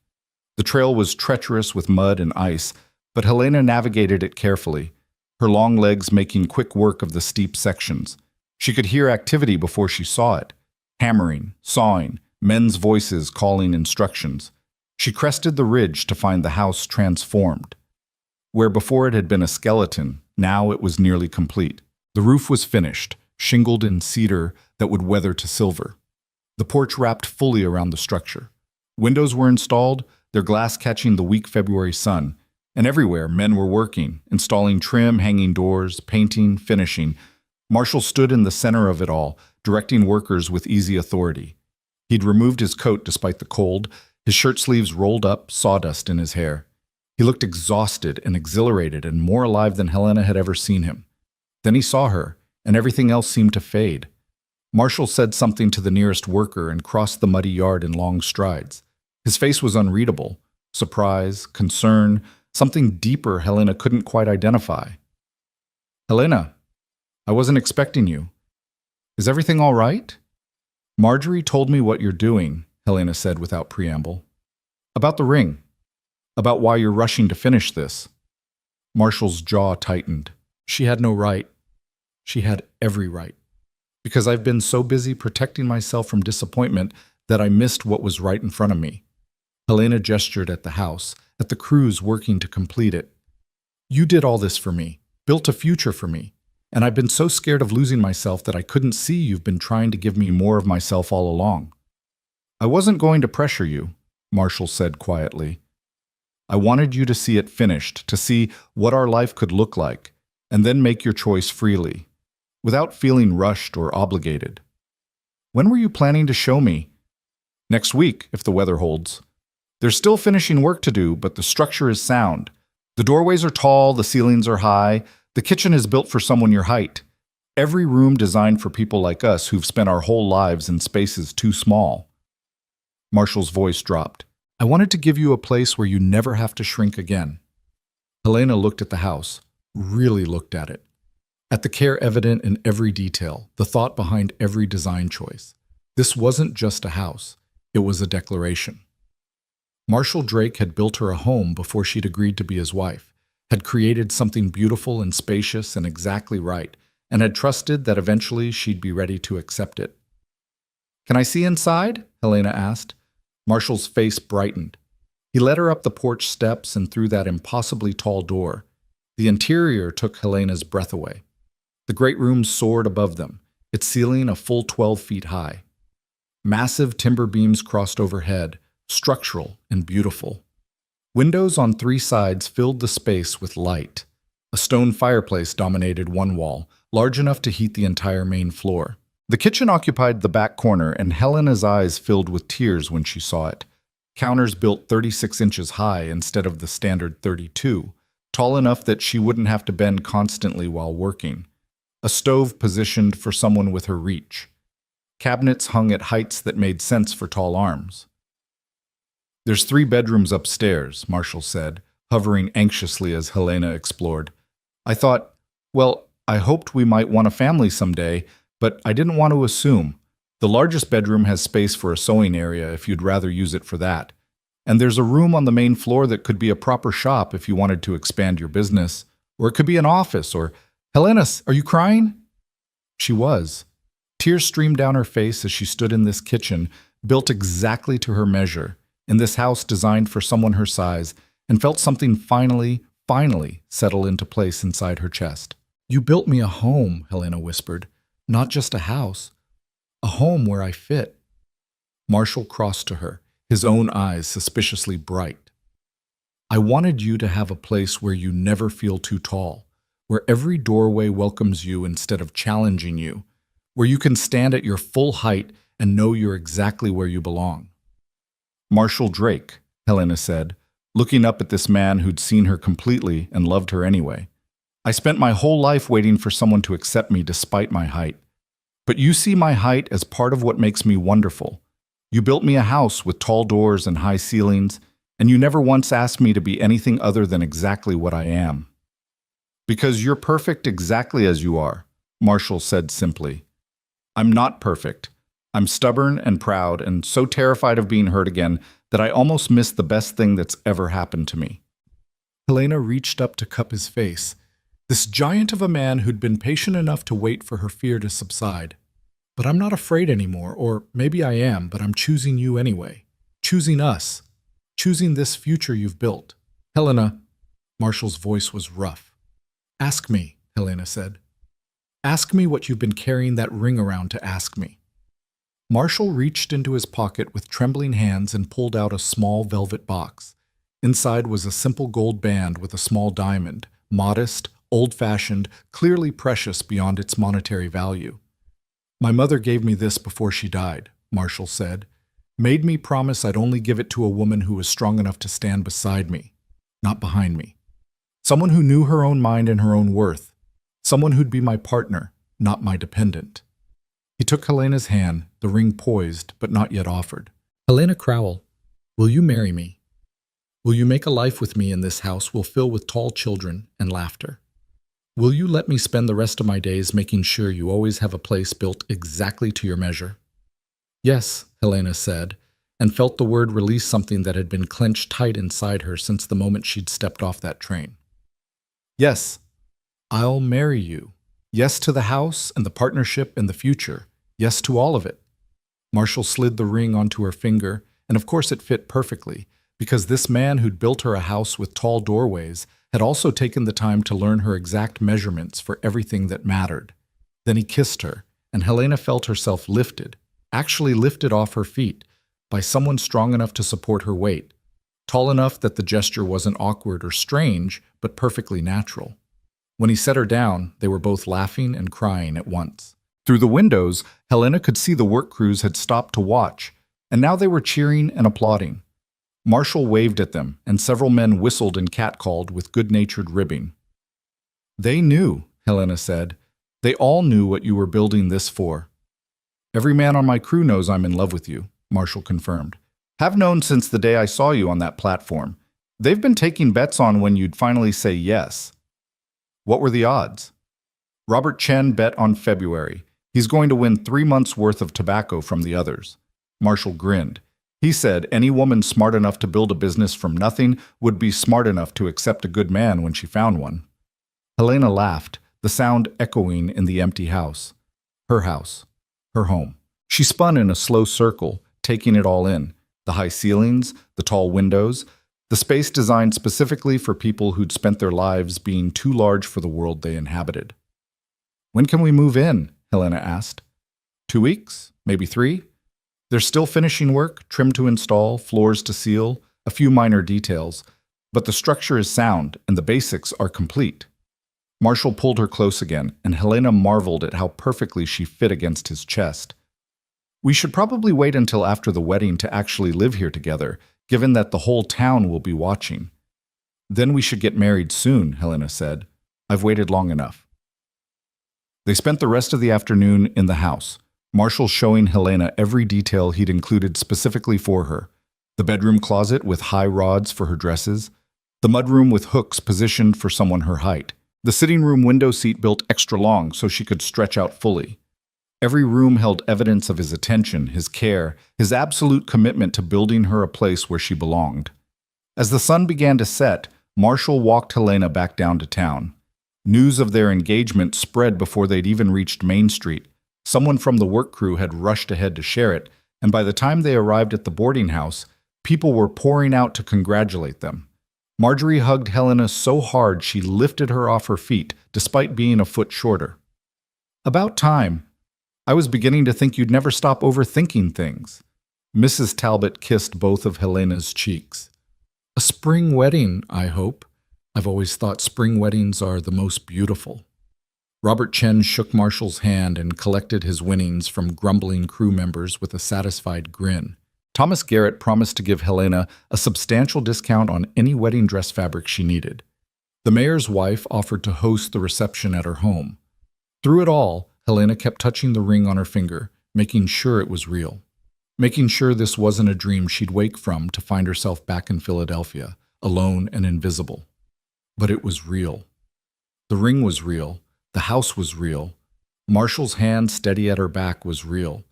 The trail was treacherous with mud and ice, but Helena navigated it carefully, her long legs making quick work of the steep sections. She could hear activity before she saw it, hammering, sawing, men's voices calling instructions. She crested the ridge to find the house transformed. Where before it had been a skeleton, now it was nearly complete. The roof was finished, shingled in cedar that would weather to silver. The porch wrapped fully around the structure. Windows were installed, their glass catching the weak February sun, and everywhere men were working, installing trim, hanging doors, painting, finishing. Marshall stood in the center of it all, directing workers with easy authority. He'd removed his coat despite the cold, his shirt sleeves rolled up, sawdust in his hair. He looked exhausted and exhilarated and more alive than Helena had ever seen him. Then he saw her, and everything else seemed to fade. Marshall said something to the nearest worker and crossed the muddy yard in long strides. His face was unreadable. Surprise, concern, something deeper Helena couldn't quite identify. Helena, I wasn't expecting you. Is everything all right? Marjorie told me what you're doing, Helena said without preamble. About the ring. About why you're rushing to finish this. Marshall's jaw tightened. She had no right. She had every right. Because I've been so busy protecting myself from disappointment that I missed what was right in front of me. Helena gestured at the house, at the crews working to complete it. You did all this for me, built a future for me, and I've been so scared of losing myself that I couldn't see you've been trying to give me more of myself all along. I wasn't going to pressure you, Marshall said quietly. I wanted you to see it finished, to see what our life could look like, and then make your choice freely, without feeling rushed or obligated. When were you planning to show me? Next week, if the weather holds. There's still finishing work to do, but the structure is sound. The doorways are tall, the ceilings are high, the kitchen is built for someone your height. Every room designed for people like us who've spent our whole lives in spaces too small. Marshall's voice dropped. I wanted to give you a place where you never have to shrink again. Helena looked at the house, really looked at it. At the care evident in every detail, the thought behind every design choice. This wasn't just a house, it was a declaration. Marshall Drake had built her a home before she'd agreed to be his wife, had created something beautiful and spacious and exactly right, and had trusted that eventually she'd be ready to accept it. "Can I see inside?" Helena asked. Marshall's face brightened. He led her up the porch steps and through that impossibly tall door. The interior took Helena's breath away. The great room soared above them, its ceiling a full 12 feet high. Massive timber beams crossed overhead, structural and beautiful. Windows on 3 sides filled the space with light. A stone fireplace dominated one wall, large enough to heat the entire main floor. The kitchen occupied the back corner, and Helena's eyes filled with tears when she saw it. Counters built 36 inches high instead of the standard 32, tall enough that she wouldn't have to bend constantly while working. A stove positioned for someone with her reach. Cabinets hung at heights that made sense for tall arms. "There's 3 bedrooms upstairs," Marshall said, hovering anxiously as Helena explored. "I thought, well, I hoped we might want a family someday, but I didn't want to assume. The largest bedroom has space for a sewing area if you'd rather use it for that. And there's a room on the main floor that could be a proper shop if you wanted to expand your business. Or it could be an office, or... Helena, are you crying?" She was. Tears streamed down her face as she stood in this kitchen, built exactly to her measure, in this house designed for someone her size, and felt something finally settle into place inside her chest. "You built me a home," Helena whispered. "Not just a house. A home where I fit." Marshall crossed to her, his own eyes suspiciously bright. "I wanted you to have a place where you never feel too tall, where every doorway welcomes you instead of challenging you, where you can stand at your full height and know you're exactly where you belong." "Marshall Drake," Helena said, looking up at this man who'd seen her completely and loved her anyway. "I spent my whole life waiting for someone to accept me despite my height. But you see my height as part of what makes me wonderful. You built me a house with tall doors and high ceilings, and you never once asked me to be anything other than exactly what I am." "Because you're perfect exactly as you are," Marshall said simply. "I'm not perfect. I'm stubborn and proud and so terrified of being hurt again that I almost miss the best thing that's ever happened to me." Helena reached up to cup his face, this giant of a man who'd been patient enough to wait for her fear to subside. "But I'm not afraid anymore, or maybe I am, but I'm choosing you anyway. Choosing us. Choosing this future you've built." "Helena," Marshall's voice was rough. "Ask me," Helena said. "Ask me what you've been carrying that ring around to ask me." Marshall reached into his pocket with trembling hands and pulled out a small velvet box. Inside was a simple gold band with a small diamond, modest, old-fashioned, clearly precious beyond its monetary value. "My mother gave me this before she died," Marshall said. "Made me promise I'd only give it to a woman who was strong enough to stand beside me, not behind me. Someone who knew her own mind and her own worth. Someone who'd be my partner, not my dependent." He took Helena's hand, the ring poised, but not yet offered. "Helena Crowell, will you marry me? Will you make a life with me in this house we'll fill with tall children and laughter? Will you let me spend the rest of my days making sure you always have a place built exactly to your measure?" "Yes," Helena said, and felt the word release something that had been clenched tight inside her since the moment she'd stepped off that train. "Yes, I'll marry you. Yes to the house and the partnership and the future. Yes to all of it." Marshall slid the ring onto her finger, and of course it fit perfectly, because this man who'd built her a house with tall doorways had also taken the time to learn her exact measurements for everything that mattered. Then he kissed her, and Helena felt herself lifted, actually lifted off her feet, by someone strong enough to support her weight, tall enough that the gesture wasn't awkward or strange, but perfectly natural. When he set her down, they were both laughing and crying at once. Through the windows, Helena could see the work crews had stopped to watch, and now they were cheering and applauding. Marshall waved at them, and several men whistled and catcalled with good-natured ribbing. "They knew," Helena said. "They all knew what you were building this for." "Every man on my crew knows I'm in love with you," Marshall confirmed. "Have known since the day I saw you on that platform. They've been taking bets on when you'd finally say yes." "What were the odds?" Robert Chen bet on February. He's going to win 3 months' worth of tobacco from the others. Marshall grinned. He said any woman smart enough to build a business from nothing would be smart enough to accept a good man when she found one. Helena laughed, the sound echoing in the empty house. Her house. Her home. She spun in a slow circle, taking it all in. The high ceilings, the tall windows, the space designed specifically for people who'd spent their lives being too large for the world they inhabited. When can we move in? Helena asked. 2 weeks? Maybe 3? There's still finishing work, trim to install, floors to seal, a few minor details, but the structure is sound and the basics are complete. Marshall pulled her close again, and Helena marveled at how perfectly she fit against his chest. We should probably wait until after the wedding to actually live here together, given that the whole town will be watching. Then we should get married soon, Helena said. I've waited long enough. They spent the rest of the afternoon in the house, Marshall showing Helena every detail he'd included specifically for her. The bedroom closet with high rods for her dresses, the mudroom with hooks positioned for someone her height, the sitting room window seat built extra long so she could stretch out fully. Every room held evidence of his attention, his care, his absolute commitment to building her a place where she belonged. As the sun began to set, Marshall walked Helena back down to town. News of their engagement spread before they'd even reached Main Street. Someone from the work crew had rushed ahead to share it, and by the time they arrived at the boarding house, people were pouring out to congratulate them. Marjorie hugged Helena so hard she lifted her off her feet, despite being a foot shorter. About time. I was beginning to think you'd never stop overthinking things. Mrs. Talbot kissed both of Helena's cheeks. A spring wedding, I hope. I've always thought spring weddings are the most beautiful. Robert Chen shook Marshall's hand and collected his winnings from grumbling crew members with a satisfied grin. Thomas Garrett promised to give Helena a substantial discount on any wedding dress fabric she needed. The mayor's wife offered to host the reception at her home. Through it all, Helena kept touching the ring on her finger, making sure it was real. Making sure this wasn't a dream she'd wake from to find herself back in Philadelphia, alone and invisible. But it was real. The ring was real. The house was real. Marshall's hand steady at her back was real.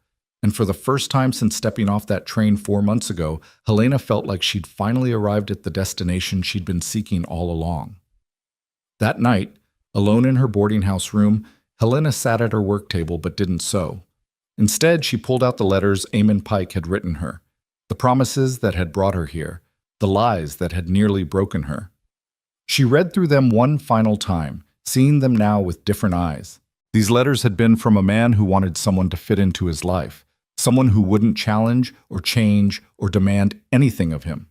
And for the first time since stepping off that train 4 months ago, Helena felt like she'd finally arrived at the destination she'd been seeking all along. That night, alone in her boarding house room, Helena sat at her work table but didn't sew. Instead, she pulled out the letters Eamon Pike had written her, the promises that had brought her here, the lies that had nearly broken her. She read through them one final time, seeing them now with different eyes. These letters had been from a man who wanted someone to fit into his life, someone who wouldn't challenge or change or demand anything of him,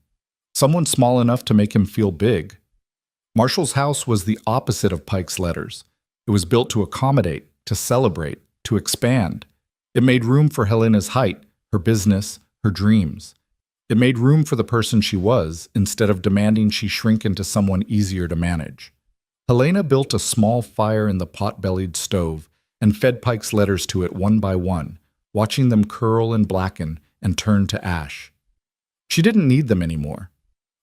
someone small enough to make him feel big. Marshall's house was the opposite of Pike's letters. It was built to accommodate, to celebrate, to expand. It made room for Helena's height, her business, her dreams. It made room for the person she was, instead of demanding she shrink into someone easier to manage. Helena built a small fire in the pot-bellied stove and fed Pike's letters to it one by one, watching them curl and blacken and turn to ash. She didn't need them anymore.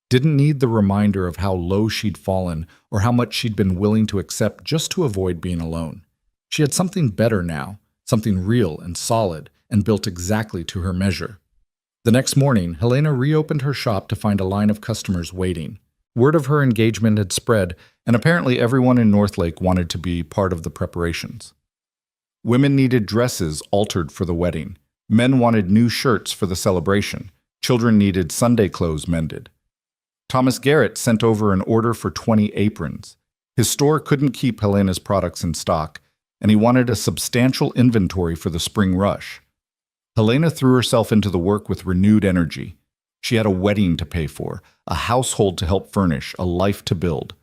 Didn't need the reminder of how low she'd fallen or how much she'd been willing to accept just to avoid being alone. She had something better now, something real and solid and built exactly to her measure. The next morning, Helena reopened her shop to find a line of customers waiting. Word of her engagement had spread, and apparently everyone in Northlake wanted to be part of the preparations. Women needed dresses altered for the wedding. Men wanted new shirts for the celebration. Children needed Sunday clothes mended. Thomas Garrett sent over an order for 20 aprons. His store couldn't keep Helena's products in stock, and he wanted a substantial inventory for the spring rush. Helena threw herself into the work with renewed energy. She had a wedding to pay for, a household to help furnish, a life to build.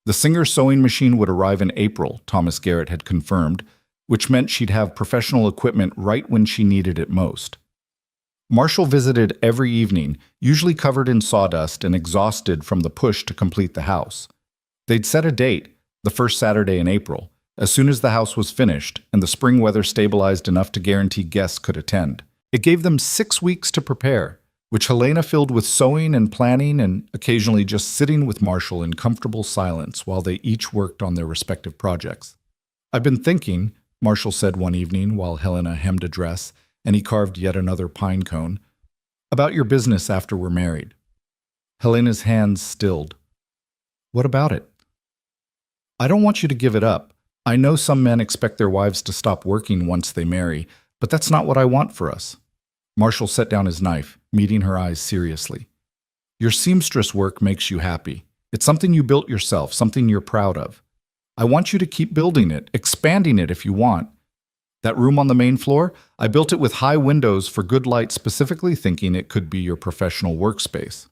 The Singer sewing machine would arrive in April, Thomas Garrett had confirmed, which meant she'd have professional equipment right when she needed it most. Marshall visited every evening, usually covered in sawdust and exhausted from the push to complete the house. They'd set a date, the first Saturday in April, as soon as the house was finished and the spring weather stabilized enough to guarantee guests could attend. It gave them 6 weeks to prepare, which Helena filled with sewing and planning and occasionally just sitting with Marshall in comfortable silence while they each worked on their respective projects. I've been thinking, Marshall said one evening while Helena hemmed a dress and he carved yet another pine cone, about your business after we're married. Helena's hands stilled. What about it? I don't want you to give it up. I know some men expect their wives to stop working once they marry, but that's not what I want for us. Marshall set down his knife, meeting her eyes seriously. Your seamstress work makes you happy. It's something you built yourself, something you're proud of. I want you to keep building it, expanding it if you want. That room on the main floor, I built it with high windows for good light, specifically thinking it could be your professional workspace.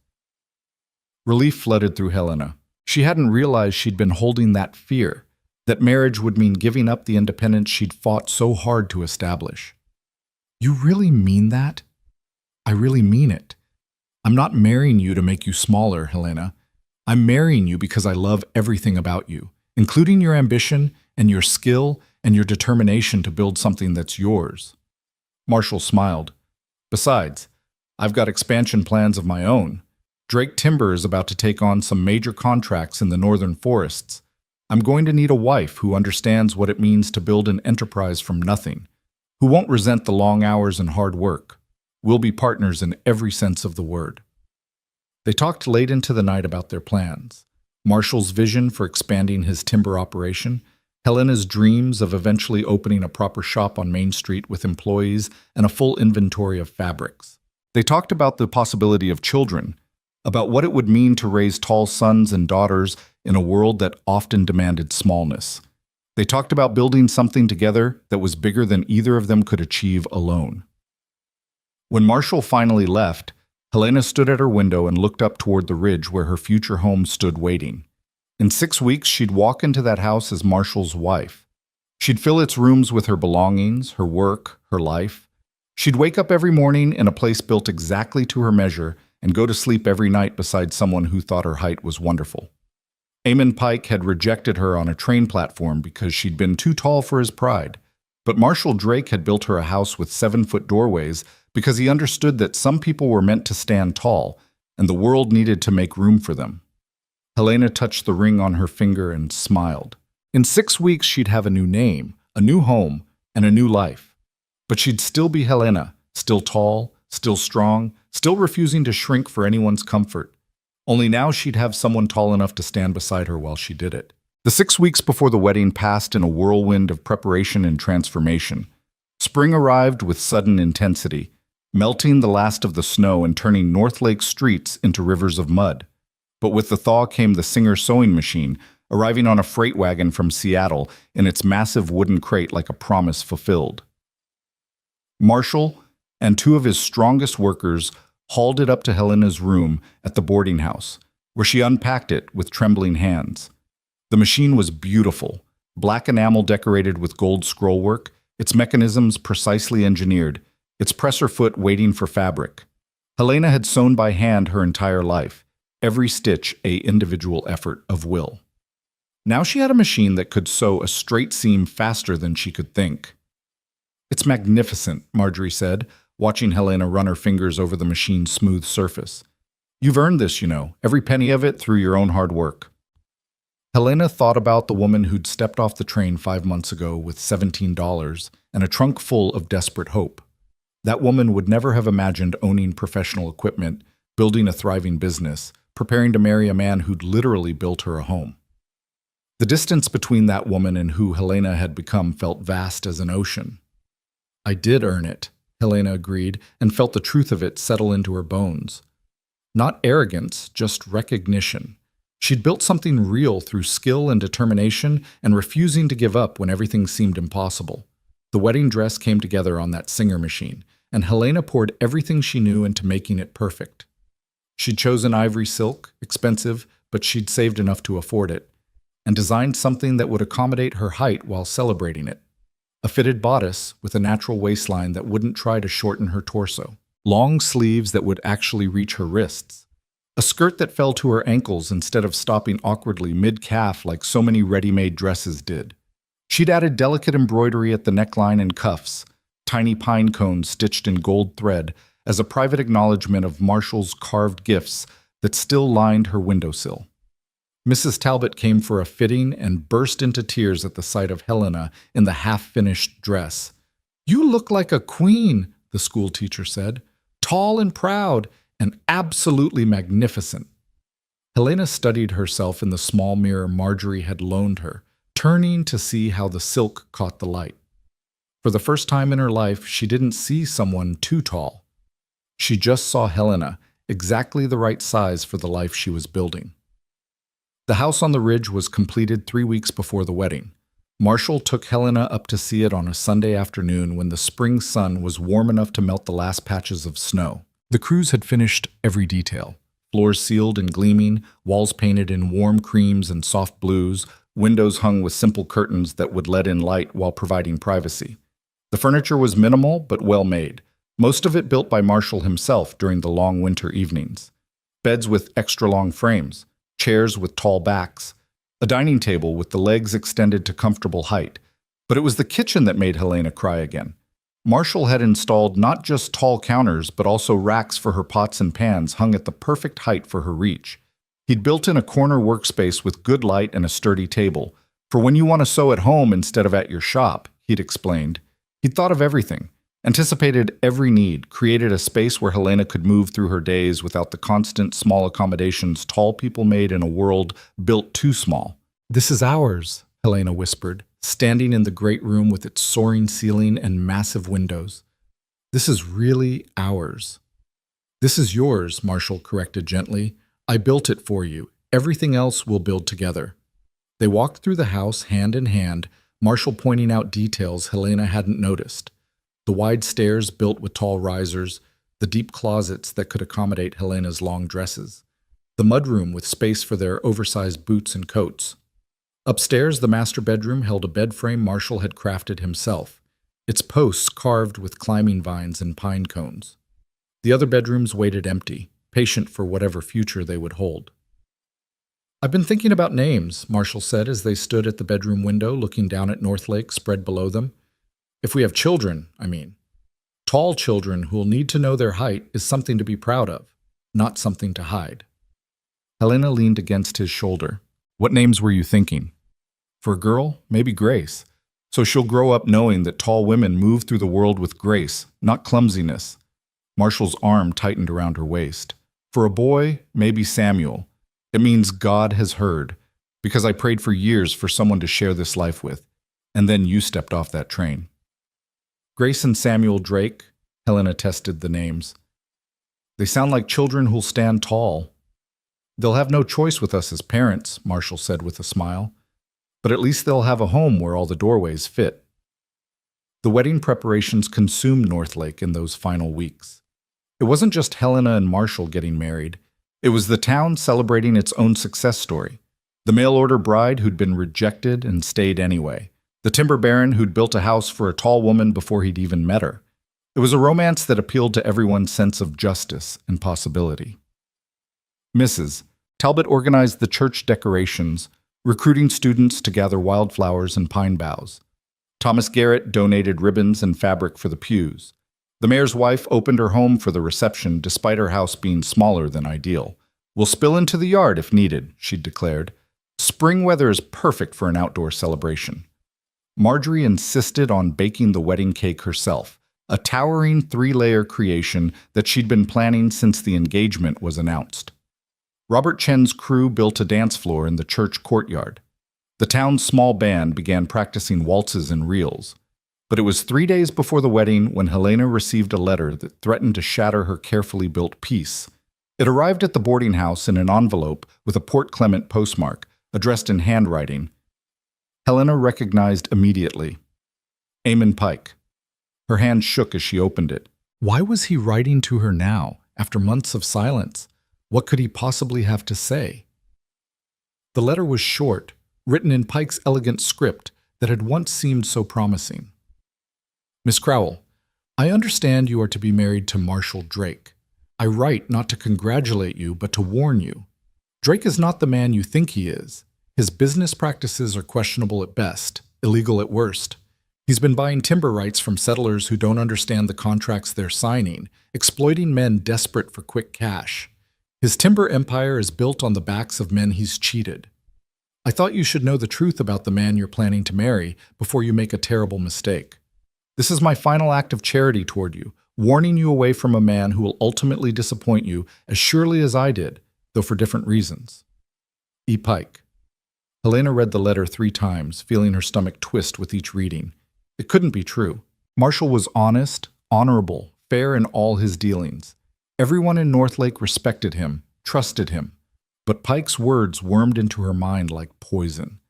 Relief flooded through Helena. She hadn't realized she'd been holding that fear, that marriage would mean giving up the independence she'd fought so hard to establish. You really mean that? I really mean it. I'm not marrying you to make you smaller, Helena. I'm marrying you because I love everything about you, including your ambition and your skill and your determination to build something that's yours. Marshall smiled. Besides, I've got expansion plans of my own. Drake Timber is about to take on some major contracts in the northern forests. I'm going to need a wife who understands what it means to build an enterprise from nothing, who won't resent the long hours and hard work. We'll be partners in every sense of the word. They talked late into the night about their plans. Marshall's vision for expanding his timber operation, Helena's dreams of eventually opening a proper shop on Main Street with employees and a full inventory of fabrics. They talked about the possibility of children, about what it would mean to raise tall sons and daughters in a world that often demanded smallness. They talked about building something together that was bigger than either of them could achieve alone. When Marshall finally left, Helena stood at her window and looked up toward the ridge where her future home stood waiting. In 6 weeks, she'd walk into that house as Marshall's wife. She'd fill its rooms with her belongings, her work, her life. She'd wake up every morning in a place built exactly to her measure and go to sleep every night beside someone who thought her height was wonderful. Eamon Pike had rejected her on a train platform because she'd been too tall for his pride, but Marshall Drake had built her a house with 7-foot doorways because he understood that some people were meant to stand tall, and the world needed to make room for them. Helena touched the ring on her finger and smiled. In 6 weeks, she'd have a new name, a new home, and a new life. But she'd still be Helena, still tall, still strong, still refusing to shrink for anyone's comfort. Only now she'd have someone tall enough to stand beside her while she did it. The 6 weeks before the wedding passed in a whirlwind of preparation and transformation. Spring arrived with sudden intensity, melting the last of the snow and turning North Lake streets into rivers of mud. But with the thaw came the Singer sewing machine, arriving on a freight wagon from Seattle in its massive wooden crate like a promise fulfilled. Marshall and 2 of his strongest workers hauled it up to Helena's room at the boarding house, where she unpacked it with trembling hands. The machine was beautiful, black enamel decorated with gold scrollwork, its mechanisms precisely engineered, its presser foot waiting for fabric. Helena had sewn by hand her entire life, every stitch an individual effort of will. Now she had a machine that could sew a straight seam faster than she could think. It's magnificent, Marjorie said, watching Helena run her fingers over the machine's smooth surface. You've earned this, you know, every penny of it through your own hard work. Helena thought about the woman who'd stepped off the train 5 months ago with $17 and a trunk full of desperate hope. That woman would never have imagined owning professional equipment, building a thriving business, preparing to marry a man who'd literally built her a home. The distance between that woman and who Helena had become felt vast as an ocean. I did earn it, Helena agreed, and felt the truth of it settle into her bones. Not arrogance, just recognition. She'd built something real through skill and determination and refusing to give up when everything seemed impossible. The wedding dress came together on that Singer machine, and Helena poured everything she knew into making it perfect. She'd chosen ivory silk, expensive, but she'd saved enough to afford it, and designed something that would accommodate her height while celebrating it. A fitted bodice with a natural waistline that wouldn't try to shorten her torso. Long sleeves that would actually reach her wrists. A skirt that fell to her ankles instead of stopping awkwardly mid-calf like so many ready-made dresses did. She'd added delicate embroidery at the neckline and cuffs, tiny pine cones stitched in gold thread as a private acknowledgement of Marshall's carved gifts that still lined her windowsill. Mrs. Talbot came for a fitting and burst into tears at the sight of Helena in the half-finished dress. "You look like a queen," the schoolteacher said, "tall and proud and absolutely magnificent." Helena studied herself in the small mirror Marjorie had loaned her, turning to see how the silk caught the light. For the first time in her life, she didn't see someone too tall. She just saw Helena, exactly the right size for the life she was building. The house on the ridge was completed 3 weeks before the wedding. Marshall took Helena up to see it on a Sunday afternoon when the spring sun was warm enough to melt the last patches of snow. The crews had finished every detail. Floors sealed and gleaming, walls painted in warm creams and soft blues, windows hung with simple curtains that would let in light while providing privacy. The furniture was minimal but well made, most of it built by Marshall himself during the long winter evenings. Beds with extra-long frames, chairs with tall backs, a dining table with the legs extended to comfortable height. But it was the kitchen that made Helena cry again. Marshall had installed not just tall counters, but also racks for her pots and pans hung at the perfect height for her reach. He'd built in a corner workspace with good light and a sturdy table. For when you want to sew at home instead of at your shop, he'd explained. He'd thought of everything, anticipated every need, created a space where Helena could move through her days without the constant small accommodations tall people made in a world built too small. "This is ours," Helena whispered, standing in the great room with its soaring ceiling and massive windows. "This is really ours." "This is yours," Marshall corrected gently. "I built it for you. Everything else we'll build together." They walked through the house hand in hand, Marshall pointing out details Helena hadn't noticed. The wide stairs built with tall risers, the deep closets that could accommodate Helena's long dresses, the mudroom with space for their oversized boots and coats. Upstairs, the master bedroom held a bed frame Marshall had crafted himself, its posts carved with climbing vines and pine cones. The other bedrooms waited empty, patient for whatever future they would hold. "I've been thinking about names," Marshall said as they stood at the bedroom window looking down at North Lake spread below them. "If we have children, I mean. Tall children who'll need to know their height is something to be proud of, not something to hide." Helena leaned against his shoulder. "What names were you thinking?" "For a girl, maybe Grace. So she'll grow up knowing that tall women move through the world with grace, not clumsiness." Marshall's arm tightened around her waist. "For a boy, maybe Samuel. It means God has heard, because I prayed for years for someone to share this life with, and then you stepped off that train." "Grace and Samuel Drake," Helena tested the names. "They sound like children who'll stand tall." "They'll have no choice with us as parents," Marshall said with a smile. "But at least they'll have a home where all the doorways fit." The wedding preparations consumed North Lake in those final weeks. It wasn't just Helena and Marshall getting married. It was the town celebrating its own success story. The mail-order bride who'd been rejected and stayed anyway. The timber baron who'd built a house for a tall woman before he'd even met her. It was a romance that appealed to everyone's sense of justice and possibility. Mrs. Talbot organized the church decorations, recruiting students to gather wildflowers and pine boughs. Thomas Garrett donated ribbons and fabric for the pews. The mayor's wife opened her home for the reception despite her house being smaller than ideal. "We'll spill into the yard if needed," she'd declared. "Spring weather is perfect for an outdoor celebration." Marjorie insisted on baking the wedding cake herself, a towering 3-layer creation that she'd been planning since the engagement was announced. Robert Chen's crew built a dance floor in the church courtyard. The town's small band began practicing waltzes and reels. But it was 3 days before the wedding when Helena received a letter that threatened to shatter her carefully built peace. It arrived at the boarding house in an envelope with a Port Clement postmark, addressed in handwriting. Helena recognized immediately. Eamon Pike. Her hand shook as she opened it. Why was he writing to her now, after months of silence? What could he possibly have to say? The letter was short, written in Pike's elegant script that had once seemed so promising. "Miss Crowell, I understand you are to be married to Marshall Drake. I write not to congratulate you, but to warn you. Drake is not the man you think he is. His business practices are questionable at best, illegal at worst. He's been buying timber rights from settlers who don't understand the contracts they're signing, exploiting men desperate for quick cash. His timber empire is built on the backs of men he's cheated. I thought you should know the truth about the man you're planning to marry before you make a terrible mistake. This is my final act of charity toward you, warning you away from a man who will ultimately disappoint you as surely as I did, though for different reasons. E. Pike. Helena read the letter 3 times, feeling her stomach twist with each reading. It couldn't be true. Marshall was honest, honorable, fair in all his dealings. Everyone in Northlake respected him, trusted him. But Pike's words wormed into her mind like poison.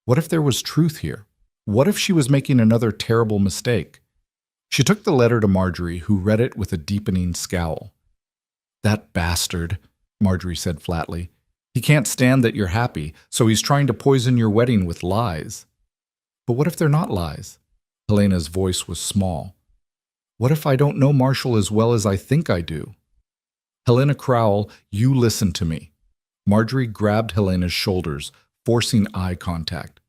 What if there was truth here? What if she was making another terrible mistake? She took the letter to Marjorie, who read it with a deepening scowl. "That bastard," Marjorie said flatly. "He can't stand that you're happy, so he's trying to poison your wedding with lies." But what if they're not lies? Helena's voice was small. What if I don't know Marshall as well as I think I do? Helena Crowell, you listen to me. Marjorie grabbed Helena's shoulders, forcing eye contact.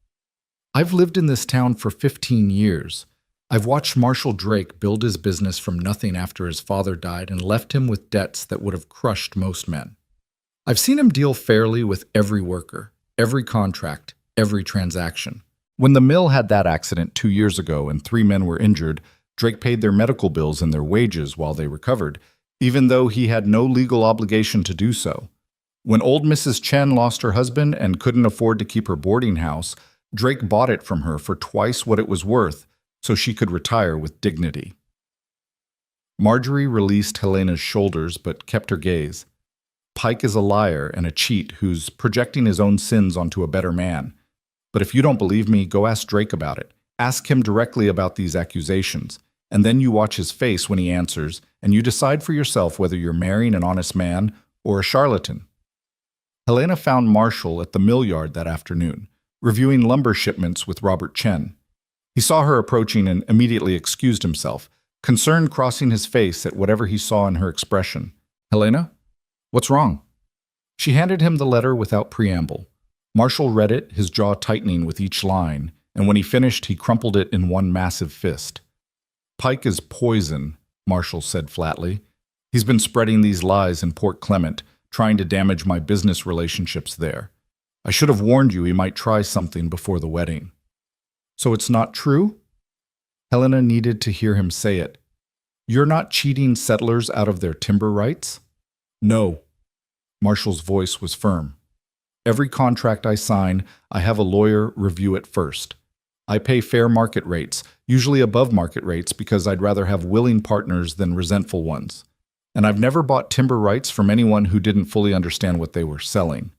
I've lived in this town for 15 years. I've watched Marshall Drake build his business from nothing after his father died and left him with debts that would have crushed most men. I've seen him deal fairly with every worker, every contract, every transaction. When the mill had that accident 2 years ago and 3 men were injured, Drake paid their medical bills and their wages while they recovered, even though he had no legal obligation to do so. When old Mrs. Chen lost her husband and couldn't afford to keep her boarding house, Drake bought it from her for twice what it was worth so she could retire with dignity. Marjorie released Helena's shoulders but kept her gaze. Pike is a liar and a cheat who's projecting his own sins onto a better man. But if you don't believe me, go ask Drake about it. Ask him directly about these accusations, and then you watch his face when he answers, and you decide for yourself whether you're marrying an honest man or a charlatan. Helena found Marshall at the mill yard that afternoon, reviewing lumber shipments with Robert Chen. He saw her approaching and immediately excused himself, concern crossing his face at whatever he saw in her expression. "Helena? What's wrong?" She handed him the letter without preamble. Marshall read it, his jaw tightening with each line, and when he finished, he crumpled it in one massive fist. "Pike is poison," Marshall said flatly. "He's been spreading these lies in Port Clement, trying to damage my business relationships there. I should have warned you he might try something before the wedding." "So it's not true?" Helena needed to hear him say it. "You're not cheating settlers out of their timber rights?" "No." Marshall's voice was firm. "Every contract I sign, I have a lawyer review it first. I pay fair market rates, usually above market rates because I'd rather have willing partners than resentful ones. And I've never bought timber rights from anyone who didn't fully understand what they were selling."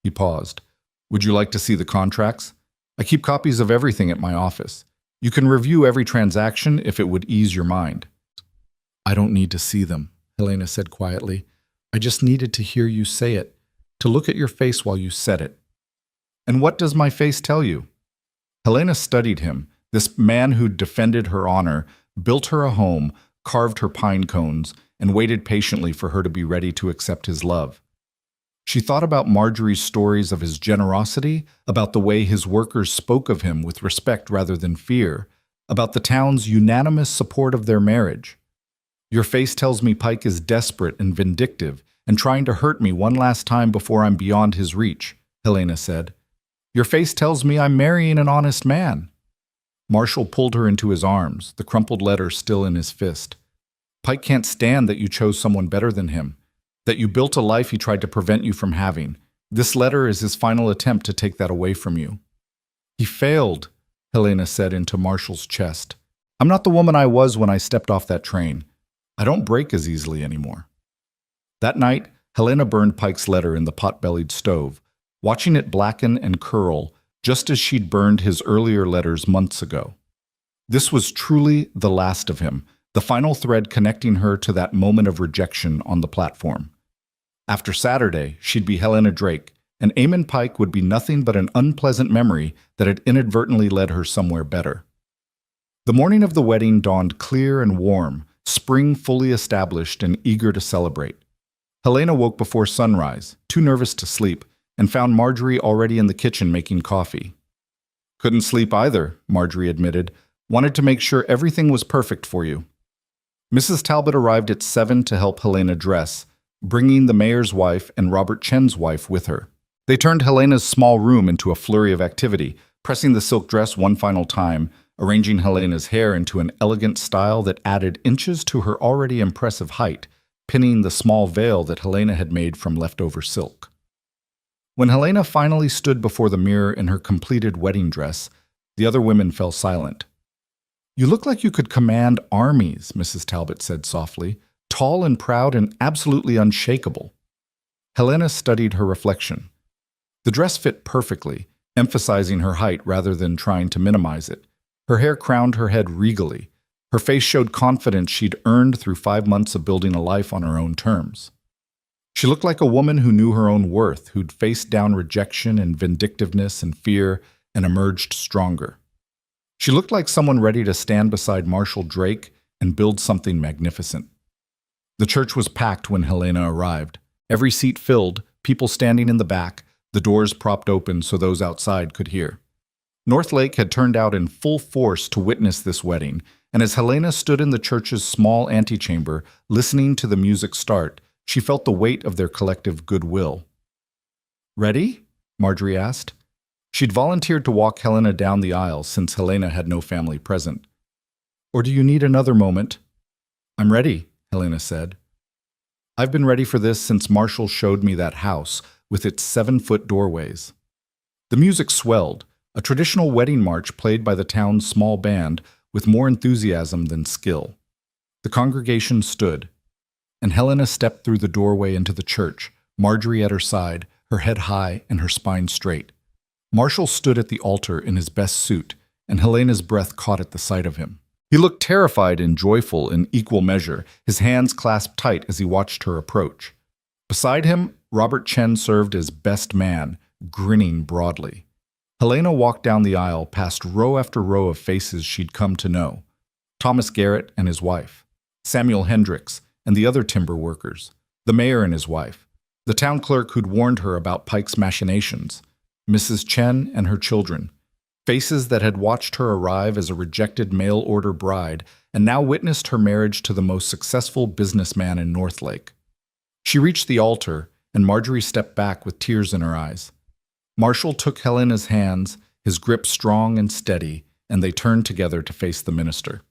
He paused. "Would you like to see the contracts? I keep copies of everything at my office. You can review every transaction if it would ease your mind." "I don't need to see them," Helena said quietly. "I just needed to hear you say it, to look at your face while you said it." "And what does my face tell you?" Helena studied him, this man who'd defended her honor, built her a home, carved her pine cones, and waited patiently for her to be ready to accept his love. She thought about Marjorie's stories of his generosity, about the way his workers spoke of him with respect rather than fear, about the town's unanimous support of their marriage. "Your face tells me Pike is desperate and vindictive and trying to hurt me one last time before I'm beyond his reach," Helena said. "Your face tells me I'm marrying an honest man." Marshall pulled her into his arms, the crumpled letter still in his fist. "Pike can't stand that you chose someone better than him, that you built a life he tried to prevent you from having. This letter is his final attempt to take that away from you." "He failed," Helena said into Marshall's chest. "I'm not the woman I was when I stepped off that train. I don't break as easily anymore." That night, Helena burned Pike's letter in the pot-bellied stove, watching it blacken and curl, just as she'd burned his earlier letters months ago. This was truly the last of him, the final thread connecting her to that moment of rejection on the platform. After Saturday, she'd be Helena Drake, and Eamon Pike would be nothing but an unpleasant memory that had inadvertently led her somewhere better. The morning of the wedding dawned clear and warm, spring fully established and eager to celebrate. Helena woke before sunrise, too nervous to sleep, and found Marjorie already in the kitchen making coffee. "Couldn't sleep either," Marjorie admitted. "Wanted to make sure everything was perfect for you." Mrs. Talbot arrived at 7 to help Helena dress, bringing the mayor's wife and Robert Chen's wife with her. They turned Helena's small room into a flurry of activity, pressing the silk dress one final time, arranging Helena's hair into an elegant style that added inches to her already impressive height, pinning the small veil that Helena had made from leftover silk. When Helena finally stood before the mirror in her completed wedding dress, the other women fell silent. "You look like you could command armies," Mrs. Talbot said softly, "tall and proud and absolutely unshakable." Helena studied her reflection. The dress fit perfectly, emphasizing her height rather than trying to minimize it. Her hair crowned her head regally. Her face showed confidence she'd earned through 5 months of building a life on her own terms. She looked like a woman who knew her own worth, who'd faced down rejection and vindictiveness and fear and emerged stronger. She looked like someone ready to stand beside Marshall Drake and build something magnificent. The church was packed when Helena arrived. Every seat filled, people standing in the back, the doors propped open so those outside could hear. Northlake had turned out in full force to witness this wedding, and as Helena stood in the church's small antechamber, listening to the music start, she felt the weight of their collective goodwill. "Ready?" Marjorie asked. She'd volunteered to walk Helena down the aisle since Helena had no family present. "Or do you need another moment?" "I'm ready," Helena said. "I've been ready for this since Marshall showed me that house with its 7-foot doorways." The music swelled, a traditional wedding march played by the town's small band with more enthusiasm than skill. The congregation stood, and Helena stepped through the doorway into the church, Marjorie at her side, her head high and her spine straight. Marshall stood at the altar in his best suit, and Helena's breath caught at the sight of him. He looked terrified and joyful in equal measure, his hands clasped tight as he watched her approach. Beside him, Robert Chen served as best man, grinning broadly. Helena walked down the aisle past row after row of faces she'd come to know. Thomas Garrett and his wife, Samuel Hendricks and the other timber workers, the mayor and his wife, the town clerk who'd warned her about Pike's machinations, Mrs. Chen and her children, faces that had watched her arrive as a rejected mail-order bride and now witnessed her marriage to the most successful businessman in Northlake. She reached the altar, and Marjorie stepped back with tears in her eyes. Marshall took Helena's hands, his grip strong and steady, and they turned together to face the minister.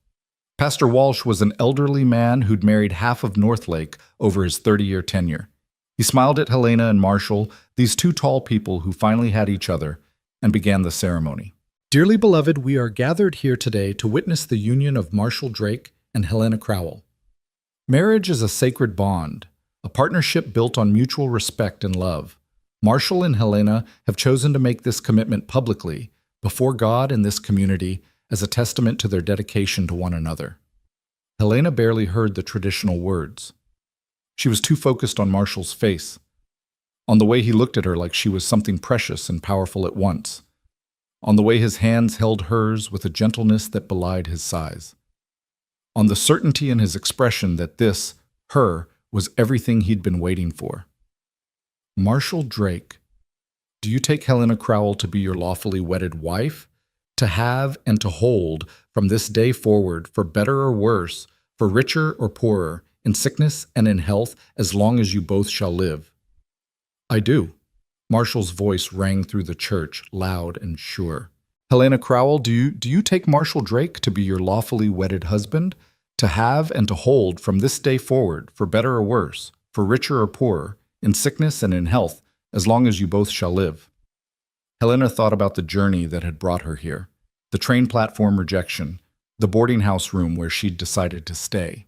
Pastor Walsh was an elderly man who'd married half of Northlake over his 30-year tenure. He smiled at Helena and Marshall, these two tall people who finally had each other, and began the ceremony. "Dearly beloved, we are gathered here today to witness the union of Marshall Drake and Helena Crowell. Marriage is a sacred bond, a partnership built on mutual respect and love. Marshall and Helena have chosen to make this commitment publicly, before God and this community, as a testament to their dedication to one another." Helena barely heard the traditional words. She was too focused on Marshall's face, on the way he looked at her like she was something precious and powerful at once, on the way his hands held hers with a gentleness that belied his size, on the certainty in his expression that this, her, was everything he'd been waiting for. "Marshall Drake, do you take Helena Crowell to be your lawfully wedded wife, to have and to hold from this day forward, for better or worse, for richer or poorer, in sickness and in health, as long as you both shall live?" "I do." Marshall's voice rang through the church, loud and sure. "Helena Crowell, do you take Marshall Drake to be your lawfully wedded husband, to have and to hold from this day forward, for better or worse, for richer or poorer, in sickness and in health, as long as you both shall live?" Helena thought about the journey that had brought her here, the train platform rejection, the boarding house room where she'd decided to stay,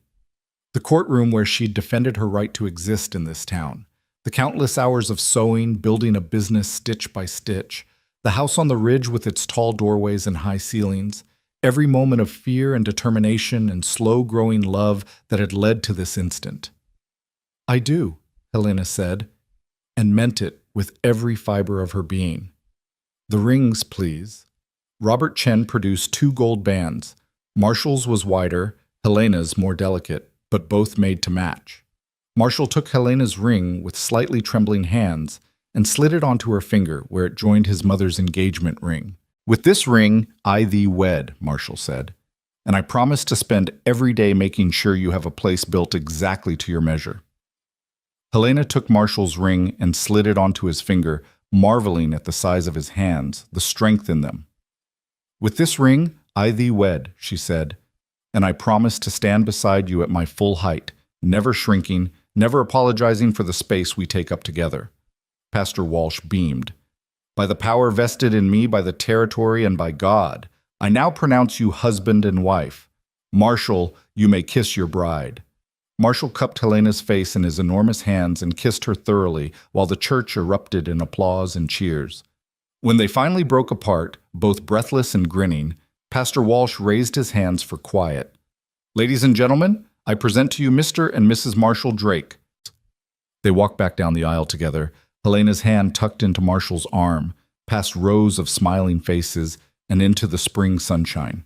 the courtroom where she'd defended her right to exist in this town, the countless hours of sewing, building a business stitch by stitch, the house on the ridge with its tall doorways and high ceilings, every moment of fear and determination and slow-growing love that had led to this instant. "I do," Helena said, and meant it with every fiber of her being. "The rings, please." Robert Chen produced 2 gold bands. Marshall's was wider, Helena's more delicate, but both made to match. Marshall took Helena's ring with slightly trembling hands and slid it onto her finger where it joined his mother's engagement ring. "With this ring, I thee wed," Marshall said, "and I promise to spend every day making sure you have a place built exactly to your measure." Helena took Marshall's ring and slid it onto his finger, marveling at the size of his hands, the strength in them. "With this ring, I thee wed," she said, "and I promise to stand beside you at my full height, never shrinking, never apologizing for the space we take up together." Pastor Walsh beamed. "By the power vested in me by the territory and by God, I now pronounce you husband and wife. Marshall, you may kiss your bride." Marshall cupped Helena's face in his enormous hands and kissed her thoroughly, while the church erupted in applause and cheers. When they finally broke apart, both breathless and grinning, Pastor Walsh raised his hands for quiet. "Ladies and gentlemen, I present to you Mr. and Mrs. Marshall Drake." They walked back down the aisle together, Helena's hand tucked into Marshall's arm, past rows of smiling faces, and into the spring sunshine.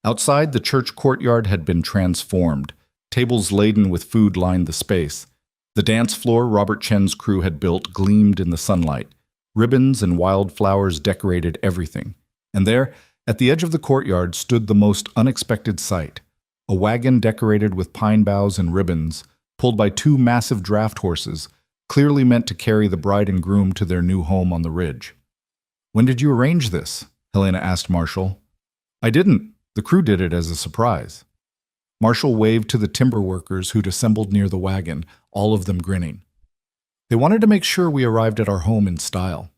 Outside, the church courtyard had been transformed. Tables laden with food lined the space. The dance floor Robert Chen's crew had built gleamed in the sunlight. Ribbons and wildflowers decorated everything. And there, at the edge of the courtyard, stood the most unexpected sight. A wagon decorated with pine boughs and ribbons, pulled by two massive draft horses, clearly meant to carry the bride and groom to their new home on the ridge. "When did you arrange this?" Helena asked Marshall. "I didn't. The crew did it as a surprise." Marshall waved to the timber workers who'd assembled near the wagon, all of them grinning. "They wanted to make sure we arrived at our home in style."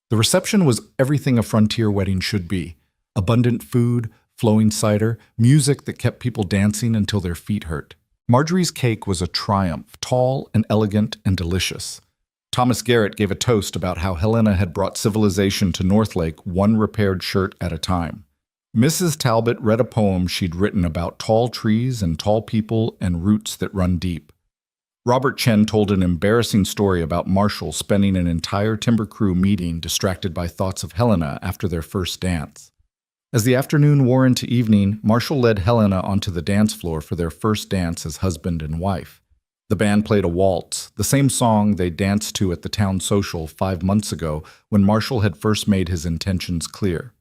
The reception was everything a frontier wedding should be. Abundant food, flowing cider, music that kept people dancing until their feet hurt. Marjorie's cake was a triumph, tall and elegant and delicious. Thomas Garrett gave a toast about how Helena had brought civilization to Northlake one repaired shirt at a time. Mrs. Talbot read a poem she'd written about tall trees and tall people and roots that run deep. Robert Chen told an embarrassing story about Marshall spending an entire timber crew meeting distracted by thoughts of Helena after their first dance. As the afternoon wore into evening, Marshall led Helena onto the dance floor for their first dance as husband and wife. The band played a waltz, the same song they danced to at the town social 5 months ago when Marshall had first made his intentions clear.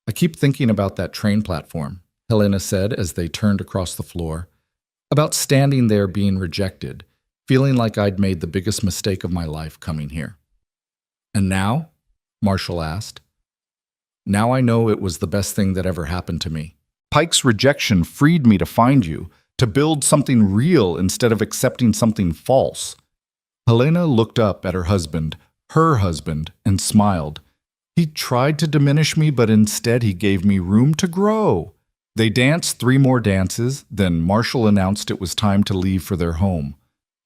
"I keep thinking about that train platform," Helena said as they turned across the floor. "About standing there being rejected, feeling like I'd made the biggest mistake of my life coming here." "And now?" Marshall asked. "Now I know it was the best thing that ever happened to me. Pike's rejection freed me to find you, to build something real instead of accepting something false." Helena looked up at her husband, and smiled. "He tried to diminish me, but instead he gave me room to grow." They danced 3 more dances, then Marshall announced it was time to leave for their home.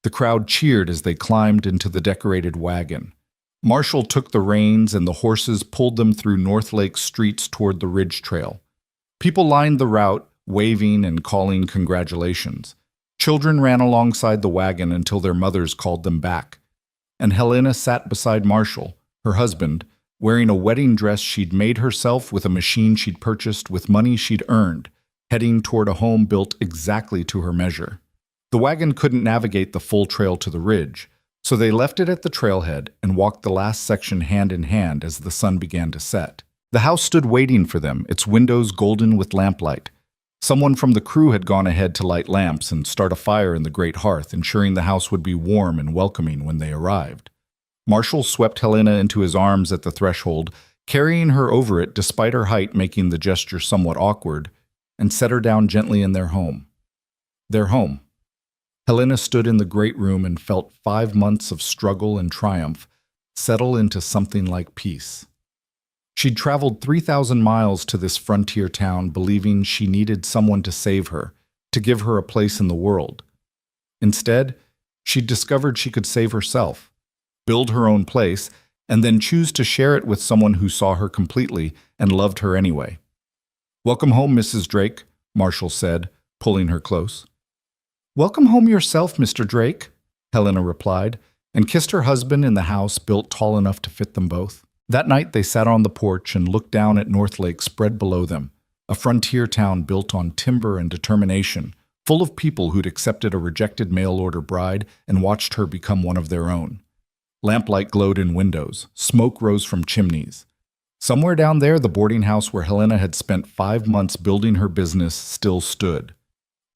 The crowd cheered as they climbed into the decorated wagon. Marshall took the reins and the horses pulled them through Northlake streets toward the ridge trail. People lined the route, waving and calling congratulations. Children ran alongside the wagon until their mothers called them back. And Helena sat beside Marshall, her husband, wearing a wedding dress she'd made herself with a machine she'd purchased with money she'd earned, heading toward a home built exactly to her measure. The wagon couldn't navigate the full trail to the ridge, so they left it at the trailhead and walked the last section hand in hand as the sun began to set. The house stood waiting for them, its windows golden with lamplight. Someone from the crew had gone ahead to light lamps and start a fire in the great hearth, ensuring the house would be warm and welcoming when they arrived. Marshall swept Helena into his arms at the threshold, carrying her over it despite her height making the gesture somewhat awkward, and set her down gently in their home. Their home. Helena stood in the great room and felt 5 months of struggle and triumph settle into something like peace. She'd traveled 3,000 miles to this frontier town believing she needed someone to save her, to give her a place in the world. Instead, she'd discovered she could save herself, build her own place, and then choose to share it with someone who saw her completely and loved her anyway. "Welcome home, Mrs. Drake," Marshall said, pulling her close. "Welcome home yourself, Mr. Drake," Helena replied, and kissed her husband in the house built tall enough to fit them both. That night they sat on the porch and looked down at Northlake spread below them, a frontier town built on timber and determination, full of people who'd accepted a rejected mail-order bride and watched her become one of their own. Lamplight glowed in windows, smoke rose from chimneys. Somewhere down there, the boarding house where Helena had spent 5 months building her business still stood.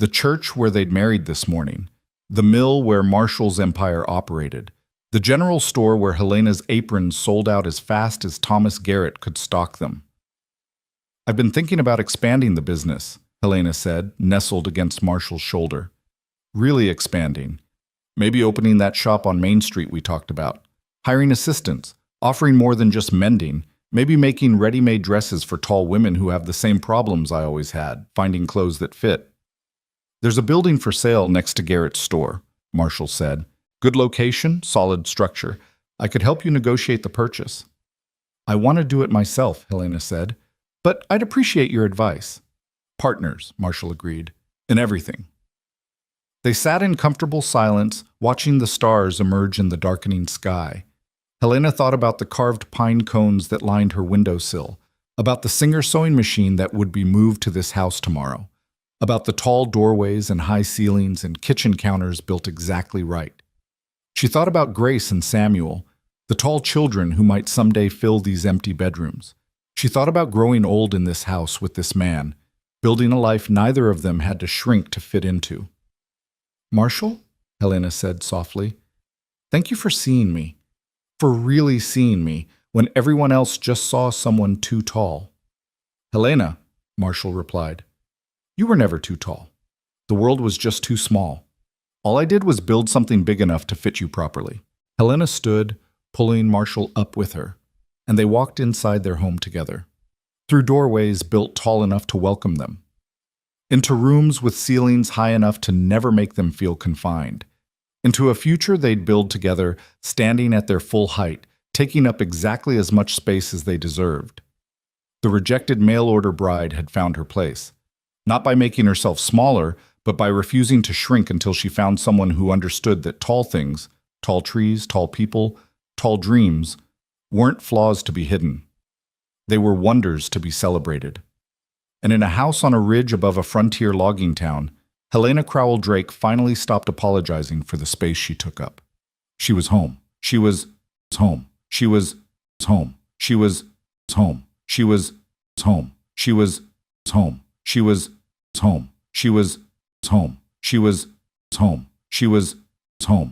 The church where they'd married this morning, The mill where Marshall's empire operated. The general store where Helena's aprons sold out as fast as Thomas Garrett could stock them. I've been thinking about expanding the business, Helena said, nestled against Marshall's shoulder. Really expanding. Maybe opening that shop on Main Street we talked about. Hiring assistants, offering more than just mending, maybe making ready-made dresses for tall women who have the same problems I always had, finding clothes that fit. There's a building for sale next to Garrett's store, Marshall said. Good location, solid structure. I could help you negotiate the purchase. I want to do it myself, Helena said, but I'd appreciate your advice. Partners, Marshall agreed, in everything. They sat in comfortable silence, watching the stars emerge in the darkening sky. Helena thought about the carved pine cones that lined her windowsill, about the Singer sewing machine that would be moved to this house tomorrow, about the tall doorways and high ceilings and kitchen counters built exactly right. She thought about Grace and Samuel, the tall children who might someday fill these empty bedrooms. She thought about growing old in this house with this man, building a life neither of them had to shrink to fit into. Marshall, Helena said softly, thank you for seeing me, for really seeing me, when everyone else just saw someone too tall. Helena, Marshall replied, you were never too tall. The world was just too small. All I did was build something big enough to fit you properly. Helena stood, pulling Marshall up with her, and they walked inside their home together, through doorways built tall enough to welcome them, into rooms with ceilings high enough to never make them feel confined, into a future they'd build together, standing at their full height, taking up exactly as much space as they deserved. The rejected mail-order bride had found her place, not by making herself smaller, but by refusing to shrink until she found someone who understood that tall things, tall trees, tall people, tall dreams, weren't flaws to be hidden. They were wonders to be celebrated. And in a house on a ridge above a frontier logging town, Helena Crowell Drake finally stopped apologizing for the space she took up. She was home. She was home. She was home. She was home. She was home. She was home. She was home. She was home. She was home. She was home.